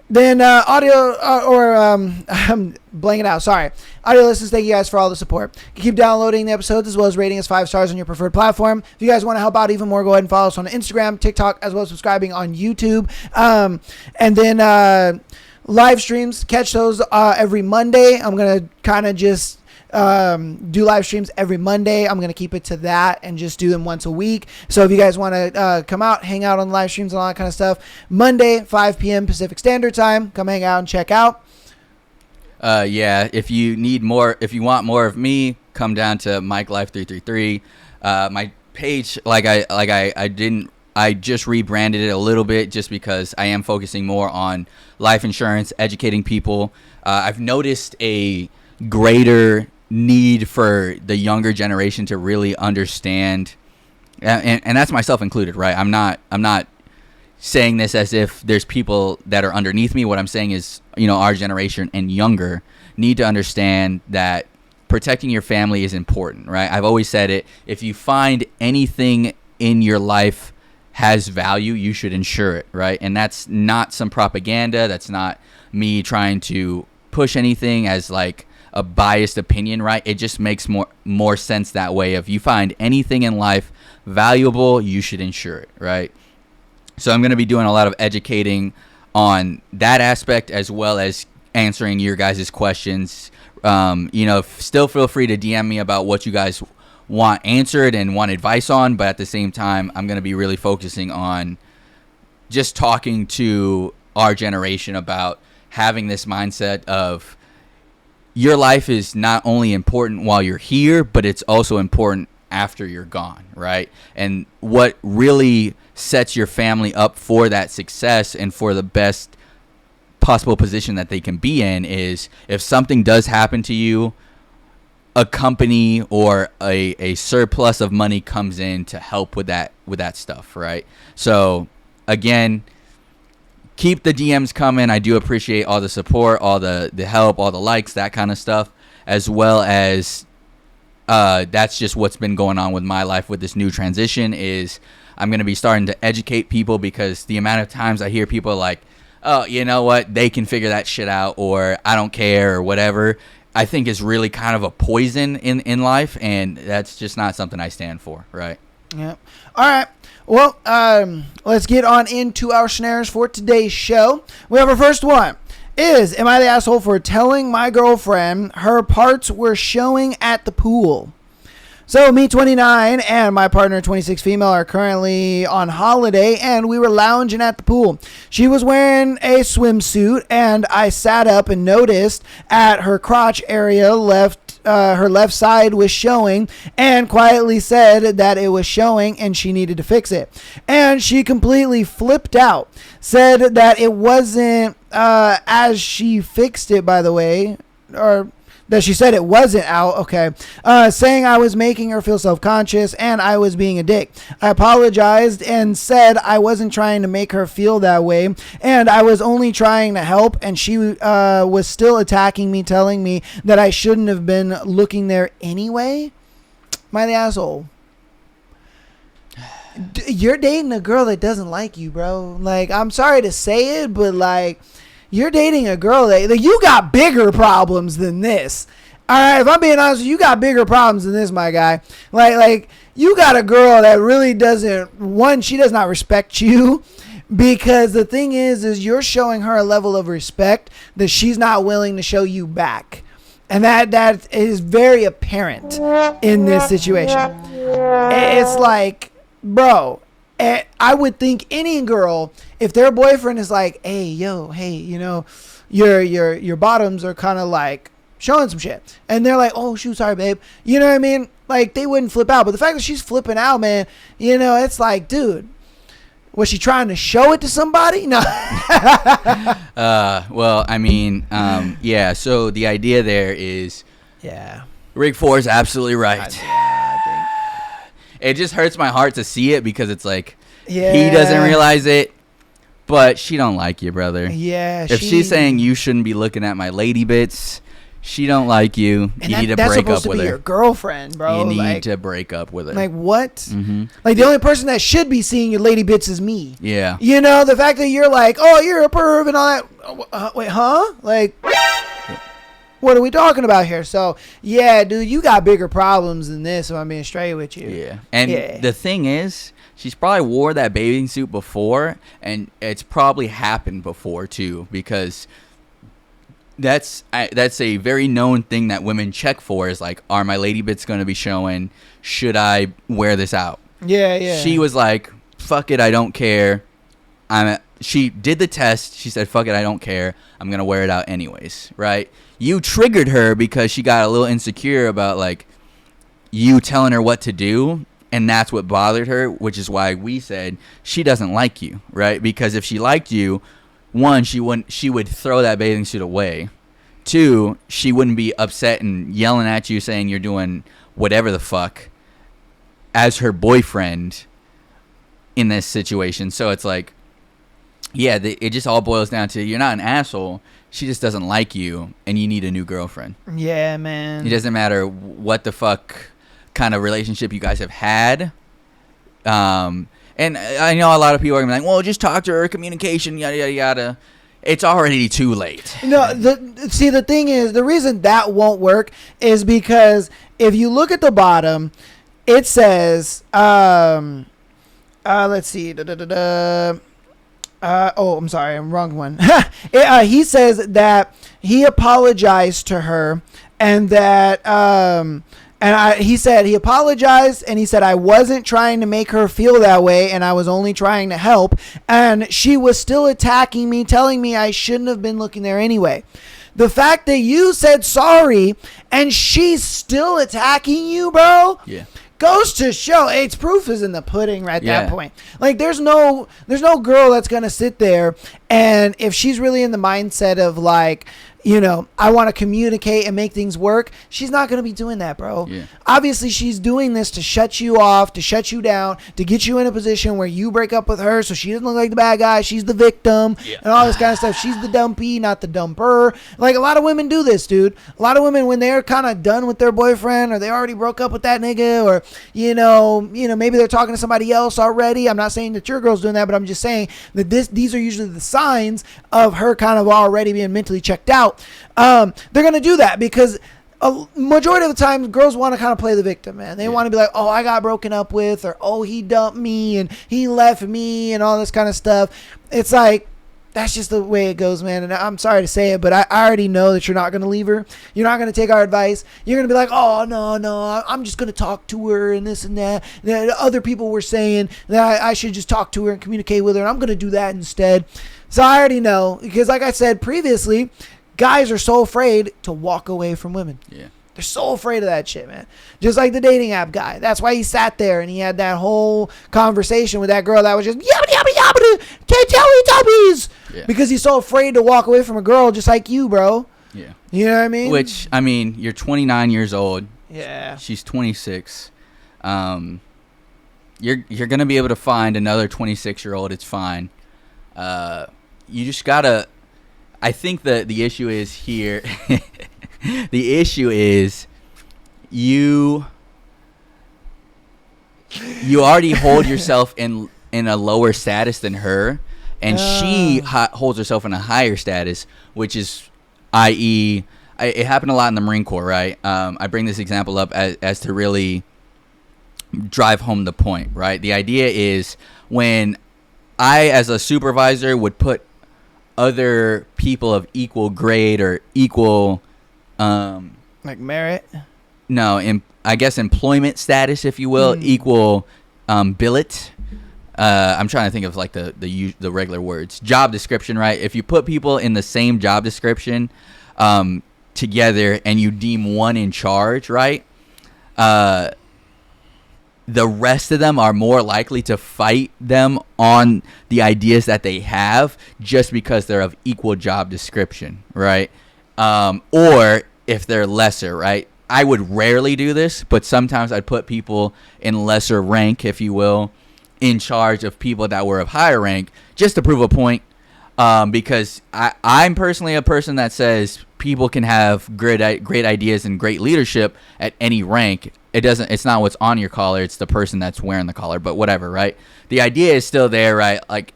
Then audio I'm blanking out. Sorry. Audio listeners, thank you guys for all the support. You can keep downloading the episodes as well as rating us 5 stars on your preferred platform. If you guys want to help out even more, go ahead and follow us on Instagram, TikTok, as well as subscribing on YouTube. And then live streams, catch those every Monday. I'm going to kind of just do live streams every Monday. I'm going to keep it to that and just do them once a week. So if you guys want to come out, hang out on the live streams and all that kind of stuff, Monday, 5 p.m. Pacific Standard Time, come hang out and check out. Yeah, if you want more of me, come down to Mike Life 333. My page, I just rebranded it a little bit just because I am focusing more on life insurance, educating people. I've noticed a greater need for the younger generation to really understand, and that's myself included, right? I'm not saying this as if there's people that are underneath me. What I'm saying is, our generation and younger need to understand that protecting your family is important, right? I've always said it. If you find anything in your life has value, you should insure it, right? And that's not some propaganda. That's not me trying to push anything as like a biased opinion, right? It just makes more sense that way. If you find anything in life valuable, you should insure it, right? So I'm going to be doing a lot of educating on that aspect, as well as answering your guys' questions. Still feel free to DM me about what you guys want answered and want advice on, but at the same time, I'm going to be really focusing on just talking to our generation about having this mindset of your life is not only important while you're here, but it's also important after you're gone, right? And what really sets your family up for that success and for the best possible position that they can be in is if something does happen to you, a company or a surplus of money comes in to help with that stuff, right? So again, keep the DMs coming. I do appreciate all the support, all the help, all the likes, that kind of stuff, as well as that's just what's been going on with my life with this new transition is I'm going to be starting to educate people, because the amount of times I hear people like, oh, you know what, they can figure that shit out, or I don't care, or whatever, I think is really kind of a poison in life, and that's just not something I stand for, right? Yeah. All right. Well, let's get on into our scenarios for today's show. We have our first one. Am I the asshole for telling my girlfriend her parts were showing at the pool? So me, 29, and my partner, 26 female, are currently on holiday, and we were lounging at the pool. She was wearing a swimsuit, and I sat up and noticed at her crotch area her left side was showing, and quietly said that it was showing and she needed to fix it. And she completely flipped out, said that it wasn't as she fixed it, by the way, or that she said it wasn't out, okay, saying I was making her feel self-conscious and I was being a dick. I apologized and said I wasn't trying to make her feel that way and I was only trying to help, and she was still attacking me, telling me that I shouldn't have been looking there anyway. Am I the asshole? You're dating a girl that doesn't like you, bro. Like, I'm sorry to say it, but like, you're dating a girl that you got bigger problems than this. All right, if I'm being honest, you got bigger problems than this, my guy. Like you got a girl that really doesn't. She does not respect you, because the thing is you're showing her a level of respect that she's not willing to show you back, and that is very apparent in this situation. It's like, bro, I would think any girl, if their boyfriend is like, hey, you know, your bottoms are kind of like showing some shit, and they're like, oh shoot, sorry babe, you know what I mean, like they wouldn't flip out. But the fact that she's flipping out, man, you know, it's like, dude, was she trying to show it to somebody? No. Well, I mean, yeah, so the idea there is, yeah, Rig 4 is absolutely right. it just hurts my heart to see it because it's like he Yeah. doesn't realize it, but she don't like you, brother. Yeah, If she's saying you shouldn't be looking at my lady bits, she don't like you. And You need to that's break supposed up to with be her. your girlfriend, bro. You need like, to break up with her. like what? Mhm. Like the only person that should be seeing your lady bits is me. Yeah. You know, the fact that you're like, oh, you're a perv and all that. Wait, huh? Like, what are we talking about here? So, yeah, dude, you got bigger problems than this. If I'm being straight with you. Yeah. And Yeah. the thing is, she's probably wore that bathing suit before, and it's probably happened before too, because that's a very known thing that women check for is like, are my lady bits going to be showing? Should I wear this out? Yeah, yeah. She was like, fuck it, I don't care. She did the test. She said, fuck it, I don't care. I'm going to wear it out anyways, right? You triggered her because she got a little insecure about like you telling her what to do, and that's what bothered her, which is why we said she doesn't like you, right? Because if she liked you, one, she would throw that bathing suit away. Two, she wouldn't be upset and yelling at you saying you're doing whatever the fuck as her boyfriend in this situation. So it's like, yeah, it just all boils down to you're not an asshole. She just doesn't like you, and you need a new girlfriend. Yeah, man. It doesn't matter what the fuck kind of relationship you guys have had. And I know a lot of people are gonna be like, well, just talk to her, communication, yada, yada, yada. It's already too late. No, the thing is, the reason that won't work is because if you look at the bottom, it says, let's see, I'm sorry, I'm wrong one. He says that he apologized to her, and that he said he apologized, and he said I wasn't trying to make her feel that way, and I was only trying to help, and she was still attacking me, telling me I shouldn't have been looking there anyway. The fact that you said sorry and she's still attacking you, bro, goes to show it's proof is in the pudding right at that point. Like there's no girl that's gonna sit there, and if she's really in the mindset of like, you know, I want to communicate and make things work, she's not going to be doing that, bro. Obviously, she's doing this to shut you off, to shut you down, to get you in a position where you break up with her so she doesn't look like the bad guy. She's the victim and all this kind of stuff. She's the dumpy, not the dumper. Like, a lot of women do this, dude. A lot of women, when they're kind of done with their boyfriend, or they already broke up with that nigga, or, you know, maybe they're talking to somebody else already. I'm not saying that your girl's doing that, but I'm just saying that these are usually the signs of her kind of already being mentally checked out. They're gonna do that because a majority of the time girls want to kind of play the victim, man. They want to be like, oh, I got broken up with, or oh, he dumped me and he left me and all this kind of stuff. It's like, that's just the way it goes, man. And I'm sorry to say it, but I already know that you're not going to leave her. You're not going to take our advice. You're going to be like, oh, no, I'm just going to talk to her and this and that. Other people were saying that I should just talk to her and communicate with her, and I'm going to do that instead. So I already know, because like I said previously, guys are so afraid to walk away from women. Yeah. They're so afraid of that shit, man. Just like the dating app guy. That's why he sat there and he had that whole conversation with that girl that was just yabba yabba yabba Teletubbies. Yeah. Because he's so afraid to walk away from a girl just like you, bro. Yeah. You know what I mean? Which, I mean, you're 29 years old. Yeah. She's 26. You're gonna be able to find another 26-year-old. It's fine. You just gotta. I think the issue is here. The issue is you already hold yourself in a lower status than her, and she holds herself in a higher status, which is, i.e., it happened a lot in the Marine Corps, right? I bring this example up as to really drive home the point, right? The idea is when I, as a supervisor, would put other people of equal grade or equal like merit, I guess employment status, if you will, equal billet. I'm trying to think of like the regular words, job description, right? If you put people in the same job description together and you deem one in charge, right, the rest of them are more likely to fight them on the ideas that they have just because they're of equal job description, right? Or if they're lesser, right? I would rarely do this, but sometimes I'd put people in lesser rank, if you will, in charge of people that were of higher rank, just to prove a point. Because I'm personally a person that says people can have great ideas and great leadership at any rank. It's not what's on your collar, it's the person that's wearing the collar, but whatever, right? The idea is still there, right? Like,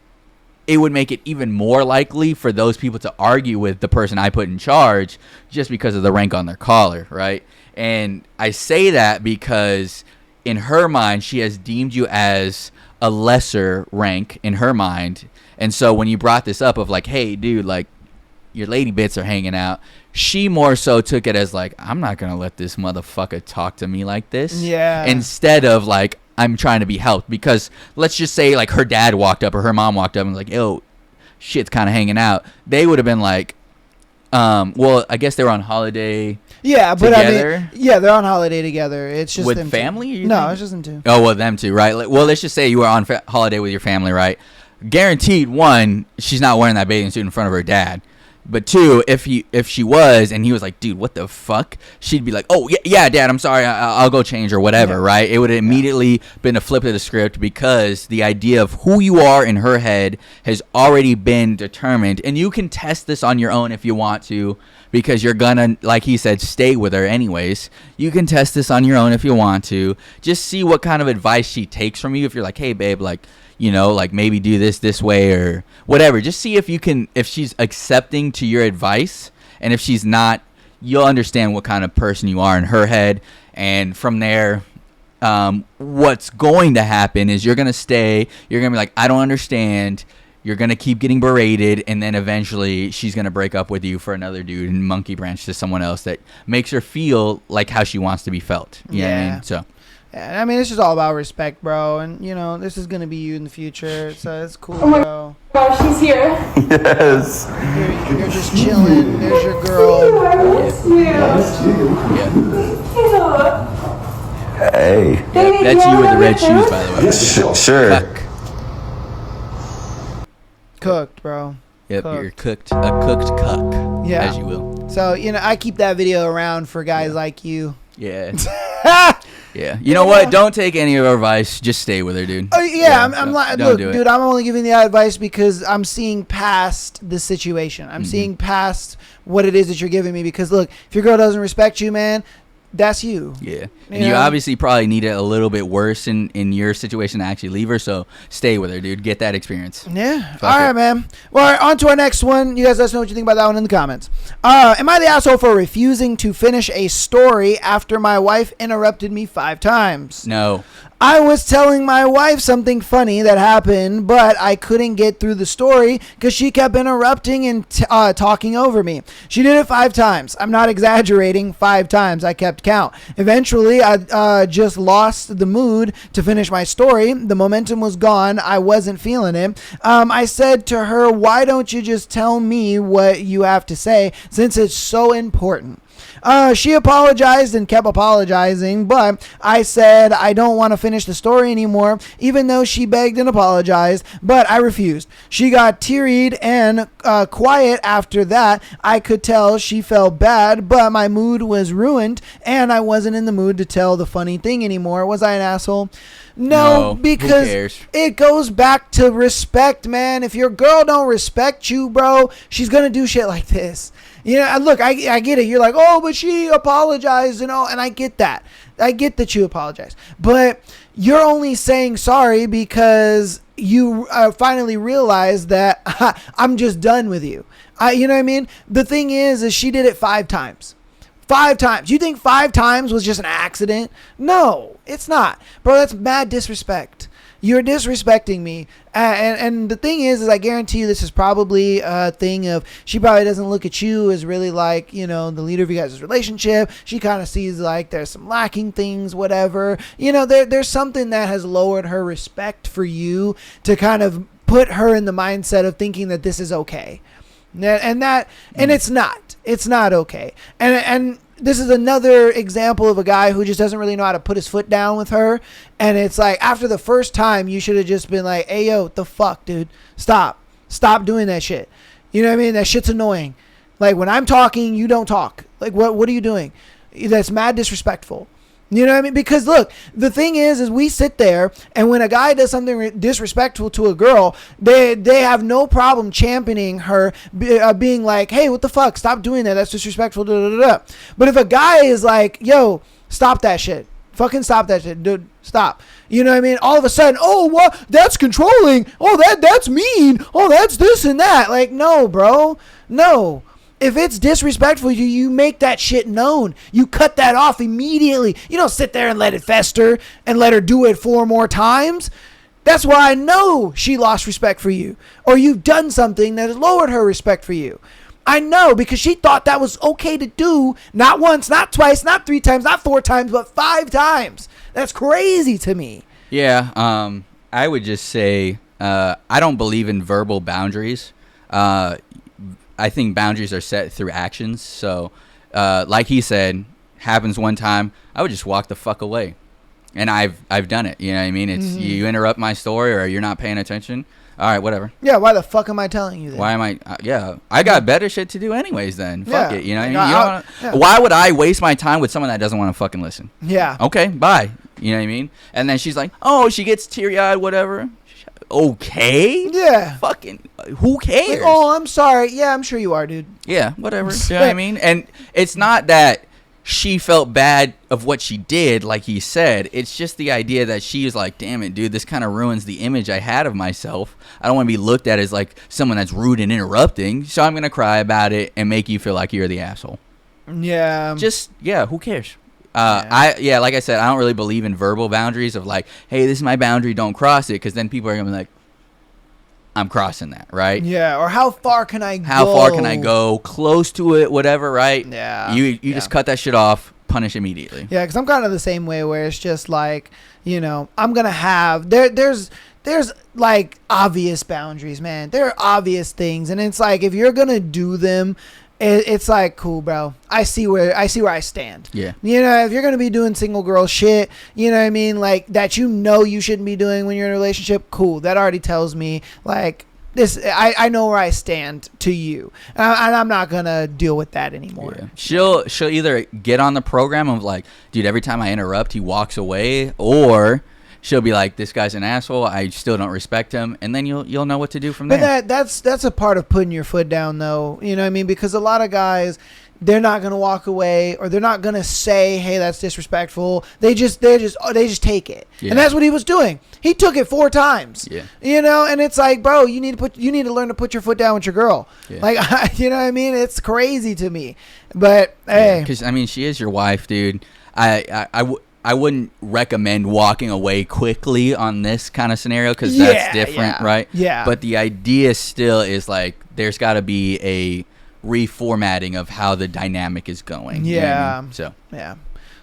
it would make it even more likely for those people to argue with the person I put in charge just because of the rank on their collar, right? And I say that because in her mind, she has deemed you as a lesser rank in her mind. And so when you brought this up of like, hey, dude, like, your lady bits are hanging out, she more so took it as like, I'm not going to let this motherfucker talk to me like this. Yeah. Instead of like, I'm trying to be helped. Because let's just say like her dad walked up or her mom walked up and was like, yo, shit's kind of hanging out. They would have been like, well, I guess they were on holiday. Yeah, but together. I mean, yeah, they're on holiday together. It's just with them family? Two. No, it's just them two. Oh, well, them two, right? Well, let's just say you were on holiday with your family, right? Guaranteed, one, she's not wearing that bathing suit in front of her dad. But two, if she was and he was like, dude, what the fuck? She'd be like, oh, yeah, Dad, I'm sorry. I'll go change or whatever, right? It would have immediately been a flip of the script because the idea of who you are in her head has already been determined. And you can test this on your own if you want to because you're gonna, like he said, stay with her anyways. You can test this on your own if you want to. Just see what kind of advice she takes from you. If you're like, hey, babe, like, you know, like maybe do this way or whatever. Just see if she's accepting to your advice. And if she's not, you'll understand what kind of person you are in her head. And from there, what's going to happen is you're going to stay. You're going to be like, I don't understand. You're going to keep getting berated. And then eventually she's going to break up with you for another dude and monkey branch to someone else that makes her feel like how she wants to be felt. You know what I mean? So. Yeah, I mean, it's just all about respect, bro. And, you know, this is going to be you in the future. So it's cool, bro. Gosh, she's here. Yes. You're just chilling. There's your girl. Hey. That's you with the red shoes, by the way. Sure. Cooked, bro. Yep, you're cooked. A cooked cuck, Yeah. as you will. So, you know, I keep that video around for guys like you. Yeah. Yeah. You know what? Don't take any of our advice. Just stay with her, dude. Oh, yeah. I'm like, don't look, do it. dude, I'm only giving the advice because I'm seeing past the situation. I'm seeing past what it is that you're giving me because, look, if your girl doesn't respect you, man, that's you. Yeah. And you obviously probably need it a little bit worse in your situation to actually leave her. So stay with her, dude. Get that experience. Yeah. All right, man. Well, all right, on to our next one. You guys let us know what you think about that one in the comments. Am I the asshole for refusing to finish a story after my wife interrupted me 5 times? No. I was telling my wife something funny that happened, but I couldn't get through the story because she kept interrupting and talking over me. She did it 5 times. I'm not exaggerating. 5 times. I kept count. Eventually, I just lost the mood to finish my story. The momentum was gone. I wasn't feeling it. I said to her, why don't you just tell me what you have to say since it's so important? She apologized and kept apologizing, but I said I don't want to finish the story anymore, even though she begged and apologized, but I refused. She got teary-eyed and quiet after that. I could tell she felt bad, but my mood was ruined, and I wasn't in the mood to tell the funny thing anymore. Was I an asshole? No, because it goes back to respect, man. If your girl don't respect you, bro, she's going to do shit like this. You know, look, I get it. You're like, oh, but she apologized, you know, and I get that. I get that you apologize. But you're only saying sorry because you finally realized that I'm just done with you. You know what I mean? The thing is she did it 5 times. 5 times. You think 5 times was just an accident? No, it's not. Bro, that's mad disrespect. You're disrespecting me. And the thing is I guarantee you this is probably a thing of she probably doesn't look at you as really like, you know, the leader of you guys' relationship. She kind of sees like there's some lacking things, whatever. You know, there's something that has lowered her respect for you to kind of put her in the mindset of thinking that this is okay. And it's not. It's not okay. And this is another example of a guy who just doesn't really know how to put his foot down with her. And it's like after the first time, you should have just been like, hey, yo, what the fuck, dude? Stop doing that shit. You know what I mean? That shit's annoying. Like when I'm talking, you don't talk. Like what are you doing? that's mad disrespectful. You know what I mean? Because look, the thing is we sit there, and when a guy does something disrespectful to a girl, they have no problem championing her, being like, hey, what the fuck? Stop doing that. That's disrespectful. Da, da, da, da. But if a guy is like, yo, stop that shit. Fucking stop that shit, dude. Stop. You know what I mean? All of a sudden, oh, what? That's controlling. Oh, that's mean. Oh, that's this and that. Like, no, bro. No. If it's disrespectful to you, you make that shit known. You cut that off immediately. You don't sit there and let it fester and let her do it 4 more times. That's why I know she lost respect for you. Or you've done something that has lowered her respect for you. I know, because she thought that was okay to do. Not once, not twice, not 3 times, not 4 times, but 5 times. That's crazy to me. Yeah, I would just say I don't believe in verbal boundaries. I think boundaries are set through actions. So, like he said, happens one time, I would just walk the fuck away. And I've done it. You know what I mean? It's you interrupt my story or you're not paying attention. All right, whatever. Yeah, why the fuck am I telling you that? Why am I? Yeah, I got better shit to do anyways. Then fuck it. You know what I mean? Yeah. Why would I waste my time with someone that doesn't want to fucking listen? Yeah. Okay, bye. You know what I mean? And then she's like, oh, she gets teary-eyed, whatever. Okay. Yeah. Fucking. Who cares? Like, oh, I'm sorry. Yeah, I'm sure you are, dude. Yeah, whatever. You know what I mean? And it's not that she felt bad of what she did, like he said. It's just the idea that she is like, damn it, dude, this kind of ruins the image I had of myself. I don't want to be looked at as like someone that's rude and interrupting. So I'm going to cry about it and make you feel like you're the asshole. Yeah. Just, yeah, who cares? Like I said, I don't really believe in verbal boundaries of like, hey, this is my boundary, don't cross it. Because then people are going to be like, I'm crossing that, right? Yeah, or how far can I go? How far can I go? Close to it, whatever, right? Yeah. You just cut that shit off, punish immediately. Yeah, because I'm kind of the same way where it's just like, you know, I'm going to have, there's like obvious boundaries, man. There are obvious things. And it's like, if you're going to do them, it's like, cool, bro. I see where I stand. Yeah. You know, if you're going to be doing single girl shit, you know what I mean? Like that, you shouldn't be doing when you're in a relationship. Cool. That already tells me like this, I know where I stand to you. And I'm not going to deal with that anymore. Yeah. She'll either get on the program of like, dude, every time I interrupt, he walks away, or she'll be like, this guy's an asshole, I still don't respect him, and then you'll know what to do from there. But that's a part of putting your foot down, though. You know what I mean? Because a lot of guys, they're not going to walk away, or they're not going to say, hey, that's disrespectful. They just take it. Yeah. And that's what he was doing. He took it 4 times. Yeah. You know, and it's like, bro, you need to learn to put your foot down with your girl. Yeah. Like, you know what I mean? It's crazy to me. But hey, because I mean, she is your wife, dude. I wouldn't recommend walking away quickly on this kind of scenario because that's different, right? Yeah. But the idea still is like there's got to be a reformatting of how the dynamic is going. Yeah. You know what I mean? So. Yeah.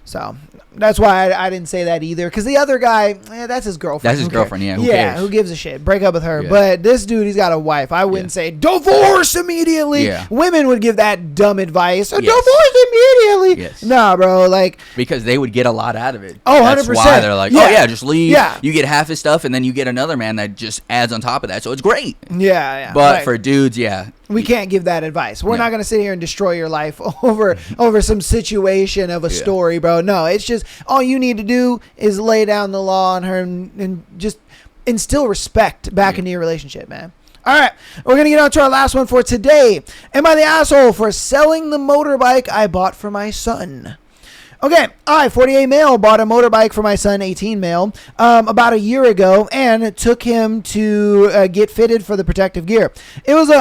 So that's why I didn't say that either. Because the other guy, that's his girlfriend. That's his girlfriend, yeah. Who cares? cares? Who gives a shit? Break up with her. Yeah. But this dude, he's got a wife. I wouldn't say divorce immediately. Yeah. Women would give that dumb advice. Divorce immediately. Yes. Nah, bro. Like, because they would get a lot out of it. Oh, 100%. That's why they're like, oh, yeah, just leave. Yeah. You get half his stuff, and then you get another man that just adds on top of that. So it's great. Yeah. But for dudes, yeah. We can't give that advice. We're not going to sit here and destroy your life over some situation of a story, bro. No, it's just all you need to do is lay down the law on her and just instill respect back into your relationship, man. All right, we're going to get on to our last one for today. Am I the asshole for selling the motorbike I bought for my son? Okay, I, 48 male, bought a motorbike for my son, 18 male, about a year ago, and took him to get fitted for the protective gear. It was a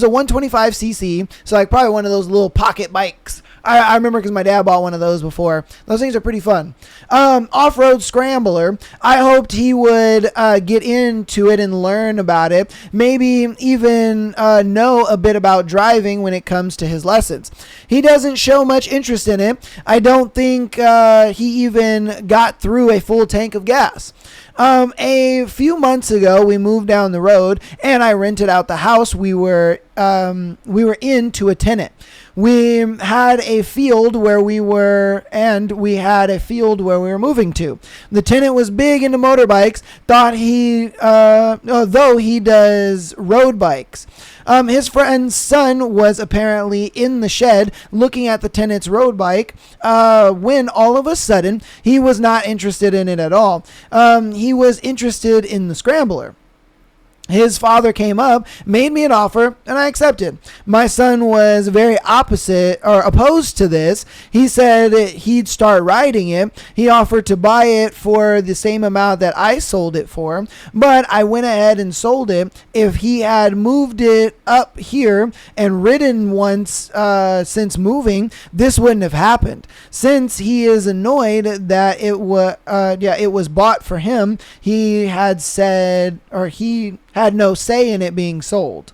125cc, so like probably one of those little pocket bikes. I remember because my dad bought one of those before. Those things are pretty fun. Off-road scrambler. I hoped he would get into it and learn about it. Maybe even know a bit about driving when it comes to his lessons. He doesn't show much interest in it. I don't think he even got through a full tank of gas. A few months ago, we moved down the road, and I rented out the house we were in to a tenant. we had a field where we were moving to. The tenant was big into motorbikes, thought though he does road bikes. His friend's son was apparently in the shed looking at the tenant's road bike when all of a sudden he was not interested in it at all. He was interested in the scrambler. His father came up, made me an offer, and I accepted. My son was very opposed to this. He said he'd start riding it. He offered to buy it for the same amount that I sold it for, but I went ahead and sold it. If he had moved it up here and ridden once since moving, this wouldn't have happened. Since he is annoyed that it was bought for him, he had said, or he had no say in it being sold.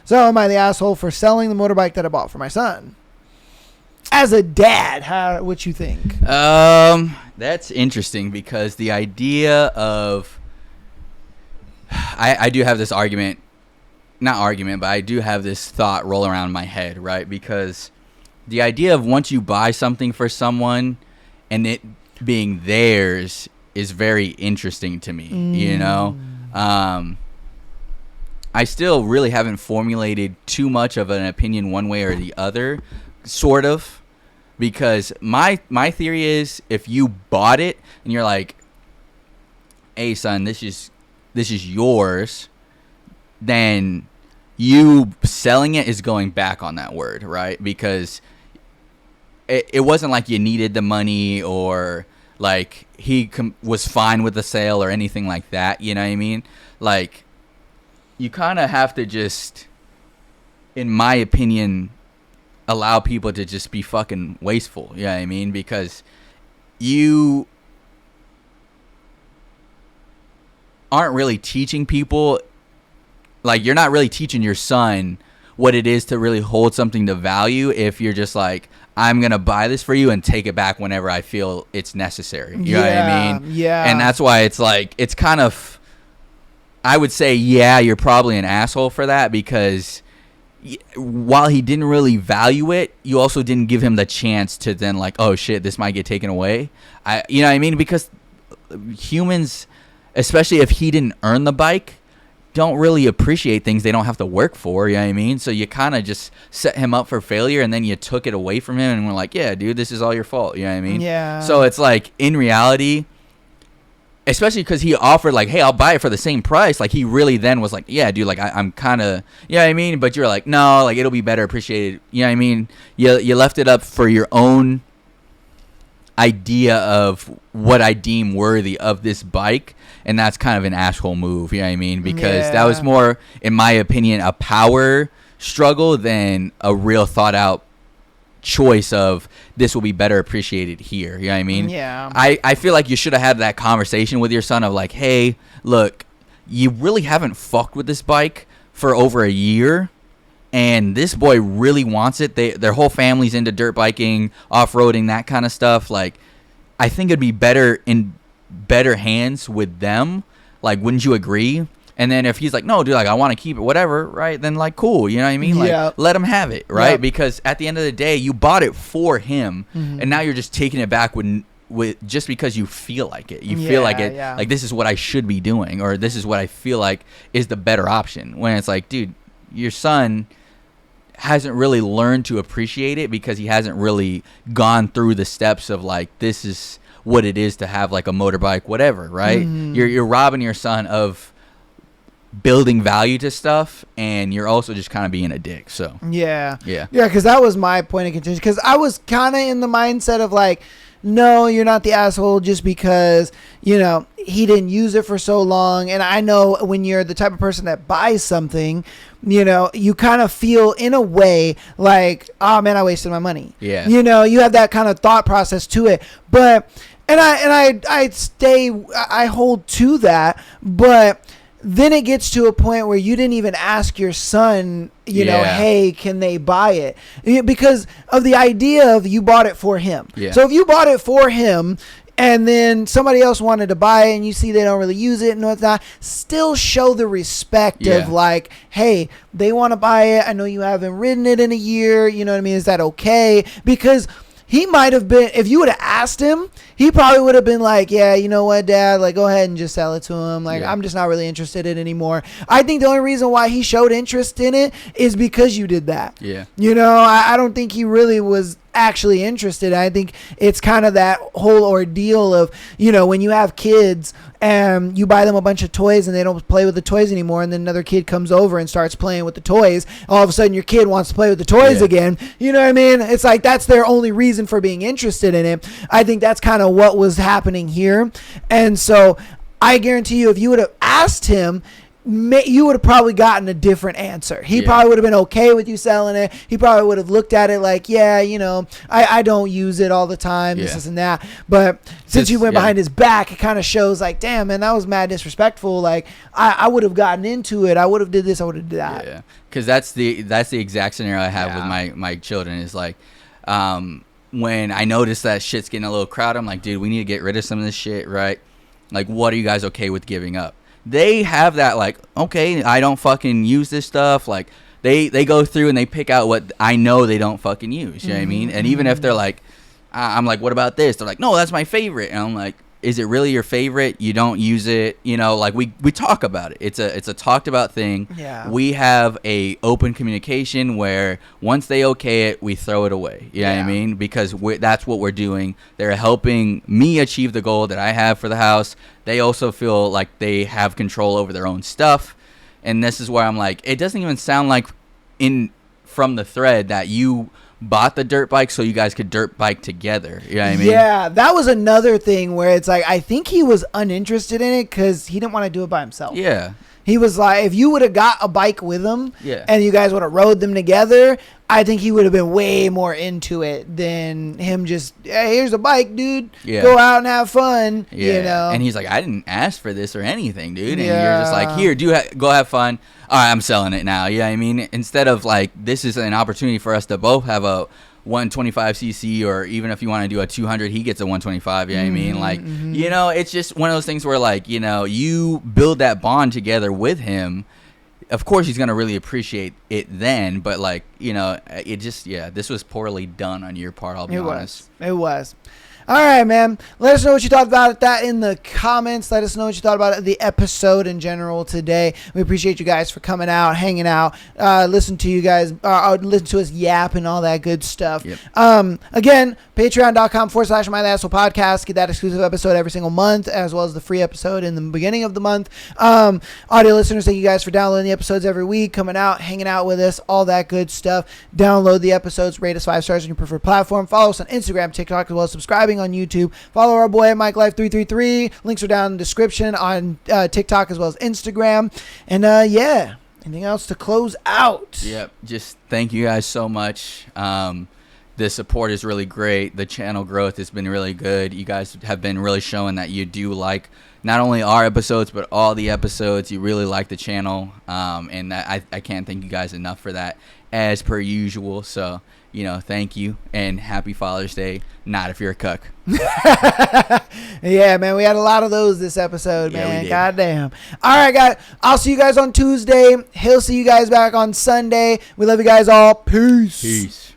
So am I the asshole for selling the motorbike that I bought for my son? As a dad, what you think? That's interesting because the idea of I do have this but I do have this thought roll around in my head, right? Because the idea of once you buy something for someone and it being theirs is very interesting to me, you know? I still really haven't formulated too much of an opinion one way or the other, sort of, because my theory is if you bought it and you're like, hey son, this is yours, then you selling it is going back on that word, right? Because it wasn't like you needed the money or like he was fine with the sale or anything like that, you know what I mean? Like, you kind of have to just, in my opinion, allow people to just be fucking wasteful. You know what I mean? Because you aren't really teaching people, like you're not really teaching your son what it is to really hold something to value if you're just like, I'm going to buy this for you and take it back whenever I feel it's necessary. You know what I mean? Yeah. And that's why it's like, it's kind of, I would say, yeah, you're probably an asshole for that because while he didn't really value it, you also didn't give him the chance to then like, oh shit, this might get taken away. You know what I mean? Because humans, especially if he didn't earn the bike, don't really appreciate things they don't have to work for. You know what I mean? So you kind of just set him up for failure and then you took it away from him and we're like, yeah, dude, this is all your fault. You know what I mean? Yeah. So it's like, in reality, especially because he offered like, hey, I'll buy it for the same price. Like he really then was like, yeah, dude, like I'm kind of, you know what I mean? But you're like, no, like it'll be better appreciated. You know what I mean? You left it up for your own idea of what I deem worthy of this bike. And that's kind of an asshole move. You know what I mean? Because that was more, in my opinion, a power struggle than a real thought out choice of this will be better appreciated here. You know what I mean? Yeah. I feel like you should have had that conversation with your son of like, hey, look, you really haven't fucked with this bike for over a year and this boy really wants it. Their whole family's into dirt biking, off-roading, that kind of stuff. Like, I think it'd be better in better hands with them. Like, wouldn't you agree? And then if he's like, no, dude, like I want to keep it, whatever, right? Then like, cool, you know what I mean? Like, let him have it, right? Yep. Because at the end of the day, you bought it for him, and now you're just taking it back with just because you feel like it. You feel like it, like this is what I should be doing, or this is what I feel like is the better option. When it's like, dude, your son hasn't really learned to appreciate it because he hasn't really gone through the steps of like, this is what it is to have like a motorbike, whatever, right? You're robbing your son of building value to stuff, and you're also just kind of being a dick. So yeah, because that was my point of contention, because I was kind of in the mindset of like, no, you're not the asshole just because, you know, he didn't use it for so long. And I know when you're the type of person that buys something, you know, you kind of feel in a way like, oh man, I wasted my money. Yeah. You know, you have that kind of thought process to it. But, and I hold to that, but then it gets to a point where you didn't even ask your son, you know, hey, can they buy it? Because of the idea of you bought it for him. Yeah. So if you bought it for him, and then somebody else wanted to buy it and you see they don't really use it and whatnot, still show the respect of like, hey, they want to buy it. I know you haven't ridden it in a year. You know what I mean? Is that okay? Because he might have been, if you would have asked him, he probably would have been like, yeah, you know what, Dad, like, go ahead and just sell it to him. Like, I'm just not really interested in it anymore. I think the only reason why he showed interest in it is because you did that. Yeah. You know, I don't think he really was actually interested. I think it's kind of that whole ordeal of, you know, when you have kids and you buy them a bunch of toys and they don't play with the toys anymore, and then another kid comes over and starts playing with the toys, all of a sudden your kid wants to play with the toys again. You know what I mean? It's like that's their only reason for being interested in it. I think that's kind of what was happening here. And so I guarantee you, if you would have asked him, you would have probably gotten a different answer. He probably would have been okay with you selling it. He probably would have looked at it like, yeah, you know, I don't use it all the time, this and that. But since you went behind his back, it kind of shows like, damn, man, that was mad disrespectful. Like, I would have gotten into it. I would have did this. I would have did that. Yeah, because that's the exact scenario I have with my children. Is like, when I notice that shit's getting a little crowded, I'm like, dude, we need to get rid of some of this shit, right? Like, what are you guys okay with giving up? They have that, like, okay, I don't fucking use this stuff. Like, they go through and they pick out what I know they don't fucking use. You know what I mean? And even if they're like, I'm like, what about this? They're like, no, that's my favorite. And I'm like, is it really your favorite? You don't use it. You know, like, we talk about it. It's a talked about thing. Yeah. We have a open communication where once they okay it, we throw it away. You know what I mean? Because that's what we're doing. They're helping me achieve the goal that I have for the house. They also feel like they have control over their own stuff. And this is where I'm like, it doesn't even sound like from the thread that you bought the dirt bike so you guys could dirt bike together. You know what I mean? Yeah, that was another thing where it's like, I think he was uninterested in it because he didn't want to do it by himself. Yeah. He was like, if you would have got a bike with him and you guys would have rode them together, I think he would have been way more into it than him just, hey, here's a bike, dude. Yeah. Go out and have fun. Yeah. You know? And he's like, I didn't ask for this or anything, dude. And you're just like, here, go have fun. All right, I'm selling it now. You know what I mean? Instead of like, this is an opportunity for us to both have a 125cc, or even if you want to do a 200, he gets a 125. You know what I mean? Like, you know, it's just one of those things where, like, you know, you build that bond together with him. Of course, he's going to really appreciate it then, but, like, you know, it just, this was poorly done on your part, I'll be honest. It was. All right, man. Let us know what you thought about that in the comments. Let us know what you thought about the episode in general today. We appreciate you guys for coming out, hanging out, listen to you guys, listen to us yap and all that good stuff. Yep. Again, patreon.com/MyLastPodcast. Get that exclusive episode every single month, as well as the free episode in the beginning of the month. Audio listeners, thank you guys for downloading the episodes every week, coming out, hanging out with us, all that good stuff. Download the episodes, rate us 5 stars on your preferred platform. Follow us on Instagram, TikTok, as well as subscribing on YouTube. Follow our boy at MikeLife333. Links are down in the description on TikTok as well as Instagram. And anything else to close out? Yep. Just thank you guys so much. The support is really great. The channel growth has been really good. You guys have been really showing that you do like not only our episodes, but all the episodes. You really like the channel. And I can't thank you guys enough for that, as per usual. So, you know, thank you, and happy Father's Day. Not if you're a cuck. Yeah, man, we had a lot of those this episode, Yeah, we man. did. Goddamn. All right, guys. I'll see you guys on Tuesday. He'll see you guys back on Sunday. We love you guys all. Peace. Peace.